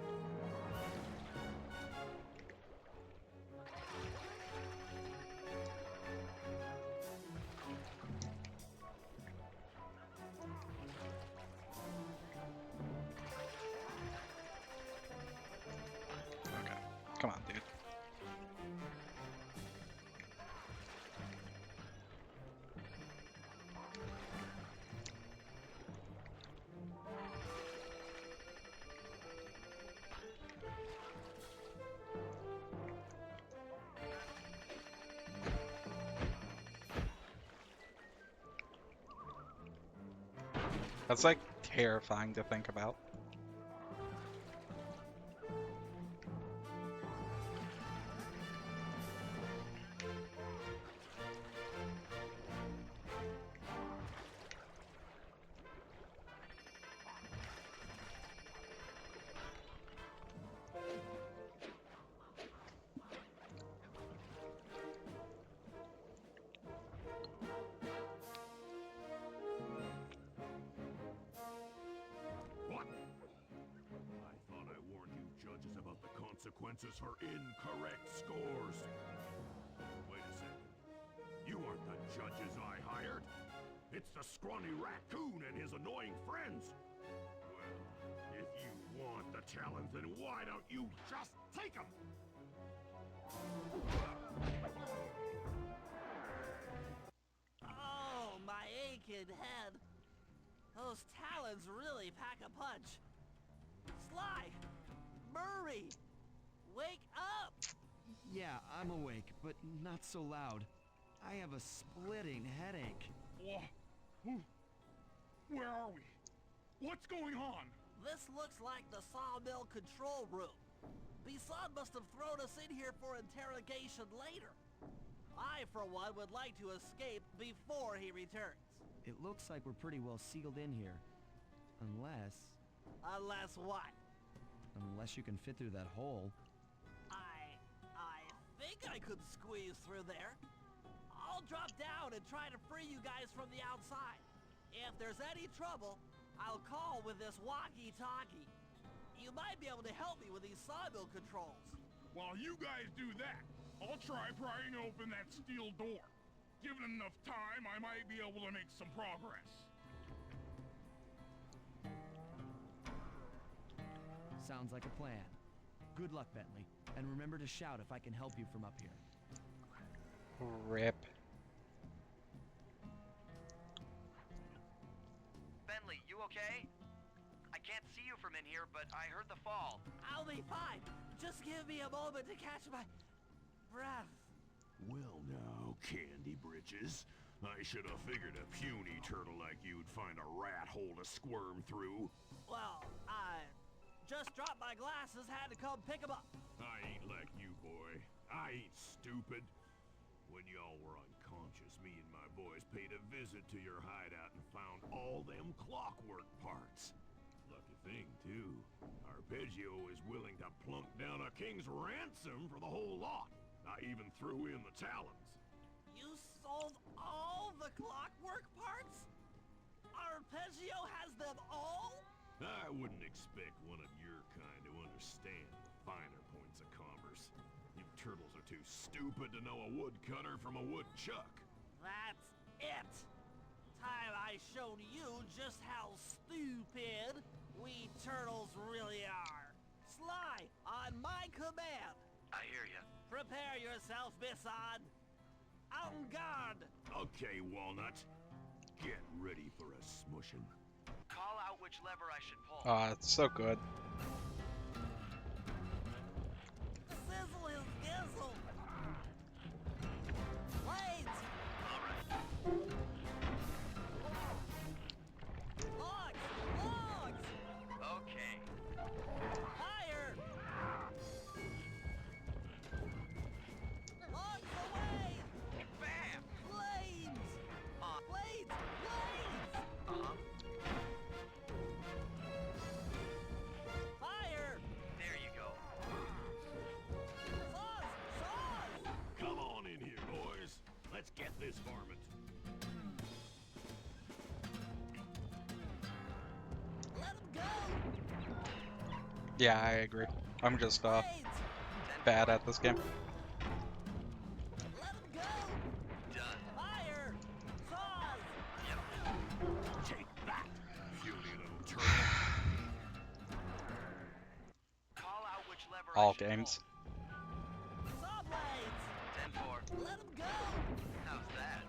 Okay, come on, dude. That's like terrifying to think about. What? I thought I warned you judges about the consequences for incorrect scores. Wait a second. You aren't the judges I hired. It's the scrawny raccoon and his annoying friends. Well, if you want the challenge, then why don't you just take them? Oh, my aching head. Those talons really pack a punch. Sly! Murray! Wake up! Yeah, I'm awake, but not so loud. I have a splitting headache. Where are we? What's going on? This looks like the sawmill control room. Bison must have thrown us in here for interrogation later. I, for one, would like to escape before he returns. It looks like we're pretty well sealed in here. Unless what? Unless you can fit through that hole. I think I could squeeze through there. I'll drop down and try to free you guys from the outside. If there's any trouble, I'll call with this walkie-talkie. You might be able to help me with these sawmill controls. While you guys do that, I'll try prying open that steel door. Given enough time, I might be able to make some progress. Sounds like a plan. Good luck, Bentley. And remember to shout if I can help you from up here. Rip. Bentley, you okay? I can't see you from in here, but I heard the fall. I'll be fine. Just give me a moment to catch my breath. Well now, Candy Britches. I should have figured a puny turtle like you'd find a rat hole to squirm through. Well, I just dropped my glasses, had to come pick them up. I ain't like you, boy. I ain't stupid. When y'all were unconscious, me and my boys paid a visit to your hideout and found all them clockwork parts. Lucky thing, too. Arpeggio is willing to plunk down a king's ransom for the whole lot. I even threw in the talons. You sold all the clockwork parts? Arpeggio has them all? I wouldn't expect one of your kind to understand the finer points of commerce. You turtles are too stupid to know a woodcutter from a woodchuck. That's it. Time I showed you just how stupid we turtles really are. Sly, on my command. I hear you. Prepare yourself, Bison. En garde. Okay, Walnut. Get ready for a smushing. Call out which lever I should pull. Ah, it's so good. Sizzle his gizzle. Blades. All right. Logs. Okay. Fire. Logs away. Bam! Blades. Blades. Uh-huh. Fire. There you go. Saws. Come on in here, boys. Let's get this varmint. Let him go. Yeah, I agree. I'm just Blades. bad at this game. Let him go. Done. Fire. Saws. Yep. Take that, puny little turtle. Call out which lever All I should games. Saw blades. 10-4. Let him go. How's that?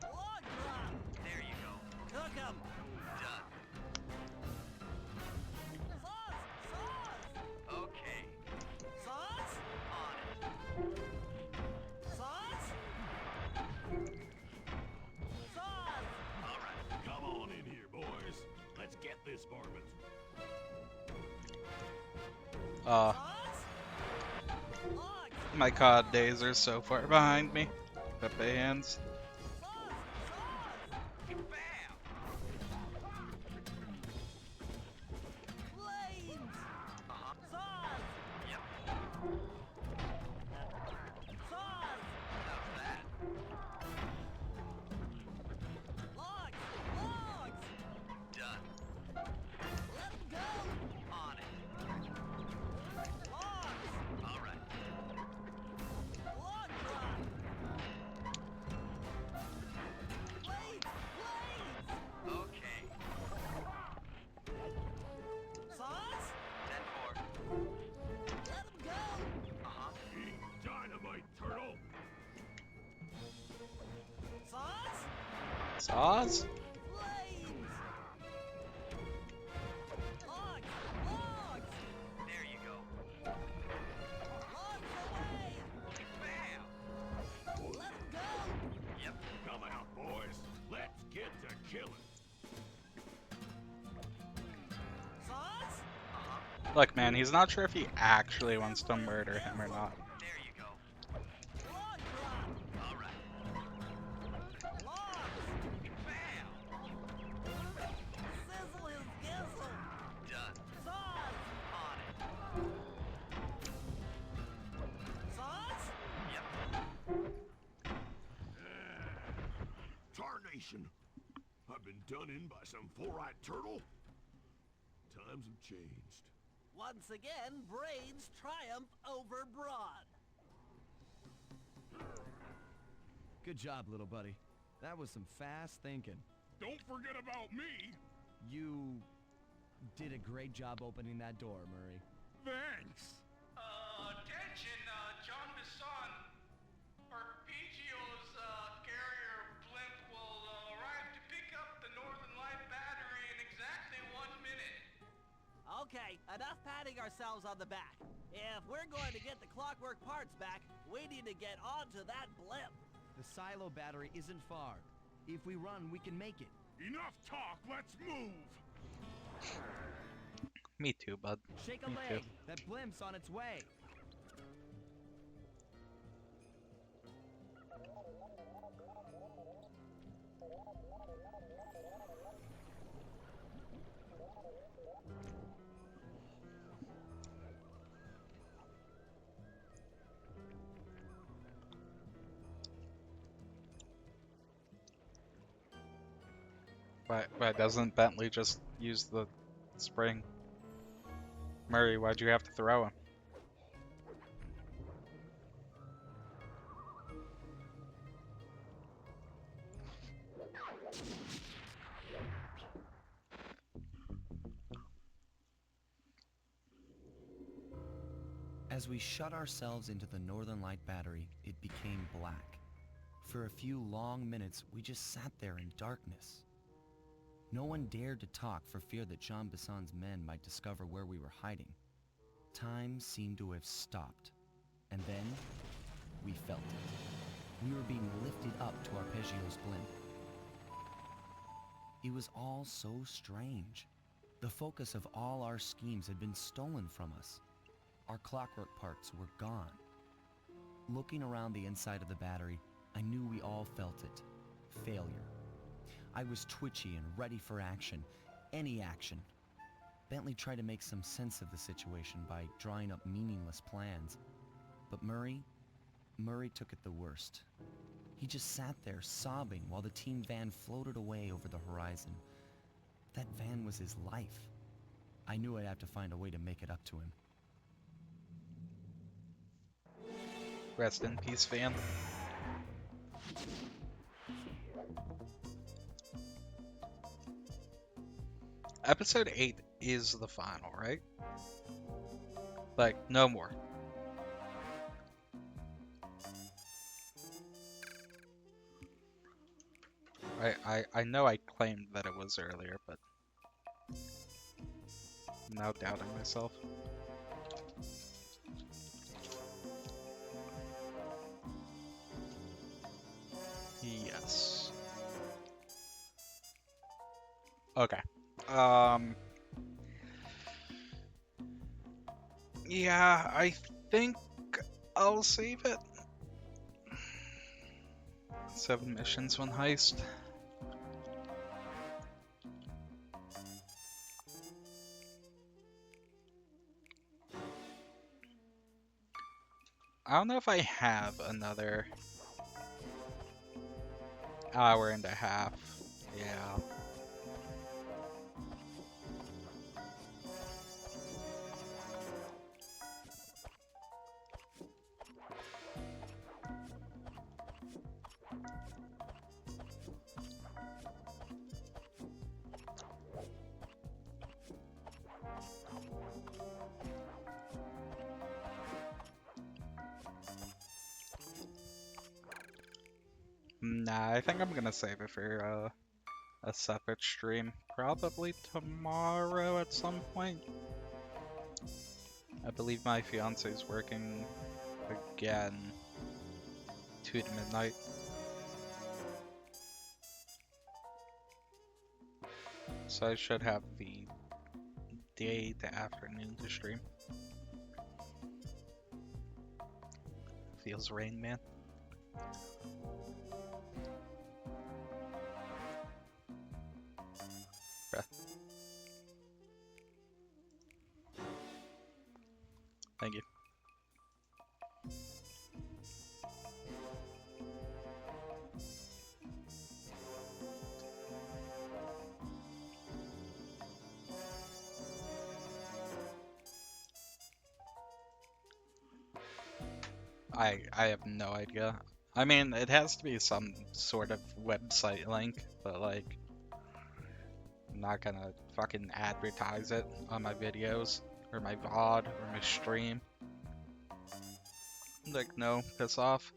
Log drop. There you go. Cook him. Done. Saws. Okay. Saws. On it. Saws. Saws. All right. Come on in here, boys. Let's get this varmint. Uh, Saws. Logs. my COD days are so far behind me. Pepe hands. Saws. Bam! Blades. Uh-huh. Saws. Yep. Saws. How's that? Logs. Done. Let him go. On it. Logs. All right. Log drop. Blades. Okay. Saws. 10-4. Let him go. Uh-huh. Eat dynamite, turtle. Saws. Saws? Blades. Logs. There you go. Logs away. Bam! Let him go. Look, man, he's not sure if he actually wants to murder him or not. There you go. Log drop! All right. Logs! Bam! Sizzle his gizzle! Done. Saws! On it. Saws? Yep. Tarnation! I've been done in by some four-eyed turtle? Times have changed. Once again, brains triumph over brawn. Good job, little buddy. That was some fast thinking. Don't forget about me. You did a great job opening that door, Murray. Thanks. Attention, John Bisson. Arpeggio's carrier blimp will arrive to pick up the Northern Light battery in exactly 1 minute. Okay, enough patting ourselves on the back. If we're going to get the clockwork parts back, we need to get onto that blimp. The silo battery isn't far. If we run, we can make it. Enough talk, let's move. Me too, bud. Shake a Me leg. too. That blimp's on its way. Why doesn't Bentley just use the spring? Murray, why'd you have to throw him? As we shut ourselves into the Northern Light battery, it became black. For a few long minutes, we just sat there in darkness. No one dared to talk for fear that Jean Bisson's men might discover where we were hiding. Time seemed to have stopped. And then, we felt it. We were being lifted up to Arpeggio's blimp. It was all so strange. The focus of all our schemes had been stolen from us. Our clockwork parts were gone. Looking around the inside of the battery, I knew we all felt it. Failure. I was twitchy and ready for action. Any action. Bentley tried to make some sense of the situation by drawing up meaningless plans. But Murray took it the worst. He just sat there sobbing while the team van floated away over the horizon. That van was his life. I knew I'd have to find a way to make it up to him. Rest in peace, fan. Episode 8 is the final, right? Like, no more. I know I claimed that it was earlier, but I'm now doubting myself. Yes. Okay. Yeah, I think I'll save it. 7 missions, 1 heist. I don't know if I have another hour and a half. Yeah. Nah, I think I'm gonna save it for a separate stream. Probably tomorrow at some point. I believe my fiance's working again 2 to midnight. So I should have the day to afternoon to stream. Feels Rain Man. Bruh. Thank you. I have no idea. I mean, it has to be some sort of website link, but like, I'm not gonna fucking advertise it on my videos, or my VOD, or my stream. Like, no, piss off.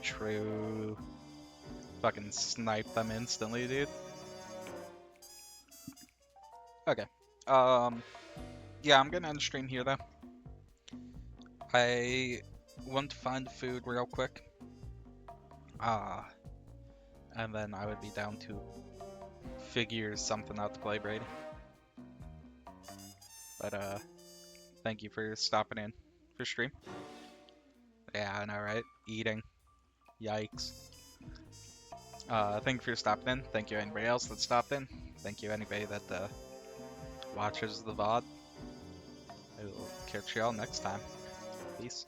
True. Fucking snipe them instantly, dude. Okay. Yeah, I'm gonna end stream here, though. I want to find food real quick. And then I would be down to figure something out to play, Brady. But, thank you for stopping in for stream. Yeah, I know, right? Eating. Yikes. Thank you for stopping in. Thank you anybody else that stopped in. Thank you anybody that, watches the VOD. I will catch y'all next time. Peace.